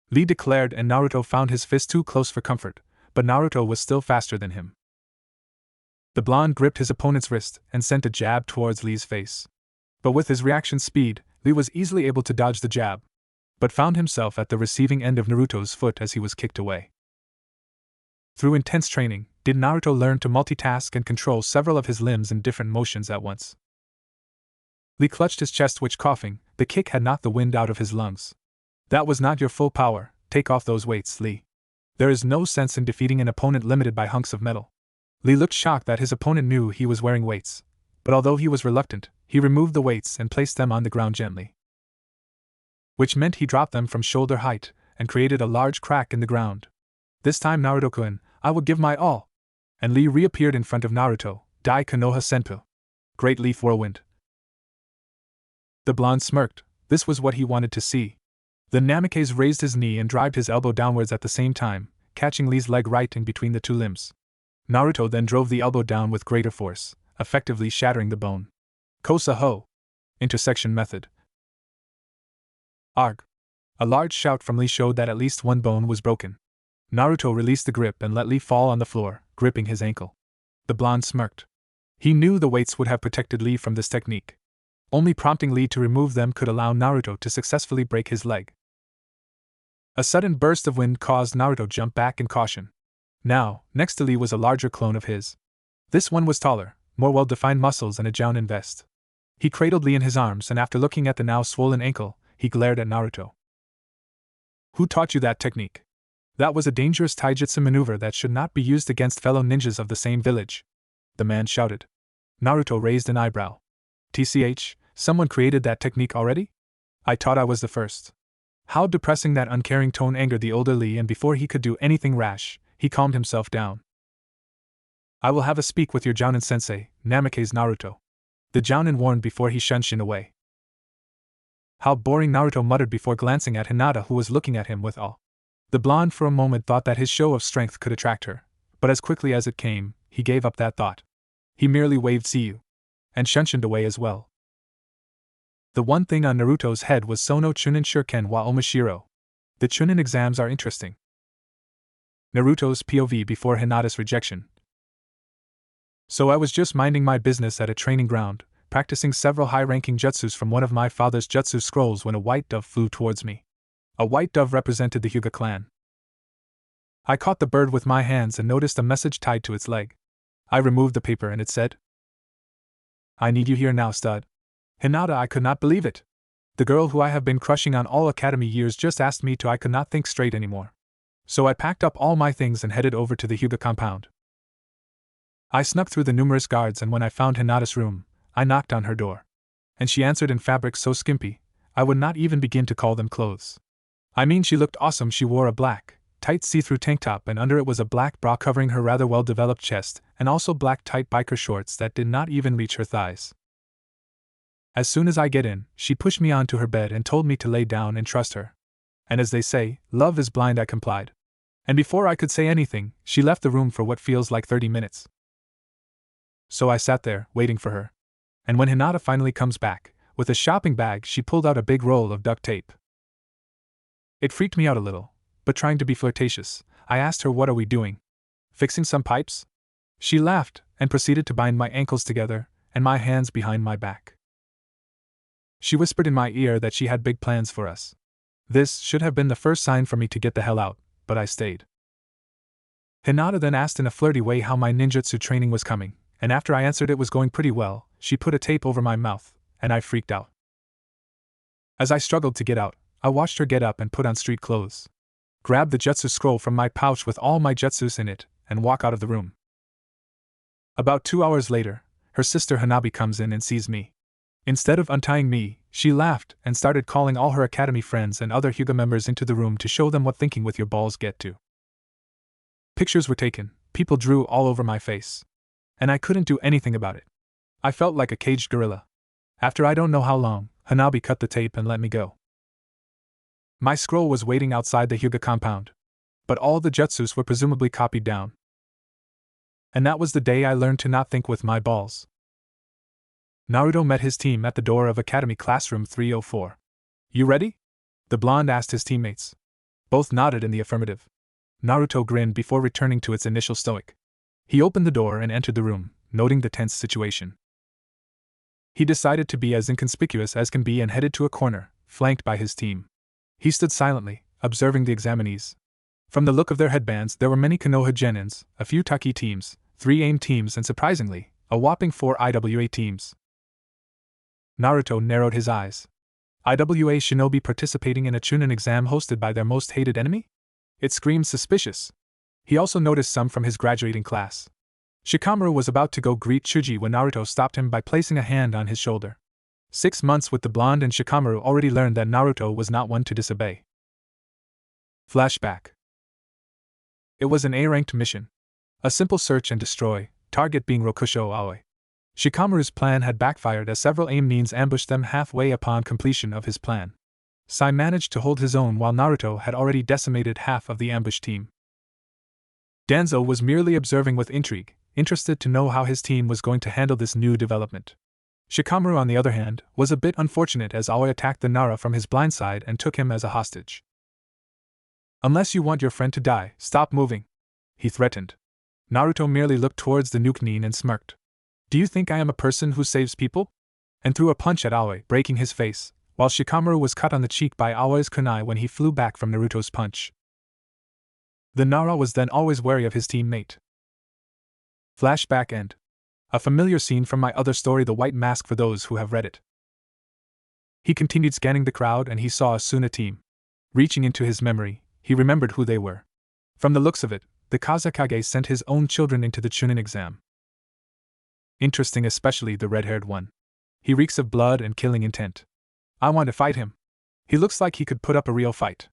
Lee declared, and Naruto found his fist too close for comfort, but Naruto was still faster than him. The blonde gripped his opponent's wrist and sent a jab towards Lee's face. But with his reaction speed, Lee was easily able to dodge the jab, but found himself at the receiving end of Naruto's foot as he was kicked away. Through intense training, did Naruto learn to multitask and control several of his limbs in different motions at once. Lee clutched his chest, which, coughing, the kick had knocked the wind out of his lungs. That was not your full power. Take off those weights, Lee. There is no sense in defeating an opponent limited by hunks of metal. Lee looked shocked that his opponent knew he was wearing weights, but although he was reluctant, he removed the weights and placed them on the ground gently. Which meant he dropped them from shoulder height and created a large crack in the ground. This time, Naruto-kun, I will give my all. And Lee reappeared in front of Naruto, Dai Konoha Senpu. Great Leaf Whirlwind. The blonde smirked. This was what he wanted to see. The Namikaze raised his knee and drived his elbow downwards at the same time, catching Lee's leg right in between the two limbs. Naruto then drove the elbow down with greater force, effectively shattering the bone. Kosa Ho. Intersection method. Arg. A large shout from Lee showed that at least one bone was broken. Naruto released the grip and let Lee fall on the floor, gripping his ankle. The blonde smirked. He knew the weights would have protected Lee from this technique. Only prompting Lee to remove them could allow Naruto to successfully break his leg. A sudden burst of wind caused Naruto to jump back in caution. Now, next to Lee was a larger clone of his. This one was taller, more well-defined muscles and a jounin vest. He cradled Lee in his arms, and after looking at the now swollen ankle, he glared at Naruto. Who taught you that technique? That was a dangerous taijutsu maneuver that should not be used against fellow ninjas of the same village, the man shouted. Naruto raised an eyebrow. TCH, someone created that technique already? I thought I was the first. How depressing. That uncaring tone angered the older Lee, and before he could do anything rash, he calmed himself down. I will have a speak with your jounin sensei, Namikaze Naruto. The jounin warned before he shunshin away. How boring, Naruto muttered before glancing at Hinata, who was looking at him with awe. The blonde for a moment thought that his show of strength could attract her, but as quickly as it came, he gave up that thought. He merely waved see you, and shunshined away as well. The one thing on Naruto's head was Sono Chunin Shuriken wa Omashiro. The Chunin exams are interesting. Naruto's POV before Hinata's rejection. So I was just minding my business at a training ground, practicing several high-ranking jutsus from one of my father's jutsu scrolls when a white dove flew towards me. A white dove represented the Hyuga clan. I caught the bird with my hands and noticed a message tied to its leg. I removed the paper and it said, "I need you here now, stud." Hinata, I could not believe it. The girl who I have been crushing on all academy years just asked me to. I could not think straight anymore. So I packed up all my things and headed over to the Hyuga compound. I snuck through the numerous guards, and when I found Hinata's room, I knocked on her door. And she answered in fabrics so skimpy, I would not even begin to call them clothes. I mean, she looked awesome. She wore a black, tight see-through tank top, and under it was a black bra covering her rather well-developed chest, and also black tight biker shorts that did not even reach her thighs. As soon as I get in, she pushed me onto her bed and told me to lay down and trust her. And as they say, love is blind, I complied. And before I could say anything, she left the room for what feels like 30 minutes. So I sat there, waiting for her. And when Hinata finally comes back, with a shopping bag, she pulled out a big roll of duct tape. It freaked me out a little, but trying to be flirtatious, I asked her, "What are we doing? Fixing some pipes?" She laughed, and proceeded to bind my ankles together, and my hands behind my back. She whispered in my ear that she had big plans for us. This should have been the first sign for me to get the hell out, but I stayed. Hinata then asked in a flirty way how my ninjutsu training was coming, and after I answered it was going pretty well, she put a tape over my mouth, and I freaked out. As I struggled to get out, I watched her get up and put on street clothes, grab the jutsu scroll from my pouch with all my jutsus in it, and walk out of the room. About 2 hours later, her sister Hanabi comes in and sees me. Instead of untying me, she laughed and started calling all her academy friends and other Hyuga members into the room to show them what thinking with your balls get to. Pictures were taken, people drew all over my face. And I couldn't do anything about it. I felt like a caged gorilla. After I don't know how long, Hanabi cut the tape and let me go. My scroll was waiting outside the Hyuga compound. But all the jutsus were presumably copied down. And that was the day I learned to not think with my balls. Naruto met his team at the door of Academy Classroom 304. "You ready?" the blonde asked his teammates. Both nodded in the affirmative. Naruto grinned before returning to its initial stoic. He opened the door and entered the room, noting the tense situation. He decided to be as inconspicuous as can be and headed to a corner, flanked by his team. He stood silently, observing the examinees. From the look of their headbands, there were many Konoha Genins, a few Taki teams, 3 AIM teams, and surprisingly, a whopping 4 IWA teams. Naruto narrowed his eyes. IWA shinobi participating in a Chunin exam hosted by their most hated enemy? It screamed suspicious. He also noticed some from his graduating class. Shikamaru was about to go greet Chuji when Naruto stopped him by placing a hand on his shoulder. 6 months with the blonde and Shikamaru already learned that Naruto was not one to disobey. Flashback. It was an A-ranked mission. A simple search and destroy, target being Rokusho Aoi. Shikamaru's plan had backfired as several AIM Nins ambushed them halfway upon completion of his plan. Sai managed to hold his own while Naruto had already decimated half of the ambush team. Danzo was merely observing with intrigue, interested to know how his team was going to handle this new development. Shikamaru, on the other hand, was a bit unfortunate as Aoi attacked the Nara from his blind side and took him as a hostage. "Unless you want your friend to die, stop moving," he threatened. Naruto merely looked towards the nuke Nin and smirked. "Do you think I am a person who saves people?" and threw a punch at Aoi, breaking his face, while Shikamaru was cut on the cheek by Aoi's kunai when he flew back from Naruto's punch. The Nara was then always wary of his teammate. Flashback end. A familiar scene from my other story, The White Mask, for those who have read it. He continued scanning the crowd and he saw a Suna team. Reaching into his memory, he remembered who they were. From the looks of it, the Kazekage sent his own children into the Chunin exam. Interesting, especially the red-haired one. He reeks of blood and killing intent. I want to fight him. He looks like he could put up a real fight.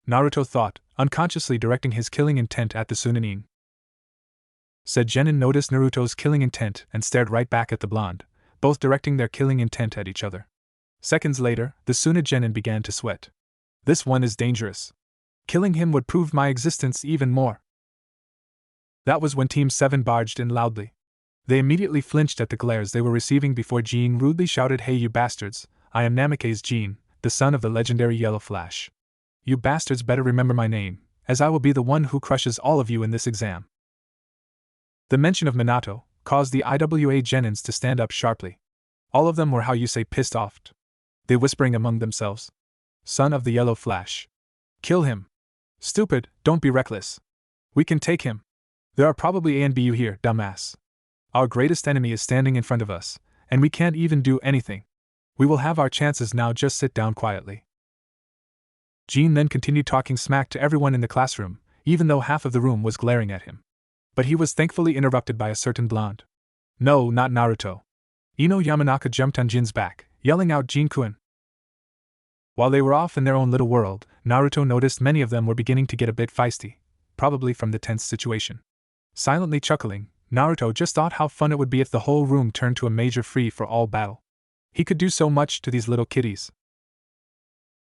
Naruto thought, unconsciously directing his killing intent at the Sunanin. Said Genin noticed Naruto's killing intent and stared right back at the blonde, both directing their killing intent at each other. Seconds later, the Suna Genin began to sweat. This one is dangerous. Killing him would prove my existence even more. That was when Team 7 barged in loudly. They immediately flinched at the glares they were receiving before Jean rudely shouted, "Hey you bastards, I am Namikaze Jean, the son of the legendary Yellow Flash. You bastards better remember my name, as I will be the one who crushes all of you in this exam. The mention of Minato caused the IWA Genins to stand up sharply. All of them were how you say pissed off. They whispering among themselves. Son of the Yellow Flash. Kill him. Stupid, don't be reckless. We can take him. There are probably A and BU here, dumbass. Our greatest enemy is standing in front of us, and we can't even do anything. We will have our chances now, just sit down quietly. Jean then continued talking smack to everyone in the classroom, even though half of the room was glaring at him. But he was thankfully interrupted by a certain blonde. No, not Naruto. Ino Yamanaka jumped on Jin's back, yelling out Jin-kun. While they were off in their own little world, Naruto noticed many of them were beginning to get a bit feisty, probably from the tense situation. Silently chuckling, Naruto just thought how fun it would be if the whole room turned to a major free-for-all battle. He could do so much to these little kiddies.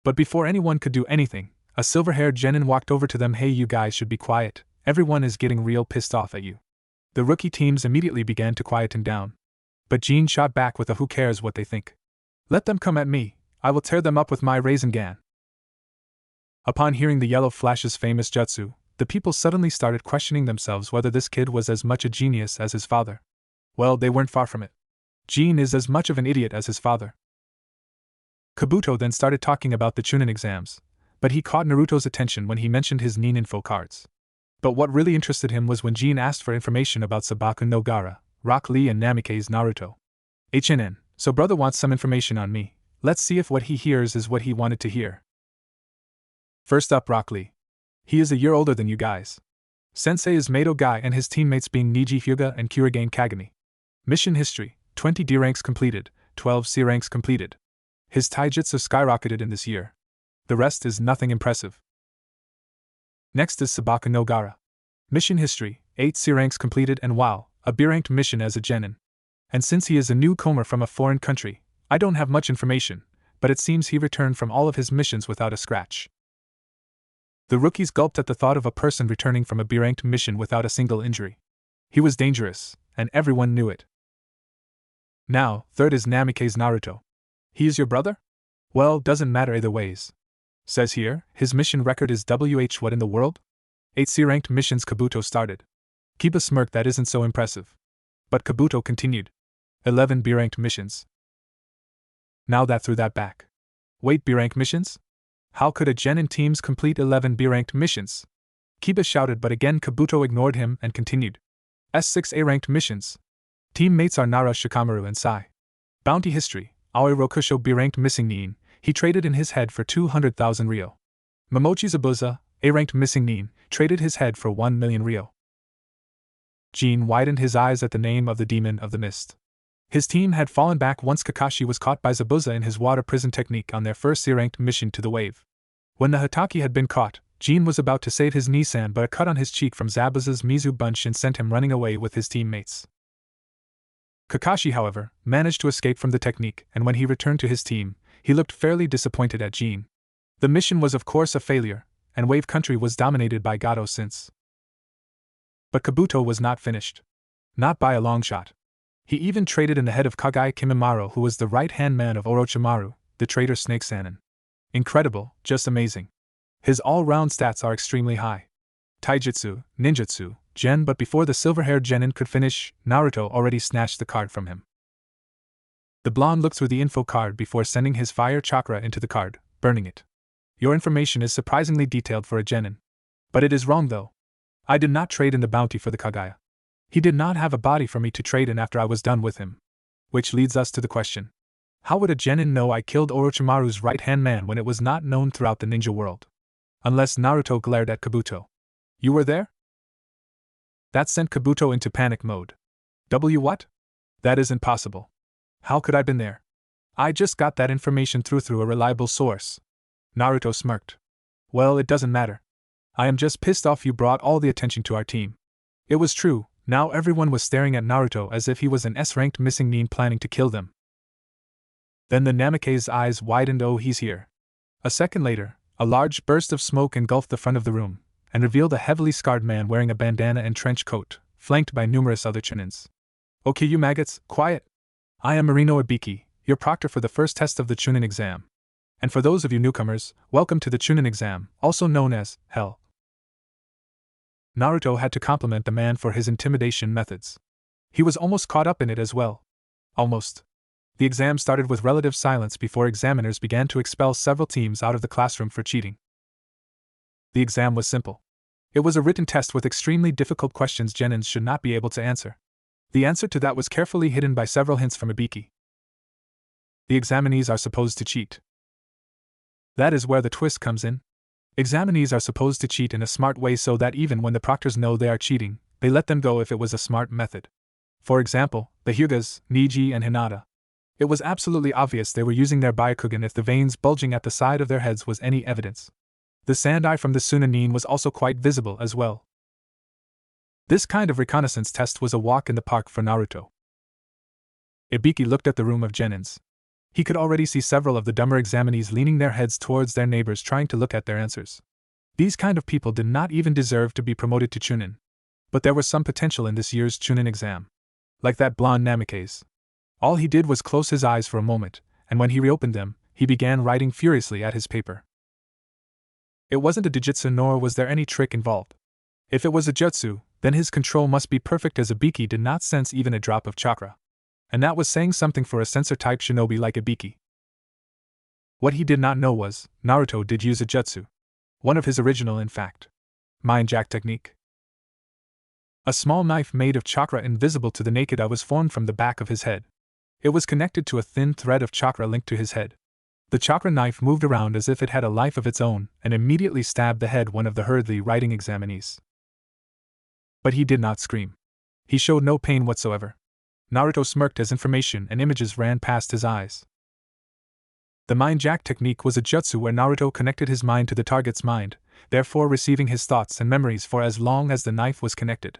But before anyone could do anything, a silver-haired genin walked over to them. Hey, you guys should be quiet, everyone is getting real pissed off at you. The rookie teams immediately began to quieten down. But Jean shot back with a who cares what they think. Let them come at me, I will tear them up with my Rasengan. Upon hearing the Yellow Flash's famous jutsu, the people suddenly started questioning themselves whether this kid was as much a genius as his father. Well, they weren't far from it. Jean is as much of an idiot as his father. Kabuto then started talking about the Chunin exams, but he caught Naruto's attention when he mentioned his Nin info cards. But what really interested him was when Jean asked for information about Sabaku no Gaara, Rock Lee and Namikaze Naruto. HNN, so brother wants some information on me, let's see if what he hears is what he wanted to hear. First up, Rock Lee. He is a year older than you guys. Sensei is Mato Guy and his teammates being Niji Hyuga and Kurigane Kagami. Mission history, 20 D ranks completed, 12 C ranks completed. His taijutsu skyrocketed in this year. The rest is nothing impressive. Next is Sabaku no Gaara. Mission history, 8 C ranks completed and wow, a B-ranked mission as a genin. And since he is a newcomer from a foreign country, I don't have much information, but it seems he returned from all of his missions without a scratch. The rookies gulped at the thought of a person returning from a B-ranked mission without a single injury. He was dangerous, and everyone knew it. Now, third is Namikaze Naruto. He is your brother? Well, doesn't matter either ways. Says here, his mission record is what in the world? 8 C-ranked missions. Kabuto started. Keep a smirk, that isn't so impressive. But Kabuto continued. 11 B-ranked missions. Now that threw that back. Wait, B-rank missions? How could a genin teams complete 11 B-ranked missions? Kiba shouted, but again Kabuto ignored him and continued. S6 A-ranked missions. Teammates are Nara Shikamaru and Sai. Bounty history, Aoi Rokusho B-ranked missing Nin, he traded in his head for 200,000 Ryo. Momochi Zabuza, A-ranked missing Nin, traded his head for 1 million Ryo. Jean widened his eyes at the name of the Demon of the Mist. His team had fallen back once Kakashi was caught by Zabuza in his water prison technique on their first C-ranked mission to the wave. When the Hataki had been caught, Jean was about to save his Nissan, but a cut on his cheek from Zabuza's Mizu Bunshin sent him running away with his teammates. Kakashi, however, managed to escape from the technique, and when he returned to his team, he looked fairly disappointed at Jean. The mission was of course a failure, and Wave Country was dominated by Gato since. But Kabuto was not finished. Not by a long shot. He even traded in the head of Kagai Kimimaro, who was the right-hand man of Orochimaru, the traitor Snake Sannin. Incredible, just amazing. His all-round stats are extremely high. Taijutsu, ninjutsu, gen, but before the silver-haired genin could finish, Naruto already snatched the card from him. The blonde looked through the info card before sending his fire chakra into the card, burning it. Your information is surprisingly detailed for a genin. But it is wrong though. I did not trade in the bounty for the Kagaya. He did not have a body for me to trade in after I was done with him. Which leads us to the question. How would a genin know I killed Orochimaru's right-hand man when it was not known throughout the ninja world? Unless Naruto glared at Kabuto. You were there? That sent Kabuto into panic mode. What? That isn't possible. How could I have been there? I just got that information through a reliable source. Naruto smirked. Well, it doesn't matter. I am just pissed off you brought all the attention to our team. It was true, now everyone was staring at Naruto as if he was an S-ranked missing Nin planning to kill them. Then the Namikaze's eyes widened. Oh, he's here. A second later, a large burst of smoke engulfed the front of the room, and revealed a heavily scarred man wearing a bandana and trench coat, flanked by numerous other chunins. Okay, you maggots, quiet! I am Marino Ibiki, your proctor for the first test of the Chunin exam. And for those of you newcomers, welcome to the Chunin exam, also known as Hell. Naruto had to compliment the man for his intimidation methods. He was almost caught up in it as well. Almost. The exam started with relative silence before examiners began to expel several teams out of the classroom for cheating. The exam was simple. It was a written test with extremely difficult questions Genins should not be able to answer. The answer to that was carefully hidden by several hints from Ibiki. The examinees are supposed to cheat. That is where the twist comes in. Examinees are supposed to cheat in a smart way so that even when the proctors know they are cheating, they let them go if it was a smart method. For example, the Hyugas, Niji and Hinata. It was absolutely obvious they were using their Byakugan if the veins bulging at the side of their heads was any evidence. The sand eye from the Sunanin was also quite visible as well. This kind of reconnaissance test was a walk in the park for Naruto. Ibiki looked at the room of Genins. He could already see several of the dumber examinees leaning their heads towards their neighbors trying to look at their answers. These kind of people did not even deserve to be promoted to Chunin. But there was some potential in this year's Chunin exam. Like that blonde Namikaze. All he did was close his eyes for a moment, and when he reopened them, he began writing furiously at his paper. It wasn't a dijutsu nor was there any trick involved. If it was a jutsu, then his control must be perfect as Ibiki did not sense even a drop of chakra. And that was saying something for a sensor-type shinobi like Ibiki. What he did not know was, Naruto did use a jutsu. One of his original, in fact. Mind jack technique. A small knife made of chakra invisible to the naked eye was formed from the back of his head. It was connected to a thin thread of chakra linked to his head. The chakra knife moved around as if it had a life of its own and immediately stabbed the head one of the hurriedly writing examinees. But he did not scream. He showed no pain whatsoever. Naruto smirked as information and images ran past his eyes. The mind jack technique was a jutsu where Naruto connected his mind to the target's mind, therefore receiving his thoughts and memories for as long as the knife was connected.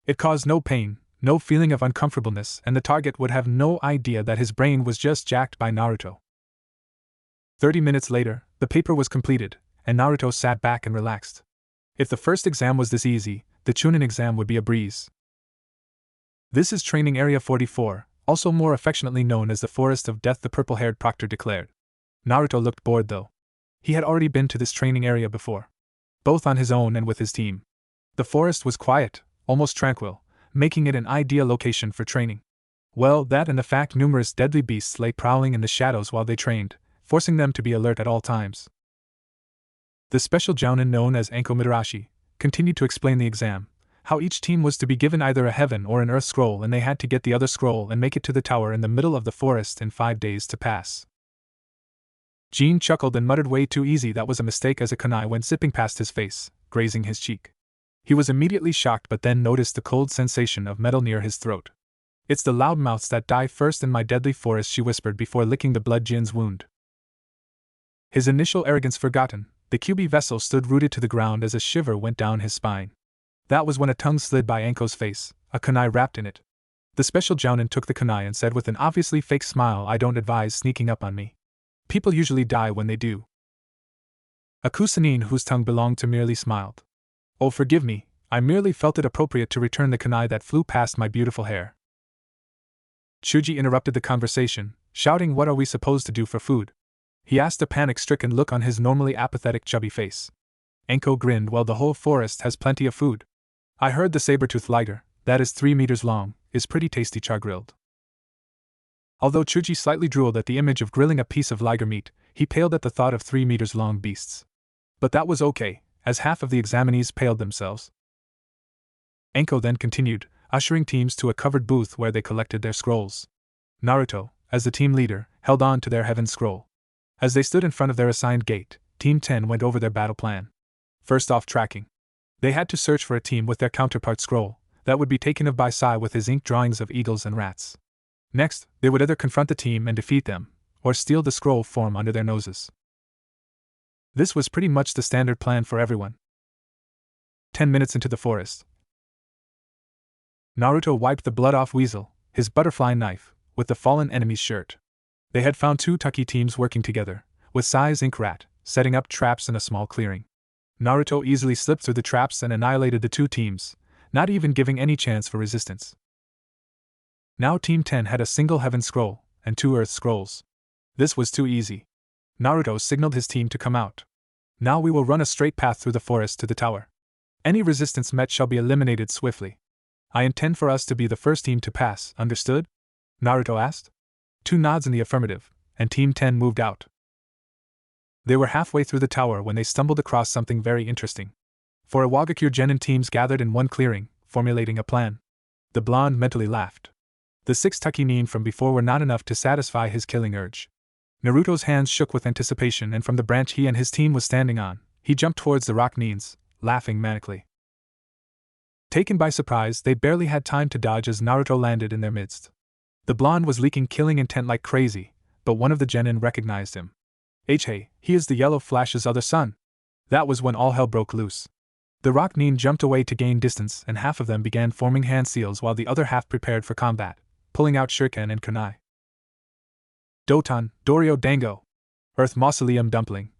It caused no pain, no feeling of uncomfortableness, and the target would have no idea that his brain was just jacked by Naruto. 30 minutes later, the paper was completed, and Naruto sat back and relaxed. If the first exam was this easy, the Chunin exam would be a breeze. This is Training Area 44, also more affectionately known as the Forest of Death, the purple-haired proctor declared. Naruto looked bored though. He had already been to this training area before. Both on his own and with his team. The forest was quiet, almost tranquil, making it an ideal location for training. Well, that and the fact numerous deadly beasts lay prowling in the shadows while they trained, forcing them to be alert at all times. The special jounin known as Anko Mitarashi continued to explain the exam, how each team was to be given either a heaven or an earth scroll and they had to get the other scroll and make it to the tower in the middle of the forest in 5 days to pass. Jean chuckled and muttered, "Way too easy, that was a mistake," as a kunai went zipping past his face, grazing his cheek. He was immediately shocked but then noticed the cold sensation of metal near his throat. "It's the loudmouths that die first in my deadly forest," she whispered before licking the blood Jin's wound. His initial arrogance forgotten, the Kyuubi vessel stood rooted to the ground as a shiver went down his spine. That was when a tongue slid by Anko's face, a kunai wrapped in it. The special jounin took the kunai and said with an obviously fake smile, "I don't advise sneaking up on me. People usually die when they do." A kusanin whose tongue belonged to merely smiled. "Oh, forgive me, I merely felt it appropriate to return the kunai that flew past my beautiful hair." Chuji interrupted the conversation, shouting, "What are we supposed to do for food?" He asked, a panic-stricken look on his normally apathetic chubby face. Anko grinned, "Well, the whole forest has plenty of food. I heard the saber-tooth liger, that is 3 meters long, is pretty tasty char-grilled." Although Chuji slightly drooled at the image of grilling a piece of liger meat, he paled at the thought of 3 meters long beasts. But that was okay, as half of the examinees paled themselves. Anko then continued, ushering teams to a covered booth where they collected their scrolls. Naruto, as the team leader, held on to their heaven scroll. As they stood in front of their assigned gate, Team 10 went over their battle plan. First off, tracking. They had to search for a team with their counterpart scroll, that would be taken of by Sai with his ink drawings of eagles and rats. Next, they would either confront the team and defeat them, or steal the scroll form under their noses. This was pretty much the standard plan for everyone. 10 minutes into the forest, Naruto wiped the blood off Weasel, his butterfly knife, with the fallen enemy's shirt. They had found 2 Taki teams working together, with Sai's ink rat, setting up traps in a small clearing. Naruto easily slipped through the traps and annihilated the 2 teams, not even giving any chance for resistance. Now Team 10 had a single heaven scroll, and 2 Earth Scrolls. This was too easy. Naruto signaled his team to come out. Now we will run a straight path through the forest to the tower. Any resistance met shall be eliminated swiftly. I intend for us to be the first team to pass, understood? Naruto asked. 2 nods in the affirmative, and Team 10 moved out. They were halfway through the tower when they stumbled across something very interesting. 4 Iwagakure Genin teams gathered in one clearing, formulating a plan. The blonde mentally laughed. The 6 Takinin from before were not enough to satisfy his killing urge. Naruto's hands shook with anticipation, and from the branch he and his team was standing on, he jumped towards the rock Nines, laughing manically. Taken by surprise, they barely had time to dodge as Naruto landed in their midst. The blonde was leaking killing intent like crazy, but one of the genin recognized him. Hey, he is the Yellow Flash's other son. That was when all hell broke loose. The rock Nin jumped away to gain distance, and half of them began forming hand seals while the other half prepared for combat, pulling out shuriken and kunai. Doton, Doryo Dango. Earth Mausoleum Dumpling.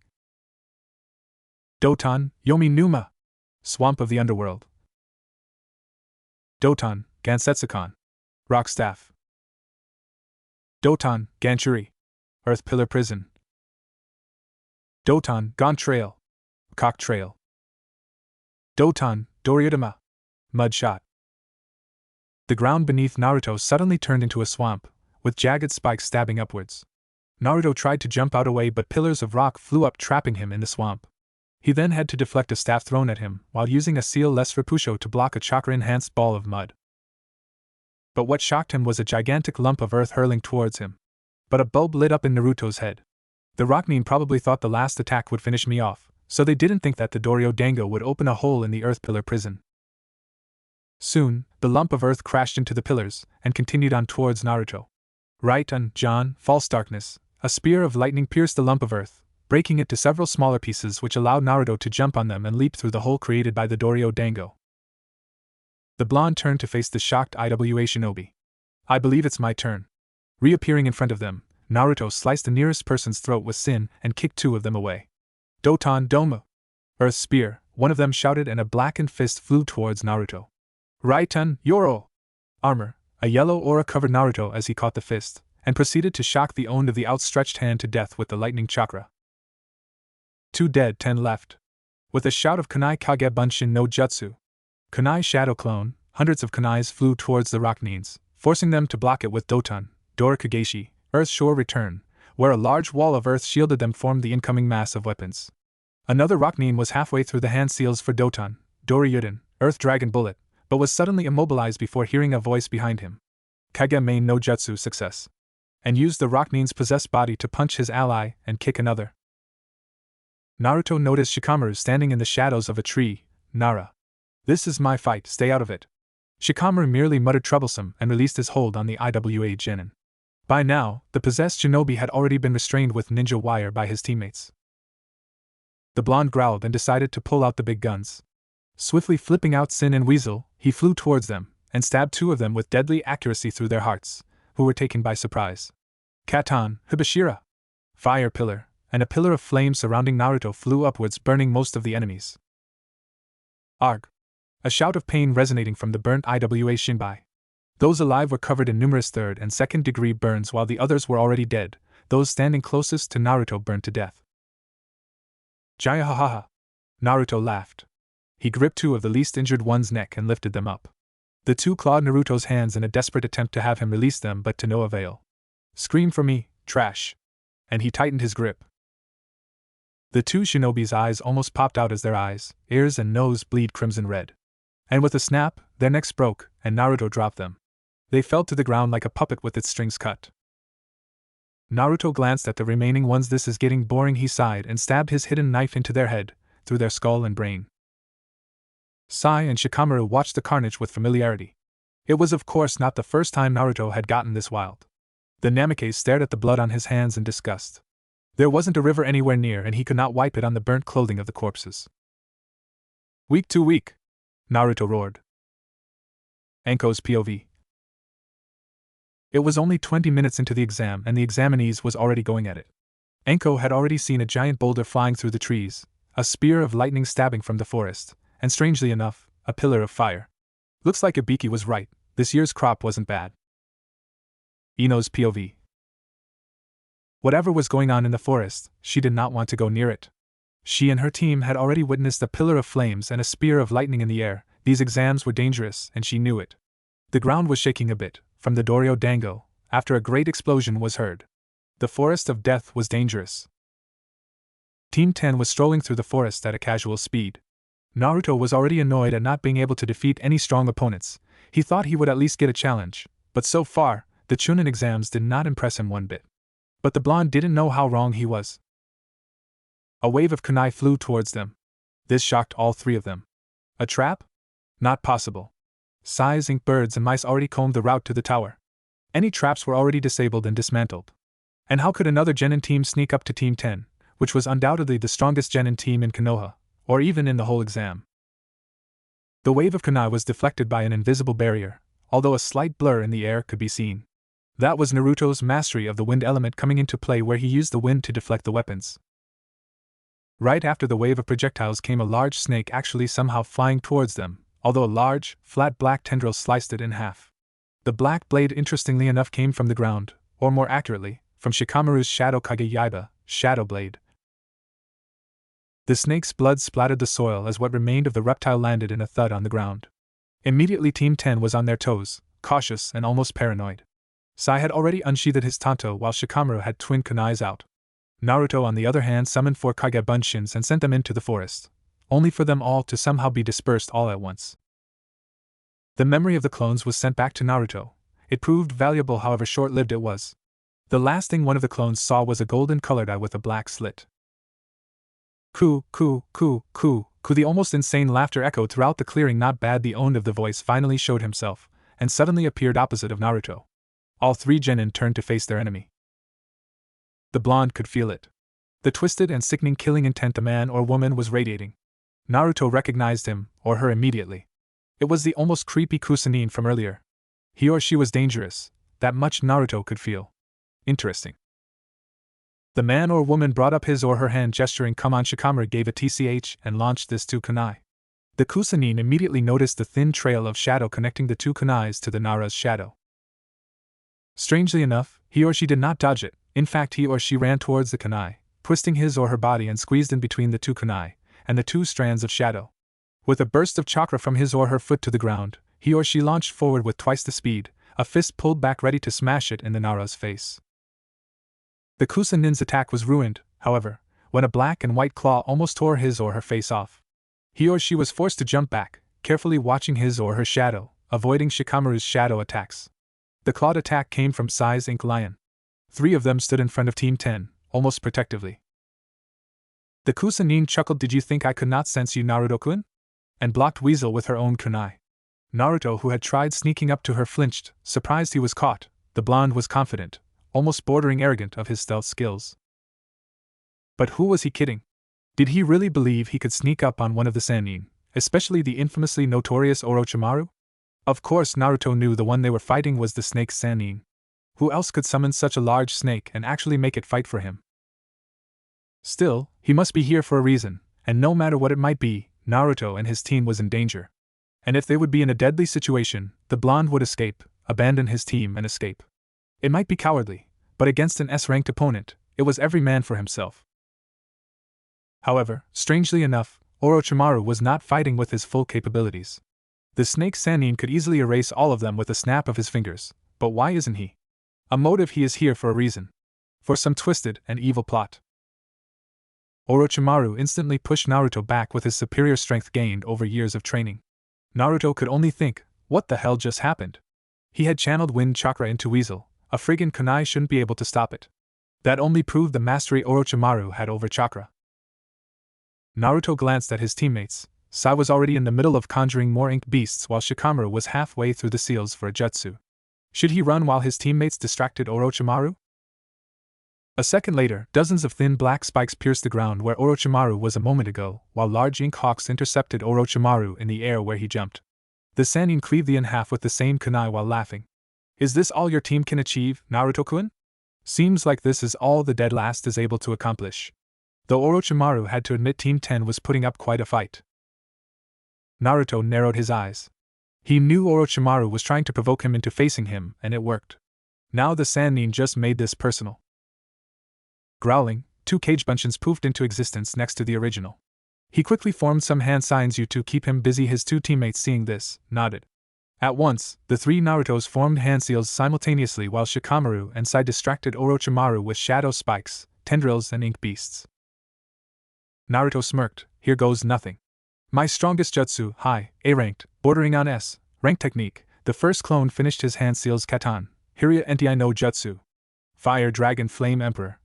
Doton, Yomi Numa. Swamp of the Underworld. Doton, Gansetsukon. Rock Staff. Doton, Ganchuri. Earth Pillar Prison. Doton, Gon Trail. Cock Trail. Doton, Doryodama. Mud Shot. The ground beneath Naruto suddenly turned into a swamp, with jagged spikes stabbing upwards. Naruto tried to jump out away, but pillars of rock flew up, trapping him in the swamp. He then had to deflect a staff thrown at him, while using a seal-less Repusho to block a chakra-enhanced ball of mud. But what shocked him was a gigantic lump of earth hurling towards him. But a bulb lit up in Naruto's head. The Rocknin probably thought the last attack would finish me off, so they didn't think that the Doryo Dango would open a hole in the earth pillar prison. Soon, the lump of earth crashed into the pillars, and continued on towards Naruto. Right on, John, false darkness, a spear of lightning pierced the lump of earth, breaking it to several smaller pieces which allowed Naruto to jump on them and leap through the hole created by the Doryo Dango. The blonde turned to face the shocked Iwa shinobi. I believe it's my turn. Reappearing in front of them, Naruto sliced the nearest person's throat with Sin and kicked 2 of them away. Doton Domu! Earth Spear, one of them shouted, and a blackened fist flew towards Naruto. Raiton Yoro! Armor, a yellow aura covered Naruto as he caught the fist, and proceeded to shock the owner of the outstretched hand to death with the lightning chakra. 2 dead, 10 left. With a shout of Kunai Kage Bunshin no Jutsu, Kunai Shadow Clone, hundreds of kunais flew towards the Rocknins, forcing them to block it with Doton, Dora Kageshi, Earth Shore Return, where a large wall of earth shielded them formed the incoming mass of weapons. Another Rocknin was halfway through the hand seals for Doton, Doryuden, Earth Dragon Bullet, but was suddenly immobilized before hearing a voice behind him. Kage Main no Jutsu success. And used the Rocknin's possessed body to punch his ally and kick another. Naruto noticed Shikamaru standing in the shadows of a tree. Nara. This is my fight, stay out of it. Shikamaru merely muttered troublesome and released his hold on the Iwa genin. By now, the possessed shinobi had already been restrained with ninja wire by his teammates. The blonde growled and decided to pull out the big guns. Swiftly flipping out Sin and Weasel, he flew towards them, and stabbed 2 of them with deadly accuracy through their hearts, who were taken by surprise. Katon, Hibashira! Fire pillar, and a pillar of flame surrounding Naruto flew upwards, burning most of the enemies. Arg! A shout of pain resonating from the burnt Iwa Shinbai. Those alive were covered in numerous 3rd and 2nd degree burns, while the others were already dead. Those standing closest to Naruto burned to death. Jaya ha ha ha! Naruto laughed. He gripped 2 of the least injured one's neck and lifted them up. The 2 clawed Naruto's hands in a desperate attempt to have him release them, but to no avail. Scream for me, trash! And he tightened his grip. The 2 shinobi's eyes almost popped out as their eyes, ears, and nose bleed crimson red. And with a snap, their necks broke, and Naruto dropped them. They fell to the ground like a puppet with its strings cut. Naruto glanced at the remaining ones. This is getting boring, he sighed, and stabbed his hidden knife into their head, through their skull and brain. Sai and Shikamaru watched the carnage with familiarity. It was of course not the first time Naruto had gotten this wild. The Namikaze stared at the blood on his hands in disgust. There wasn't a river anywhere near, and he could not wipe it on the burnt clothing of the corpses. Weak too weak! Naruto roared. Anko's POV. It was only 20 minutes into the exam, and the examinees was already going at it. Anko had already seen a giant boulder flying through the trees, a spear of lightning stabbing from the forest, and strangely enough, a pillar of fire. Looks like Ibiki was right, this year's crop wasn't bad. Ino's POV. Whatever was going on in the forest, she did not want to go near it. She and her team had already witnessed a pillar of flames and a spear of lightning in the air. These exams were dangerous, and she knew it. The ground was shaking a bit, from the Doryo Dango, after a great explosion was heard. The forest of death was dangerous. Team 10 was strolling through the forest at a casual speed. Naruto was already annoyed at not being able to defeat any strong opponents. He thought he would at least get a challenge, but so far, the Chunin exams did not impress him one bit. But the blonde didn't know how wrong he was. A wave of kunai flew towards them. This shocked all three of them. A trap? Not possible. Sais, ink, birds, and mice already combed the route to the tower. Any traps were already disabled and dismantled. And how could another genin team sneak up to Team 10, which was undoubtedly the strongest genin team in Konoha, or even in the whole exam? The wave of kunai was deflected by an invisible barrier, although a slight blur in the air could be seen. That was Naruto's mastery of the wind element coming into play, where he used the wind to deflect the weapons. Right after the wave of projectiles came a large snake, actually somehow flying towards them, although a large, flat black tendril sliced it in half. The black blade, interestingly enough, came from the ground, or more accurately, from Shikamaru's Shadow Kage Yaiba, Shadow Blade. The snake's blood splattered the soil as what remained of the reptile landed in a thud on the ground. Immediately Team 10 was on their toes, cautious and almost paranoid. Sai had already unsheathed his tanto while Shikamaru had twin kunais out. Naruto, on the other hand, summoned 4 Kage Bunshins and sent them into the forest, only for them all to somehow be dispersed all at once. The memory of the clones was sent back to Naruto. It proved valuable, however short-lived it was. The last thing one of the clones saw was a golden-colored eye with a black slit. Coo, coo, coo, coo, coo. The almost insane laughter echoed throughout the clearing. Not bad. The owned of the voice finally showed himself, and suddenly appeared opposite of Naruto. All 3 genin turned to face their enemy. The blonde could feel it. The twisted and sickening killing intent the man or woman was radiating. Naruto recognized him, or her, immediately. It was the almost creepy Kusanine from earlier. He or she was dangerous, that much Naruto could feel. Interesting. The man or woman brought up his or her hand, gesturing come on. Shikamaru gave a TCH and launched this 2 kunai. The Kusanine immediately noticed the thin trail of shadow connecting the 2 kunais to the Nara's shadow. Strangely enough, he or she did not dodge it. In fact, he or she ran towards the kunai, twisting his or her body and squeezed in between the 2 kunai and the 2 strands of shadow. With a burst of chakra from his or her foot to the ground, he or she launched forward with twice the speed, a fist pulled back ready to smash it in the Nara's face. The Kusanin's attack was ruined, however, when a black and white claw almost tore his or her face off. He or she was forced to jump back, carefully watching his or her shadow, avoiding Shikamaru's shadow attacks. The clawed attack came from Sai's Ink Lion. 3 of them stood in front of Team 10, almost protectively. The Kusanine chuckled. Did you think I could not sense you, Naruto-kun? And blocked Weasel with her own kunai. Naruto, who had tried sneaking up to her, flinched, surprised he was caught. The blonde was confident, almost bordering arrogant, of his stealth skills. But who was he kidding? Did he really believe he could sneak up on one of the Sannin, especially the infamously notorious Orochimaru? Of course Naruto knew the one they were fighting was the snake Sannin. Who else could summon such a large snake and actually make it fight for him? Still, he must be here for a reason, and no matter what it might be, Naruto and his team was in danger. And if they would be in a deadly situation, the blonde would escape, abandon his team and escape. It might be cowardly, but against an S-ranked opponent, it was every man for himself. However, strangely enough, Orochimaru was not fighting with his full capabilities. The snake Sannin could easily erase all of them with a snap of his fingers, but why isn't he? A motive. He is here for a reason. For some twisted and evil plot. Orochimaru instantly pushed Naruto back with his superior strength gained over years of training. Naruto could only think, what the hell just happened? He had channeled wind chakra into Weasel. A friggin' kunai shouldn't be able to stop it. That only proved the mastery Orochimaru had over chakra. Naruto glanced at his teammates. Sai was already in the middle of conjuring more inked beasts while Shikamaru was halfway through the seals for a jutsu. Should he run while his teammates distracted Orochimaru? A second later, dozens of thin black spikes pierced the ground where Orochimaru was a moment ago, while large ink hawks intercepted Orochimaru in the air where he jumped. The Sannin cleaved the in half with the same kunai while laughing. Is this all your team can achieve, Naruto-kun? Seems like this is all the dead last is able to accomplish. Though Orochimaru had to admit Team 10 was putting up quite a fight. Naruto narrowed his eyes. He knew Orochimaru was trying to provoke him into facing him, and it worked. Now the Sannin just made this personal. Growling, 2 cage buncheons poofed into existence next to the original. He quickly formed some hand signs to keep him busy. His 2 teammates, seeing this, nodded. At once, the 3 Narutos formed hand seals simultaneously while Shikamaru and Sai distracted Orochimaru with shadow spikes, tendrils, and ink beasts. Naruto smirked, here goes nothing. My strongest jutsu, high, A-ranked, bordering on S, rank technique. The first clone finished his hand seals Katan, Hirya Enti no Jutsu. Fire Dragon Flame Emperor.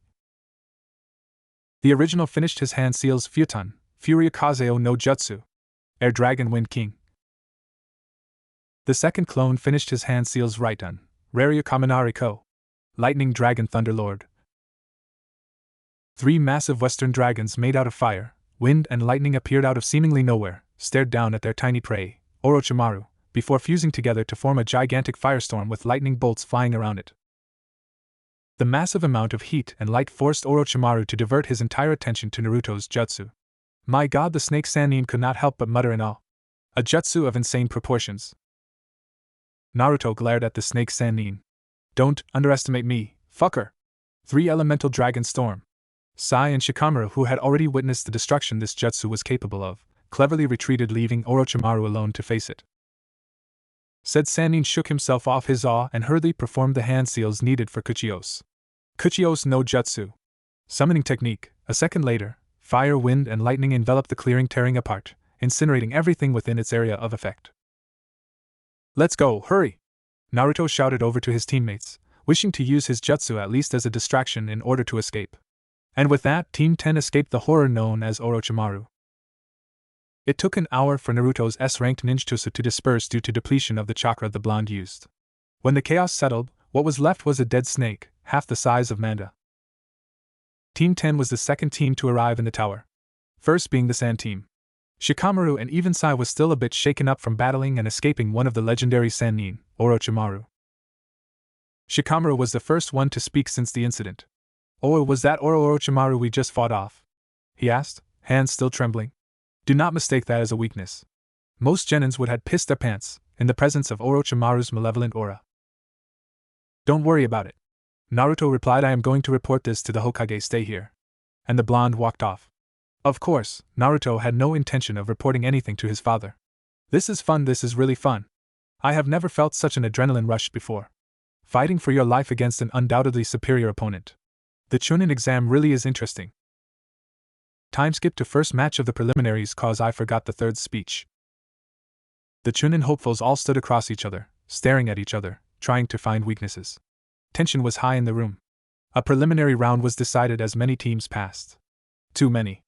The original finished his hand seals Futon, Furia Kazeo no Jutsu. Air Dragon Wind King. The second clone finished his hand seals Raiton, Raria Kaminari Ko. Lightning Dragon Thunderlord. 3 massive western dragons made out of fire, wind, and lightning appeared out of seemingly nowhere, stared down at their tiny prey, Orochimaru, before fusing together to form a gigantic firestorm with lightning bolts flying around it. The massive amount of heat and light forced Orochimaru to divert his entire attention to Naruto's jutsu. My god, the snake Sannin could not help but mutter in awe. A jutsu of insane proportions. Naruto glared at the snake Sannin. Don't underestimate me, fucker. 3 elemental dragon storm. Sai and Shikamaru, who had already witnessed the destruction this jutsu was capable of, cleverly retreated, leaving Orochimaru alone to face it. Said Sannin shook himself off his awe and hurriedly performed the hand seals needed for Kuchios. Kuchios no Jutsu. Summoning technique. A second later, fire, wind, and lightning enveloped the clearing, tearing apart, incinerating everything within its area of effect. Let's go, hurry! Naruto shouted over to his teammates, wishing to use his jutsu at least as a distraction in order to escape. And with that, Team 10 escaped the horror known as Orochimaru. It took an hour for Naruto's S-ranked ninjutsu to disperse due to depletion of the chakra the blonde used. When the chaos settled, what was left was a dead snake, half the size of Manda. Team 10 was the second team to arrive in the tower. First being the Sand team. Shikamaru and even Sai was still a bit shaken up from battling and escaping one of the legendary Sannin, Orochimaru. Shikamaru was the first one to speak since the incident. Oh, was that Orochimaru we just fought off? He asked, hands still trembling. Do not mistake that as a weakness. Most genins would have pissed their pants in the presence of Orochimaru's malevolent aura. Don't worry about it. Naruto replied, I am going to report this to the Hokage, stay here. And the blonde walked off. Of course, Naruto had no intention of reporting anything to his father. This is fun, this is really fun. I have never felt such an adrenaline rush before. Fighting for your life against an undoubtedly superior opponent. The Chunin exam really is interesting. Time skip to first match of the preliminaries cause I forgot the third speech. The Chunin hopefuls all stood across each other, staring at each other, trying to find weaknesses. Tension was high in the room. A preliminary round was decided as many teams passed. Too many.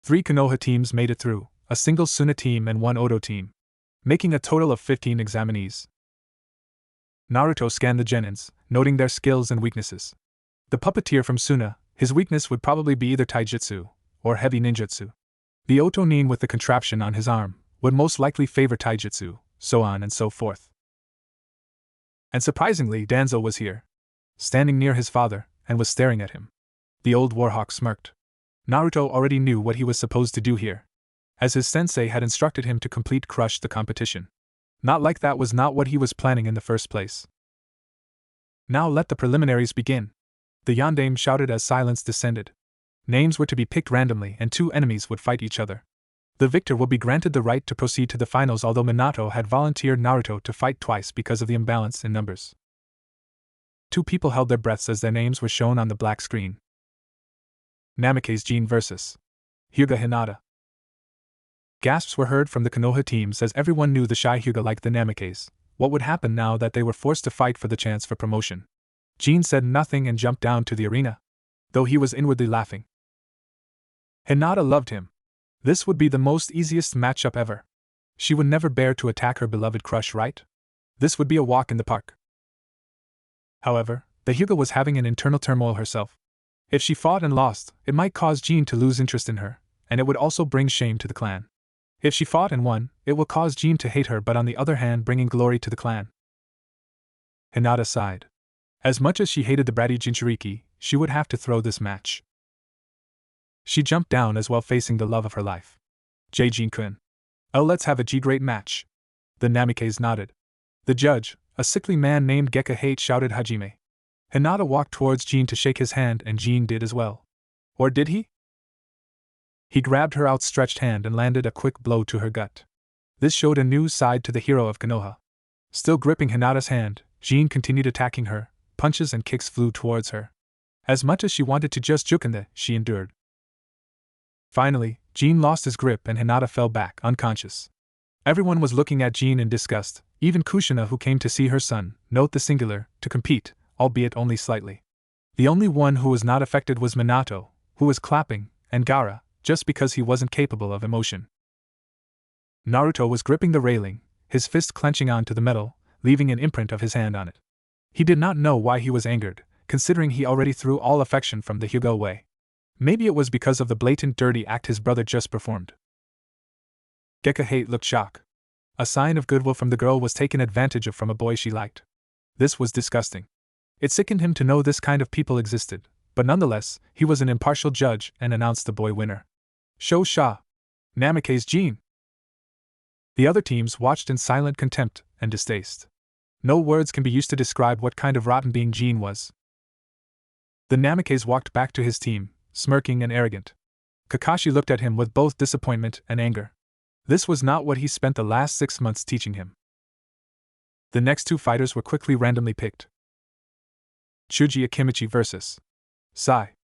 3 Konoha teams made it through, a single Suna team and 1 Odo team, making a total of 15 examinees. Naruto scanned the genins, noting their skills and weaknesses. The puppeteer from Suna, his weakness would probably be either taijutsu or heavy ninjutsu. The Otonin with the contraption on his arm would most likely favor taijutsu, so on and so forth. And surprisingly, Danzo was here, standing near his father, and was staring at him. The old warhawk smirked. Naruto already knew what he was supposed to do here, as his sensei had instructed him to crush the competition. Not like that was not what he was planning in the first place. Now let the preliminaries begin. The yondaime shouted as silence descended. Names were to be picked randomly and 2 enemies would fight each other. The victor will be granted the right to proceed to the finals, although Minato had volunteered Naruto to fight twice because of the imbalance in numbers. 2 people held their breaths as their names were shown on the black screen. Namikaze Jin vs. Hyuga Hinata. Gasps were heard from the Konoha teams as everyone knew the shy Hyuga liked the Namikaze. What would happen now that they were forced to fight for the chance for promotion? Jin said nothing and jumped down to the arena, though he was inwardly laughing. Hinata loved him. This would be the most easiest matchup ever. She would never bear to attack her beloved crush, right? This would be a walk in the park. However, the Hyuga was having an internal turmoil herself. If she fought and lost, it might cause Jin to lose interest in her, and it would also bring shame to the clan. If she fought and won, it will cause Jin to hate her, but on the other hand bringing glory to the clan. Hinata sighed. As much as she hated the bratty Jinchuriki, she would have to throw this match. She jumped down as well, facing the love of her life. Jin-kun. Oh, let's have a great match. The Namikaze nodded. The judge, a sickly man named Gekka Hate, shouted Hajime. Hinata walked towards Jean to shake his hand, and Jean did as well. Or did he? He grabbed her outstretched hand and landed a quick blow to her gut. This showed a new side to the hero of Konoha. Still gripping Hinata's hand, Jean continued attacking her. Punches and kicks flew towards her. As much as she wanted to just jukende, she endured. Finally, Jean lost his grip and Hinata fell back, unconscious. Everyone was looking at Jean in disgust, even Kushina, who came to see her son, note the singular, to compete, albeit only slightly. The only one who was not affected was Minato, who was clapping, and Gaara, just because he wasn't capable of emotion. Naruto was gripping the railing, his fist clenching onto the metal, leaving an imprint of his hand on it. He did not know why he was angered, considering he already threw all affection from the Hyuga away. Maybe it was because of the blatant dirty act his brother just performed. Gekahate looked shocked. A sign of goodwill from the girl was taken advantage of from a boy she liked. This was disgusting. It sickened him to know this kind of people existed, but nonetheless, he was an impartial judge and announced the boy winner. Sho Sha. Namake's Jean. The other teams watched in silent contempt and distaste. No words can be used to describe what kind of rotten being Jean was. The Namakes walked back to his team, smirking and arrogant. Kakashi looked at him with both disappointment and anger. This was not what he spent the last 6 months teaching him. The next two fighters were quickly randomly picked. Chuji Akimichi vs. Sai.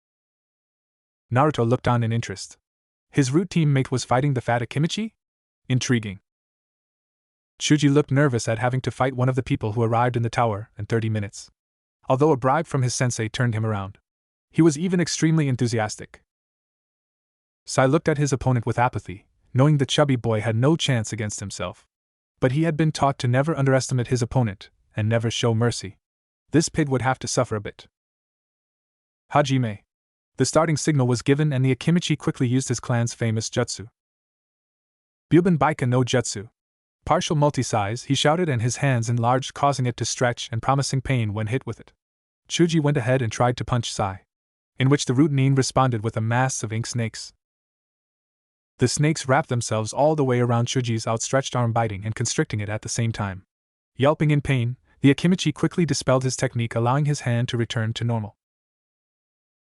Naruto looked on in interest. His root teammate was fighting the fat Akimichi? Intriguing. Chuji looked nervous at having to fight one of the people who arrived in the tower in 30 minutes. Although a bribe from his sensei turned him around. He was even extremely enthusiastic. Sai looked at his opponent with apathy, knowing the chubby boy had no chance against himself. But he had been taught to never underestimate his opponent, and never show mercy. This pig would have to suffer a bit. Hajime. The starting signal was given and the Akimichi quickly used his clan's famous jutsu. Buban Baika no Jutsu. Partial multi-size, he shouted, and his hands enlarged, causing it to stretch and promising pain when hit with it. Chuji went ahead and tried to punch Sai, in which the root nin responded with a mass of ink snakes. The snakes wrapped themselves all the way around Chuji's outstretched arm, biting and constricting it at the same time. Yelping in pain, the Akimichi quickly dispelled his technique, allowing his hand to return to normal.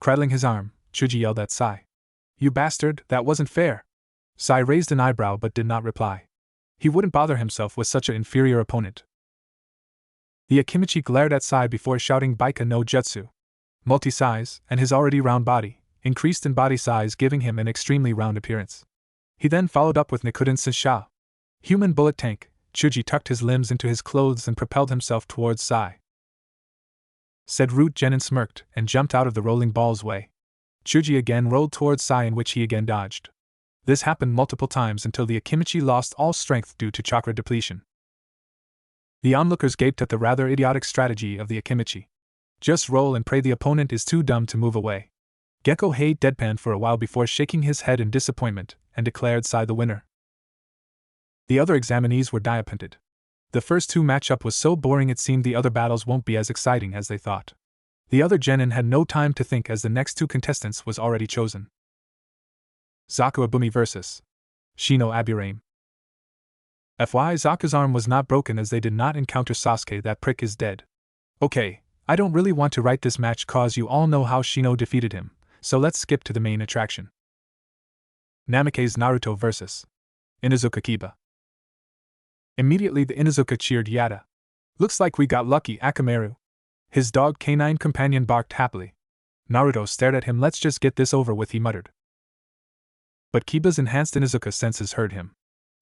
Cradling his arm, Chuji yelled at Sai. "You bastard, that wasn't fair!" Sai raised an eyebrow but did not reply. He wouldn't bother himself with such an inferior opponent. The Akimichi glared at Sai before shouting Baika no Jutsu. Multi-size, and his already round body, increased in body size, giving him an extremely round appearance. He then followed up with Nikuden Sensha. Human bullet tank. Chuji tucked his limbs into his clothes and propelled himself towards Sai. Said Root Genin smirked and jumped out of the rolling ball's way. Chuji again rolled towards Sai, in which he again dodged. This happened multiple times until the Akimichi lost all strength due to chakra depletion. The onlookers gaped at the rather idiotic strategy of the Akimichi. Just roll and pray the opponent is too dumb to move away. Gecko Hay deadpanned for a while before shaking his head in disappointment and declared Sai the winner. The other examinees were disappointed. The first two matchup was so boring it seemed the other battles won't be as exciting as they thought. The other genin had no time to think as the next two contestants was already chosen. Zaku Abumi vs. Shino Aburame. FY Zaku's arm was not broken as they did not encounter Sasuke. That prick is dead. Okay, I don't really want to write this match cause you all know how Shino defeated him, so let's skip to the main attraction. Namake's Naruto vs. Inuzuka Kiba. Immediately the Inuzuka cheered Yada. Looks like we got lucky, Akamaru. His dog canine companion barked happily. Naruto stared at him. Let's just get this over with, he muttered. But Kiba's enhanced Inuzuka senses heard him.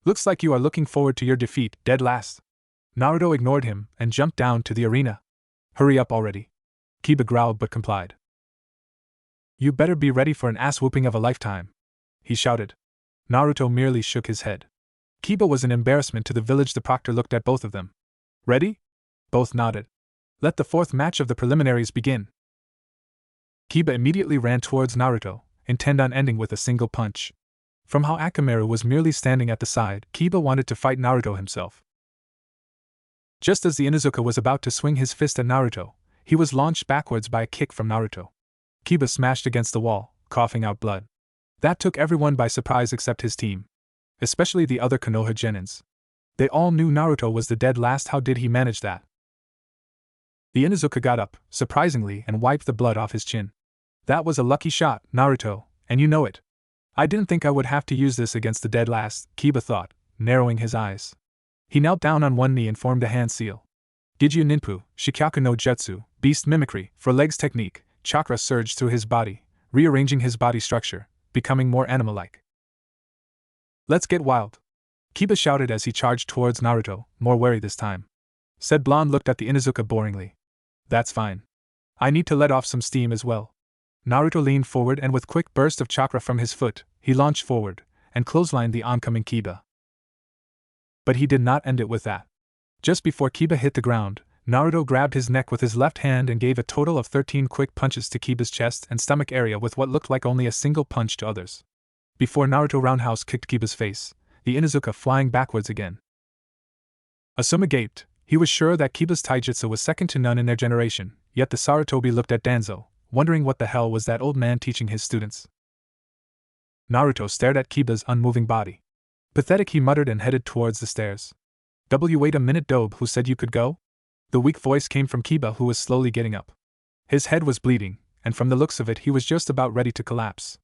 Looks like you are looking forward to your defeat, dead last. Naruto ignored him and jumped down to the arena. Hurry up already. Kiba growled but complied. You better be ready for an ass-whooping of a lifetime, he shouted. Naruto merely shook his head. Kiba was an embarrassment to the village. The proctor looked at both of them. Ready? Both nodded. Let the fourth match of the preliminaries begin. Kiba immediately ran towards Naruto, intent on ending with a single punch. From how Akamaru was merely standing at the side, Kiba wanted to fight Naruto himself. Just as the Inuzuka was about to swing his fist at Naruto, he was launched backwards by a kick from Naruto. Kiba smashed against the wall, coughing out blood. That took everyone by surprise except his team. Especially the other Konoha genins. They all knew Naruto was the dead last. How did he manage that? The Inuzuka got up, surprisingly, and wiped the blood off his chin. That was a lucky shot, Naruto, and you know it. I didn't think I would have to use this against the dead last, Kiba thought, narrowing his eyes. He knelt down on one knee and formed a hand seal. Giju Ninpu, Shikyaku no Jutsu, Beast Mimicry, for legs technique, chakra surged through his body, rearranging his body structure, becoming more animal-like. Let's get wild! Kiba shouted as he charged towards Naruto, more wary this time. Said Blonde looked at the Inuzuka boringly. That's fine. I need to let off some steam as well. Naruto leaned forward and with quick burst of chakra from his foot, he launched forward, and clotheslined the oncoming Kiba. But he did not end it with that. Just before Kiba hit the ground, Naruto grabbed his neck with his left hand and gave a total of 13 quick punches to Kiba's chest and stomach area with what looked like only a single punch to others. Before Naruto roundhouse kicked Kiba's face, the Inuzuka flying backwards again. Asuma gaped. He was sure that Kiba's taijutsu was second to none in their generation, yet the Sarutobi looked at Danzo, wondering what the hell was that old man teaching his students. Naruto stared at Kiba's unmoving body. Pathetic, he muttered and headed towards the stairs. Wait a minute, Dobe, who said you could go? The weak voice came from Kiba, who was slowly getting up. His head was bleeding, and from the looks of it he was just about ready to collapse.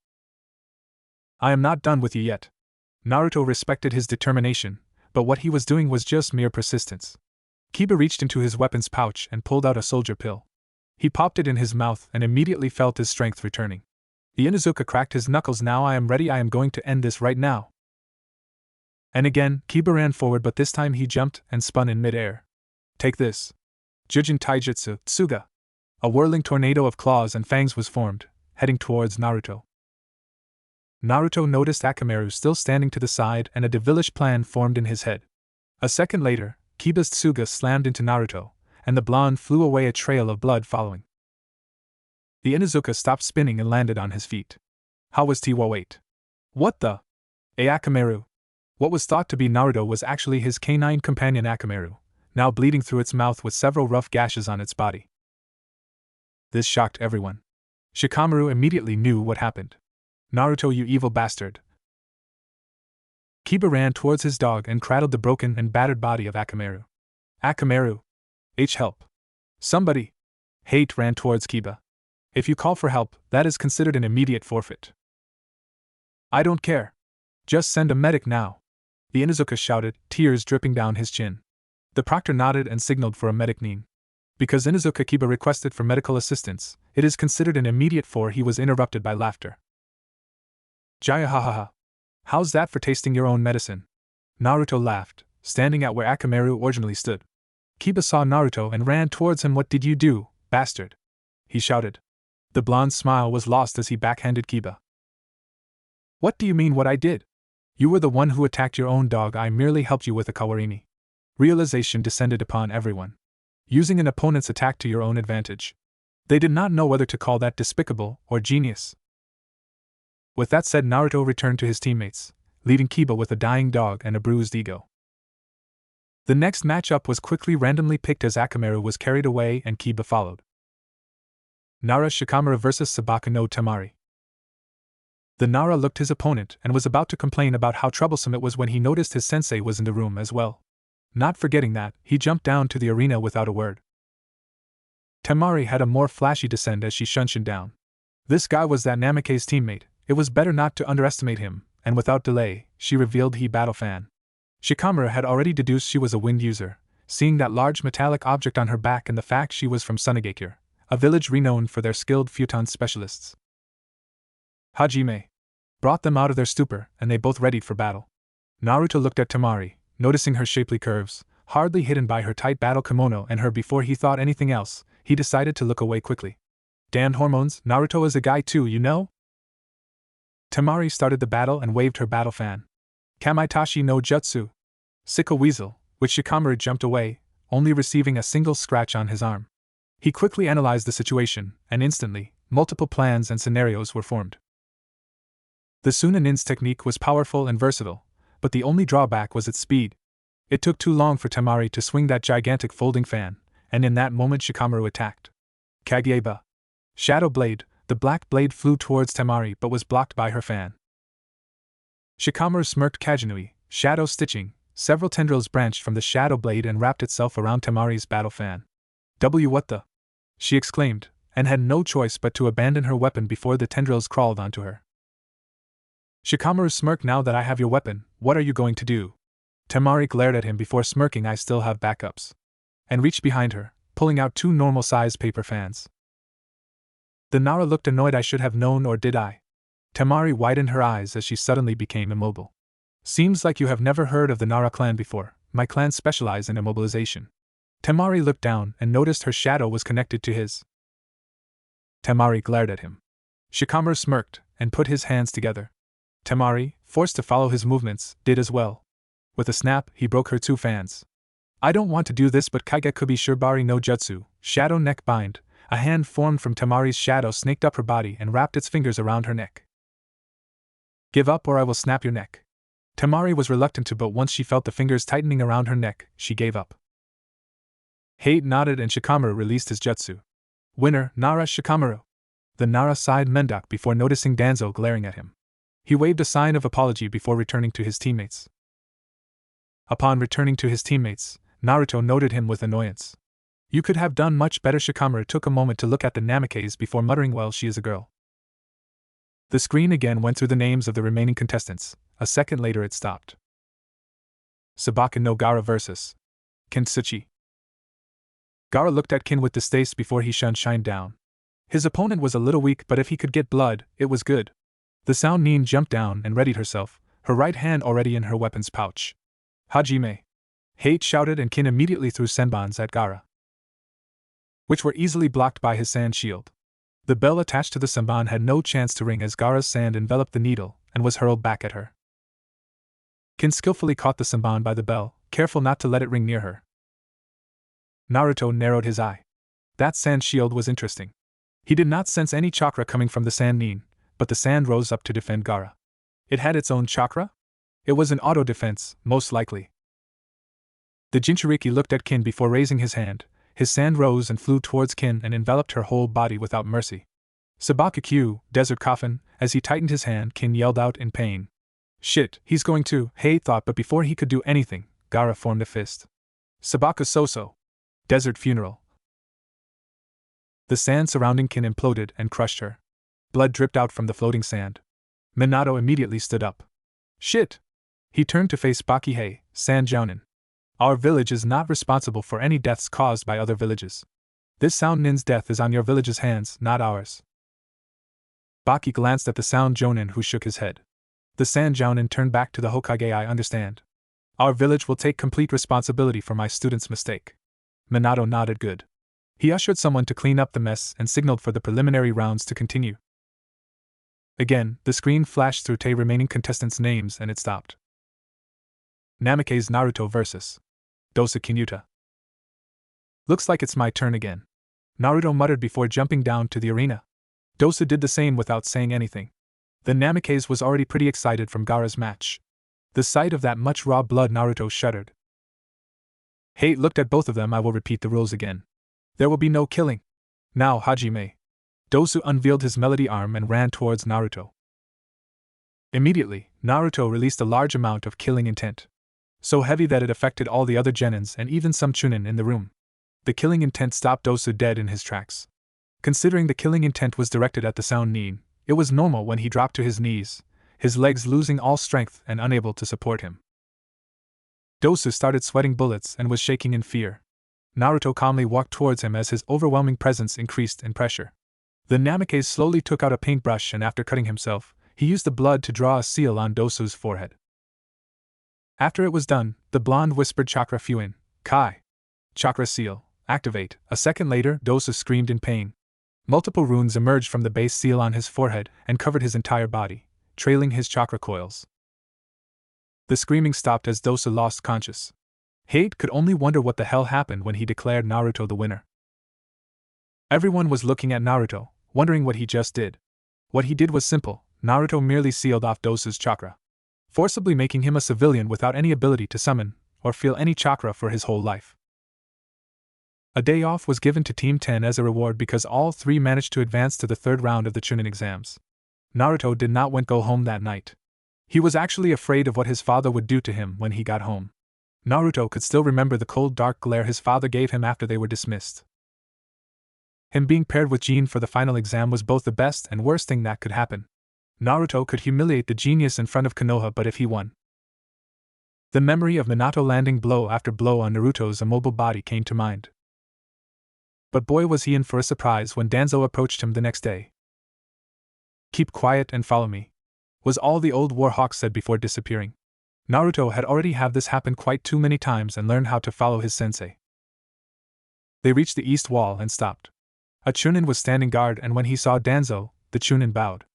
I am not done with you yet. Naruto respected his determination, but what he was doing was just mere persistence. Kiba reached into his weapons pouch and pulled out a soldier pill. He popped it in his mouth and immediately felt his strength returning. The Inuzuka cracked his knuckles. Now I am ready, I am going to end this right now. And again, Kiba ran forward, but this time he jumped and spun in mid-air. Take this. Jujin Taijutsu, Tsuga. A whirling tornado of claws and fangs was formed, heading towards Naruto. Naruto noticed Akamaru still standing to the side and a devilish plan formed in his head. A second later, Kiba's Tsuga slammed into Naruto, and the blonde flew away, a trail of blood following. The Inuzuka stopped spinning and landed on his feet. How was Tiwa? Wait. What the? Akamaru. What was thought to be Naruto was actually his canine companion Akamaru, now bleeding through its mouth with several rough gashes on its body. This shocked everyone. Shikamaru immediately knew what happened. Naruto, you evil bastard. Kiba ran towards his dog and cradled the broken and battered body of Akamaru. Akamaru. Help. Somebody. Hate ran towards Kiba. If you call for help, that is considered an immediate forfeit. I don't care. Just send a medic now. The Inuzuka shouted, tears dripping down his chin. The proctor nodded and signaled for a medic nin. Because Inuzuka Kiba requested for medical assistance, it is considered an immediate for. He was interrupted by laughter. Jaya, ha ha ha. How's that for tasting your own medicine? Naruto laughed, standing at where Akamaru originally stood. Kiba saw Naruto and ran towards him. What did you do, bastard? He shouted. The blonde's smile was lost as he backhanded Kiba. What do you mean what I did? You were the one who attacked your own dog. I merely helped you with a kawarini. Realization descended upon everyone. Using an opponent's attack to your own advantage. They did not know whether to call that despicable or genius. With that said, Naruto returned to his teammates, leaving Kiba with a dying dog and a bruised ego. The next matchup was quickly randomly picked as Akamaru was carried away and Kiba followed. Nara Shikamaru vs Sabaka no Temari. The Nara looked his opponent and was about to complain about how troublesome it was when he noticed his sensei was in the room as well. Not forgetting that, he jumped down to the arena without a word. Temari had a more flashy descent as she shunshed down. This guy was that Namake's teammate. It was better not to underestimate him, and without delay, she revealed he battle fan. Shikamaru had already deduced she was a wind user, seeing that large metallic object on her back and the fact she was from Sunagakure, a village renowned for their skilled futon specialists. Hajime brought them out of their stupor, and they both readied for battle. Naruto looked at Temari, noticing her shapely curves, hardly hidden by her tight battle kimono and her. Before he thought anything else, he decided to look away quickly. Damned hormones, Naruto is a guy too, you know? Temari started the battle and waved her battle fan. Kamaitachi no Jutsu. Sickle Weasel, which Shikamaru jumped away, only receiving a single scratch on his arm. He quickly analyzed the situation, and instantly, multiple plans and scenarios were formed. The Sunanin's technique was powerful and versatile, but the only drawback was its speed. It took too long for Temari to swing that gigantic folding fan, and in that moment Shikamaru attacked. Kageba. Shadow Blade. The black blade flew towards Temari but was blocked by her fan. Shikamaru smirked Kajinui, shadow stitching. Several tendrils branched from the shadow blade and wrapped itself around Temari's battle fan. What the? She exclaimed, and had no choice but to abandon her weapon before the tendrils crawled onto her. Shikamaru smirked. Now that I have your weapon, what are you going to do? Temari glared at him before smirking. I still have backups. And reached behind her, pulling out 2 normal-sized paper fans. The Nara looked annoyed. I should have known, or did I? Temari widened her eyes as she suddenly became immobile. Seems like you have never heard of the Nara clan before. My clan specialize in immobilization. Temari looked down and noticed her shadow was connected to his. Temari glared at him. Shikamaru smirked and put his hands together. Temari, forced to follow his movements, did as well. With a snap, he broke her 2 fans. I don't want to do this, but Kaigakubi Shirbari no Jutsu, Shadow Neck Bind. A hand formed from Temari's shadow snaked up her body and wrapped its fingers around her neck. Give up or I will snap your neck. Temari was reluctant to, but once she felt the fingers tightening around her neck, she gave up. Hate nodded and Shikamaru released his jutsu. Winner, Nara Shikamaru. The Nara sighed Mendak before noticing Danzo glaring at him. He waved a sign of apology before returning to his teammates. Upon returning to his teammates, Naruto noted him with annoyance. You could have done much better. Shikamaru took a moment to look at the Namikaze before muttering, well, she is a girl. The screen again went through the names of the remaining contestants. A second later it stopped. Sabaka no Gaara vs. Kintsuchi. Gaara looked at Kin with distaste before he shined down. His opponent was a little weak, but if he could get blood, it was good. The Sound Nin jumped down and readied herself, her right hand already in her weapon's pouch. Hajime! Hate shouted, and Kin immediately threw senbons at Gaara, which were easily blocked by his sand shield. The bell attached to the senbon had no chance to ring as Gaara's sand enveloped the needle and was hurled back at her. Kin skillfully caught the senbon by the bell, careful not to let it ring near her. Naruto narrowed his eye. That sand shield was interesting. He did not sense any chakra coming from the Sand Nin, but the sand rose up to defend Gaara. It had its own chakra? It was an auto-defense, most likely. The Jinchuriki looked at Kin before raising his hand. His sand rose and flew towards Kin and enveloped her whole body without mercy. Sabaka Q, Desert Coffin. As he tightened his hand, Kin yelled out in pain. Shit, he's going to, Hei thought, but before he could do anything, Gaara formed a fist. Sabaka Soso. Desert Funeral. The sand surrounding Kin imploded and crushed her. Blood dripped out from the floating sand. Minato immediately stood up. Shit! He turned to face Bakihei, Sand Jounin. Our village is not responsible for any deaths caused by other villages. This Sound Nin's death is on your village's hands, not ours. Baki glanced at the Sound Jounin, who shook his head. The Sand Jounin turned back to the Hokage. I understand. Our village will take complete responsibility for my student's mistake. Minato nodded good. He ushered someone to clean up the mess and signaled for the preliminary rounds to continue. Again, the screen flashed through the remaining contestants' names and it stopped. Namikaze Naruto vs. Dosa Kinuta. Looks like it's my turn again. Naruto muttered before jumping down to the arena. Dosa did the same without saying anything. The Namikaze was already pretty excited from Gaara's match. The sight of that much raw blood, Naruto shuddered. Hate looked at both of them. I will repeat the rules again. There will be no killing. Now, Hajime. Dosu unveiled his melody arm and ran towards Naruto. Immediately, Naruto released a large amount of killing intent. So heavy that it affected all the other genins and even some chunin in the room. The killing intent stopped Dosu dead in his tracks. Considering the killing intent was directed at the Sound Nin, it was normal when he dropped to his knees, his legs losing all strength and unable to support him. Dosu started sweating bullets and was shaking in fear. Naruto calmly walked towards him as his overwhelming presence increased in pressure. The Namikaze slowly took out a paintbrush and after cutting himself, he used the blood to draw a seal on Dosu's forehead. After it was done, the blonde whispered Chakra Fuin, Kai. Chakra seal, activate. A second later, Dosu screamed in pain. Multiple runes emerged from the base seal on his forehead and covered his entire body, trailing his chakra coils. The screaming stopped as Dosu lost conscious. Hate could only wonder what the hell happened when he declared Naruto the winner. Everyone was looking at Naruto, wondering what he just did. What he did was simple. Naruto merely sealed off Dosu's chakra, forcibly making him a civilian without any ability to summon or feel any chakra for his whole life. A day off was given to Team 10 as a reward because all three managed to advance to the third round of the Chunin exams. Naruto did not want to go home that night. He was actually afraid of what his father would do to him when he got home. Naruto could still remember the cold dark glare his father gave him after they were dismissed. Him being paired with Jin for the final exam was both the best and worst thing that could happen. Naruto could humiliate the genius in front of Konoha, but if he won, the memory of Minato landing blow after blow on Naruto's immobile body came to mind. But boy was he in for a surprise when Danzo approached him the next day. "Keep quiet and follow me," was all the old warhawk said before disappearing. Naruto had already had this happen quite too many times and learned how to follow his sensei. They reached the east wall and stopped. A Chunin was standing guard, and when he saw Danzo, the Chunin bowed.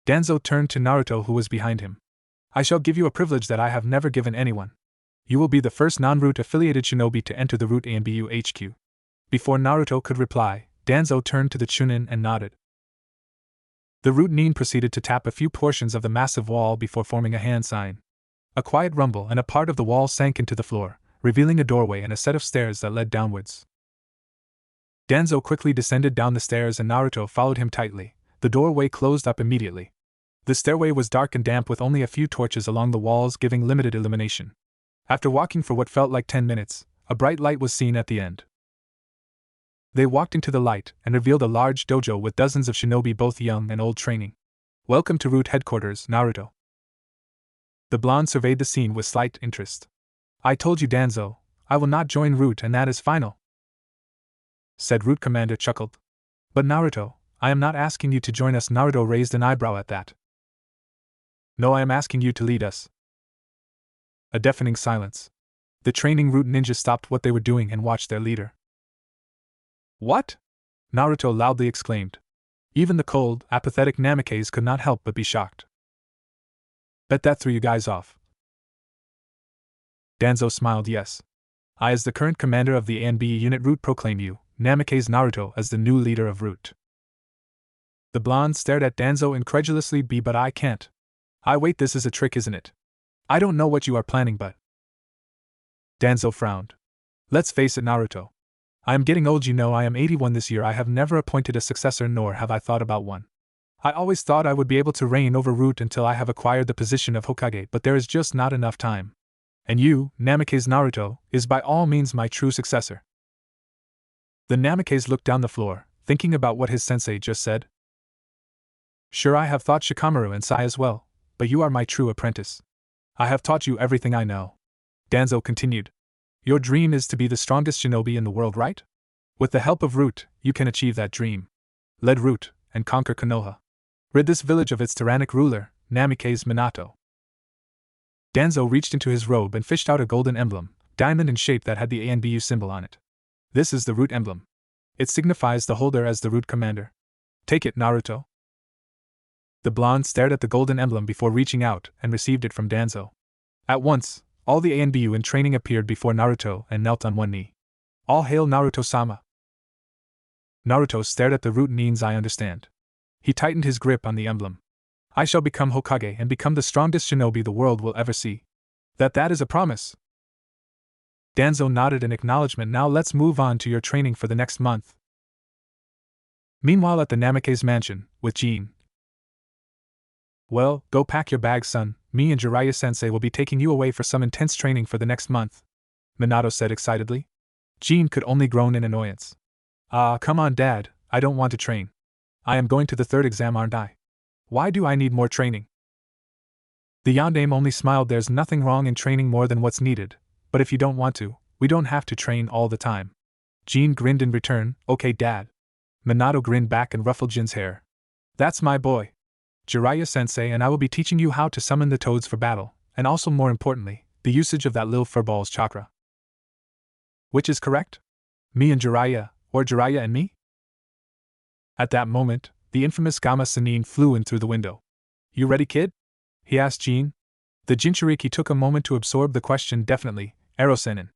Danzo turned to Naruto, who was behind him. "I shall give you a privilege that I have never given anyone. You will be the first non-Root affiliated shinobi to enter the Root ANBU HQ." Before Naruto could reply, Danzo turned to the Chunin and nodded. The Root Nin proceeded to tap a few portions of the massive wall before forming a hand sign. A quiet rumble and a part of the wall sank into the floor, revealing a doorway and a set of stairs that led downwards. Danzo quickly descended down the stairs and Naruto followed him tightly. The doorway closed up immediately. The stairway was dark and damp with only a few torches along the walls giving limited illumination. After walking for what felt like 10 minutes, a bright light was seen at the end. They walked into the light and revealed a large dojo with dozens of shinobi, both young and old, training. "Welcome to Root headquarters, Naruto." The blonde surveyed the scene with slight interest. "I told you, Danzo, I will not join Root, and that is final," said Root Commander chuckled. "But Naruto, I am not asking you to join us." Naruto raised an eyebrow at that. "No, I am asking you to lead us." A deafening silence. The training Root ninjas stopped what they were doing and watched their leader. "What?" Naruto loudly exclaimed. Even the cold, apathetic Namikaze could not help but be shocked. "Bet that threw you guys off." Danzo smiled. "Yes. I, as the current commander of the ANB unit Root, proclaim you, Namikaze Naruto, as the new leader of Root." The blonde stared at Danzo incredulously. "But I can't." Wait, this is a trick, isn't it? I don't know what you are planning, but..." Danzo frowned. "Let's face it, Naruto. I am getting old, you know. I am 81 this year. I have never appointed a successor, nor have I thought about one. I always thought I would be able to reign over Root until I have acquired the position of Hokage, but there is just not enough time. And you, Namikaze Naruto, is by all means my true successor." The Namikaze looked down the floor, thinking about what his sensei just said. "Sure, I have thought Shikamaru and Sai as well, but you are my true apprentice. I have taught you everything I know." Danzo continued. "Your dream is to be the strongest shinobi in the world, right? With the help of Root, you can achieve that dream. Lead Root, and conquer Konoha. Rid this village of its tyrannic ruler, Namikaze Minato." Danzo reached into his robe and fished out a golden emblem, diamond in shape, that had the ANBU symbol on it. "This is the Root emblem. It signifies the holder as the Root commander. Take it, Naruto." The blonde stared at the golden emblem before reaching out and received it from Danzo. At once, all the ANBU in training appeared before Naruto and knelt on one knee. "All hail Naruto-sama." Naruto stared at the Root Nins. "I understand." He tightened his grip on the emblem. "I shall become Hokage and become the strongest shinobi the world will ever see. That is a promise." Danzo nodded in acknowledgement. "Now let's move on to your training for the next month." Meanwhile, at the Namikaze mansion, with Jin. "Well, go pack your bags, son. Me and Jiraiya-sensei will be taking you away for some intense training for the next month," Minato said excitedly. Jin could only groan in annoyance. Come on, Dad, I don't want to train. I am going to the third exam, aren't I? Why do I need more training?" The yondaime only smiled. "There's nothing wrong in training more than what's needed, but if you don't want to, we don't have to train all the time." Jin grinned in return. "Okay, Dad." Minato grinned back and ruffled Jin's hair. "That's my boy. Jiraiya-sensei and I will be teaching you how to summon the toads for battle, and also, more importantly, the usage of that little furball's chakra." "Which is correct? Me and Jiraiya, or Jiraiya and me?" At that moment, the infamous Gamma Sennin flew in through the window. "You ready, kid?" he asked Jin. The Jinchuriki took a moment to absorb the question. "Definitely, Ero-sennin."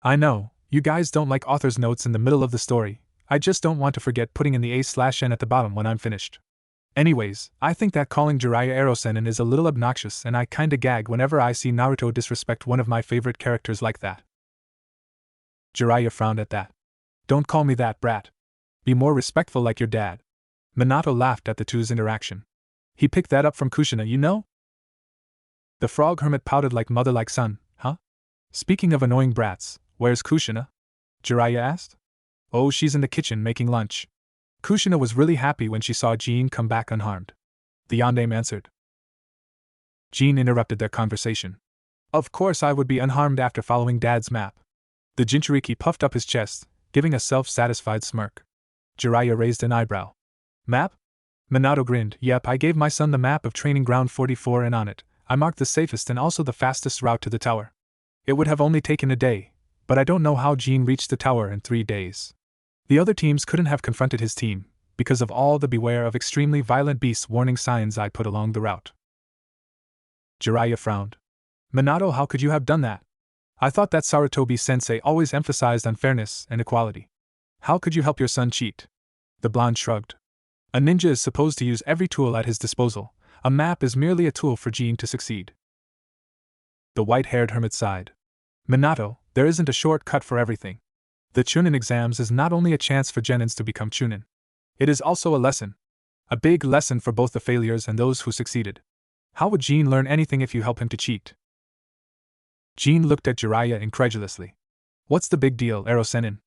"I know, you guys don't like author's notes in the middle of the story. I just don't want to forget putting in the A/N at the bottom when I'm finished. Anyways, I think that calling Jiraiya Ero-sennin is a little obnoxious, and I kinda gag whenever I see Naruto disrespect one of my favorite characters like that." Jiraiya frowned at that. "Don't call me that, brat. Be more respectful like your dad." Minato laughed at the two's interaction. "He picked that up from Kushina, you know?" The frog hermit pouted like mother like son. "Huh? Speaking of annoying brats, where's Kushina?" Jiraiya asked. Oh, she's in the kitchen making lunch. Kushina was really happy when she saw Jean come back unharmed. The yondaime answered. Jean interrupted their conversation. Of course I would be unharmed after following Dad's map. The Jinchuriki puffed up his chest, giving a self-satisfied smirk. Jiraiya raised an eyebrow. Map? Minato grinned. Yep, I gave my son the map of Training Ground 44 and on it, I marked the safest and also the fastest route to the tower. It would have only taken a day, but I don't know how Jean reached the tower in 3 days. The other teams couldn't have confronted his team, because of all the beware of extremely violent beasts warning signs I put along the route. Jiraiya frowned. Minato, how could you have done that? I thought that Sarutobi-sensei always emphasized unfairness and equality. How could you help your son cheat? The blonde shrugged. A ninja is supposed to use every tool at his disposal. A map is merely a tool for Jean to succeed. The white-haired hermit sighed. Minato, there isn't a shortcut for everything. The Chunin exams is not only a chance for genins to become Chunin. It is also a lesson. A big lesson for both the failures and those who succeeded. How would Jean learn anything if you help him to cheat? Jean looked at Jiraiya incredulously. What's the big deal, Ero-senin?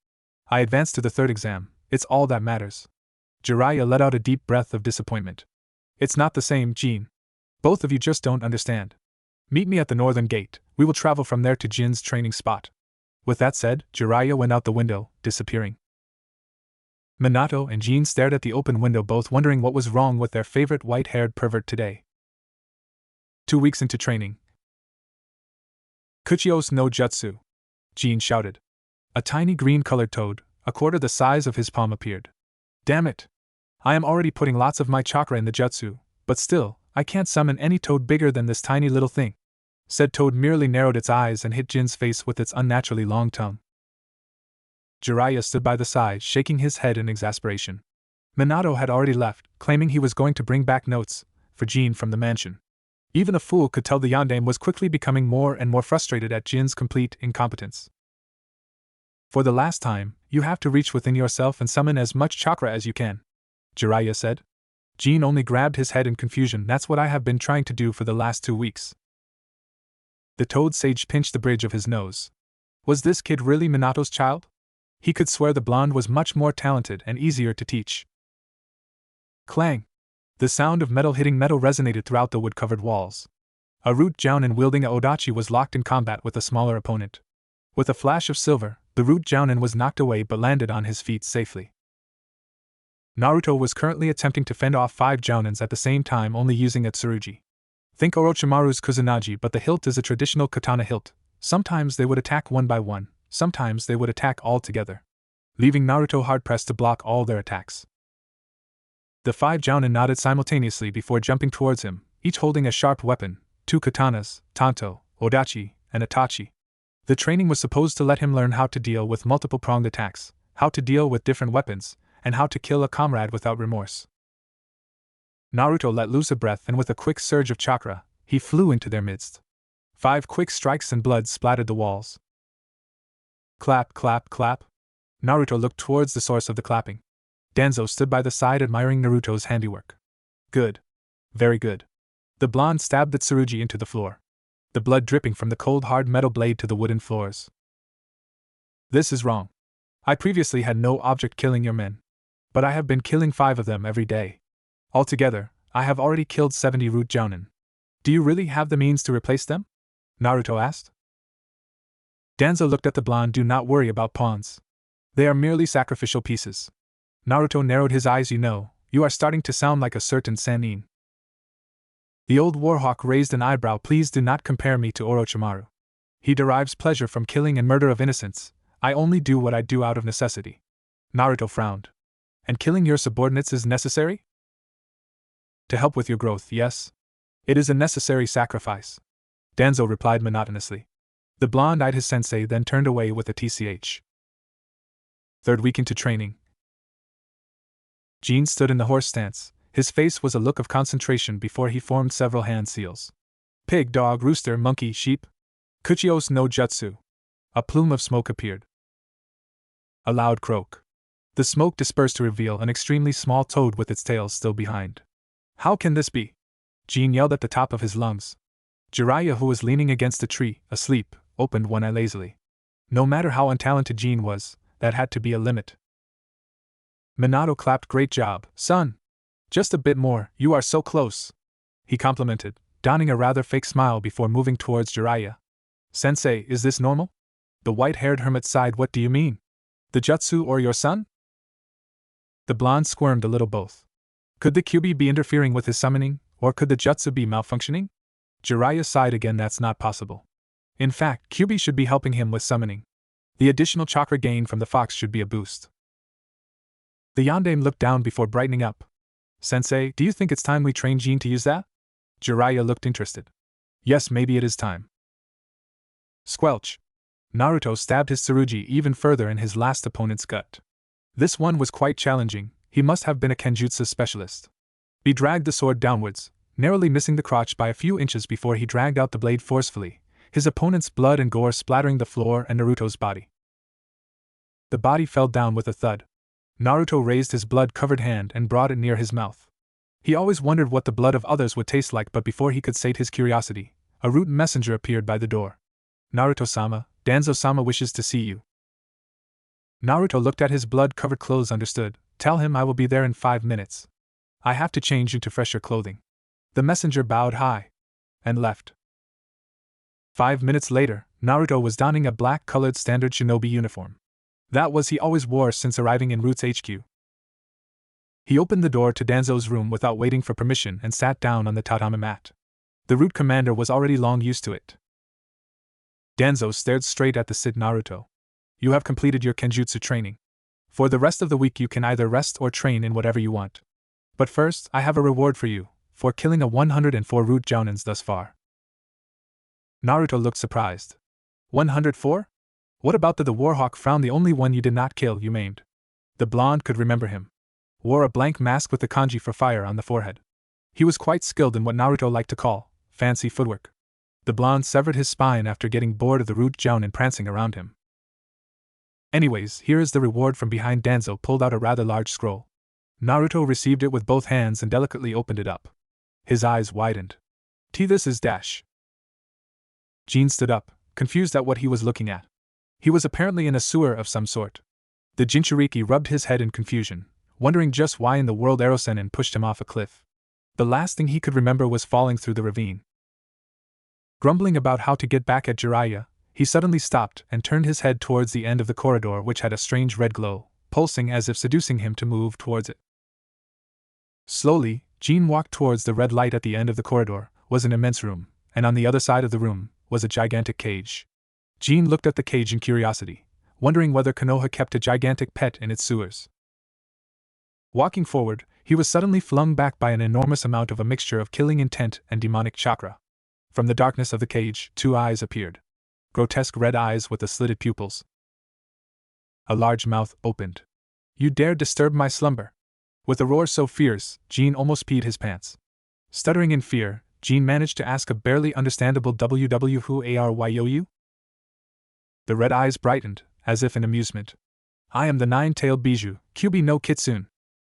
I advanced to the 3rd exam, it's all that matters. Jiraiya let out a deep breath of disappointment. It's not the same, Jean. Both of you just don't understand. Meet me at the northern gate, we will travel from there to Jin's training spot. With that said, Jiraiya went out the window, disappearing. Minato and Jean stared at the open window, both wondering what was wrong with their favorite white-haired pervert today. 2 weeks into training. Kuchios no Jutsu! Jean shouted. A tiny green-colored toad, a quarter the size of his palm, appeared. Damn it! I am already putting lots of my chakra in the jutsu, but still, I can't summon any toad bigger than this tiny little thing. Said toad merely narrowed its eyes and hit Jin's face with its unnaturally long tongue. Jiraiya stood by the side, shaking his head in exasperation. Minato had already left, claiming he was going to bring back notes for Jean from the mansion. Even a fool could tell the yondaime was quickly becoming more and more frustrated at Jin's complete incompetence. For the last time, you have to reach within yourself and summon as much chakra as you can, Jiraiya said. Jean only grabbed his head in confusion. That's what I have been trying to do for the last 2 weeks. The toad sage pinched the bridge of his nose. Was this kid really Minato's child? He could swear the blonde was much more talented and easier to teach. Clang! The sound of metal hitting metal resonated throughout the wood-covered walls. A root jounin wielding a odachi was locked in combat with a smaller opponent. With a flash of silver, the root jounin was knocked away but landed on his feet safely. Naruto was currently attempting to fend off 5 jounins at the same time, only using a tsurugi. Think Orochimaru's Kuzunaji, but the hilt is a traditional katana hilt. Sometimes they would attack one by one, sometimes they would attack all together, leaving Naruto hard-pressed to block all their attacks. The 5 jounin nodded simultaneously before jumping towards him, each holding a sharp weapon, 2 katanas, tanto, odachi, and itachi. The training was supposed to let him learn how to deal with multiple-pronged attacks, how to deal with different weapons, and how to kill a comrade without remorse. Naruto let loose a breath, and with a quick surge of chakra, he flew into their midst. 5 quick strikes and blood splattered the walls. Clap, clap, clap. Naruto looked towards the source of the clapping. Danzo stood by the side admiring Naruto's handiwork. Good. Very good. The blonde stabbed the tsurugi into the floor, the blood dripping from the cold hard metal blade to the wooden floors. This is wrong. I previously had no object killing your men, but I have been killing 5 of them every day. Altogether, I have already killed 70 root jounin. Do you really have the means to replace them? Naruto asked. Danzo looked at the blonde. Do not worry about pawns. They are merely sacrificial pieces. Naruto narrowed his eyes. You are starting to sound like a certain Sannin. The old warhawk raised an eyebrow. Please do not compare me to Orochimaru. He derives pleasure from killing and murder of innocents. I only do what I do out of necessity. Naruto frowned. And killing your subordinates is necessary? To help with your growth, yes. It is a necessary sacrifice. Danzo replied monotonously. The blonde eyed his sensei, then turned away with a tch. 3rd week into training. Jean stood in the horse stance. His face was a look of concentration before he formed several hand seals. Pig, dog, rooster, monkey, sheep. Kuchios no jutsu. A plume of smoke appeared. A loud croak. The smoke dispersed to reveal an extremely small toad with its tail still behind. How can this be? Jean yelled at the top of his lungs. Jiraiya, who was leaning against a tree, asleep, opened one eye lazily. No matter how untalented Jean was, that had to be a limit. Minato clapped. Great job, son. Just a bit more, you are so close. He complimented, donning a rather fake smile before moving towards Jiraiya. Sensei, is this normal? The white-haired hermit sighed. What do you mean? The jutsu or your son? The blonde squirmed a little. Both. Could the Kyuubi be interfering with his summoning, or could the jutsu be malfunctioning? Jiraiya sighed again. That's not possible. In fact, Kyuubi should be helping him with summoning. The additional chakra gained from the fox should be a boost. The yondaime looked down before brightening up. Sensei, do you think it's time we train Jin to use that? Jiraiya looked interested. Yes, maybe it is time. Squelch. Naruto stabbed his Tsurugi even further in his last opponent's gut. This one was quite challenging. He must have been a Kenjutsu specialist. He dragged the sword downwards, narrowly missing the crotch by a few inches before he dragged out the blade forcefully, his opponent's blood and gore splattering the floor and Naruto's body. The body fell down with a thud. Naruto raised his blood-covered hand and brought it near his mouth. He always wondered what the blood of others would taste like, but before he could sate his curiosity, a rude messenger appeared by the door. Naruto-sama, Danzo-sama wishes to see you. Naruto looked at his blood-covered clothes. Understood. Tell him I will be there in 5 minutes. I have to change into fresher clothing. The messenger bowed high and left. 5 minutes later, Naruto was donning a black-colored standard shinobi uniform. That was he always wore since arriving in Roots HQ. He opened the door to Danzo's room without waiting for permission and sat down on the tatami mat. The Root commander was already long used to it. Danzo stared straight at the Sid. Naruto. You have completed your Kenjutsu training. For the rest of the week you can either rest or train in whatever you want. But first, I have a reward for you, for killing a 104 Root Jounins thus far. Naruto looked surprised. 104? What about the Warhawk frowned? The only one you did not kill, you maimed. The blonde could remember him. Wore a blank mask with the kanji for fire on the forehead. He was quite skilled in what Naruto liked to call fancy footwork. The blonde severed his spine after getting bored of the Root Jounin prancing around him. Anyways, here is the reward from behind. Danzo pulled out a rather large scroll. Naruto received it with both hands and delicately opened it up. His eyes widened. This is dash. Jin stood up, confused at what he was looking at. He was apparently in a sewer of some sort. The Jinchuriki rubbed his head in confusion, wondering just why in the world Erosenin pushed him off a cliff. The last thing he could remember was falling through the ravine. Grumbling about how to get back at Jiraiya, he suddenly stopped and turned his head towards the end of the corridor, which had a strange red glow, pulsing as if seducing him to move towards it. Slowly, Jin walked towards the red light. At the end of the corridor was an immense room, and on the other side of the room was a gigantic cage. Jin looked at the cage in curiosity, wondering whether Konoha kept a gigantic pet in its sewers. Walking forward, he was suddenly flung back by an enormous amount of a mixture of killing intent and demonic chakra. From the darkness of the cage, 2 eyes appeared. Grotesque red eyes with the slitted pupils. A large mouth opened. You dare disturb my slumber? With a roar so fierce, Jin almost peed his pants. Stuttering in fear, Jin managed to ask a barely understandable "WW who are you?" The red eyes brightened, as if in amusement. I am the nine-tailed Bijou, Kyuubi no Kitsune.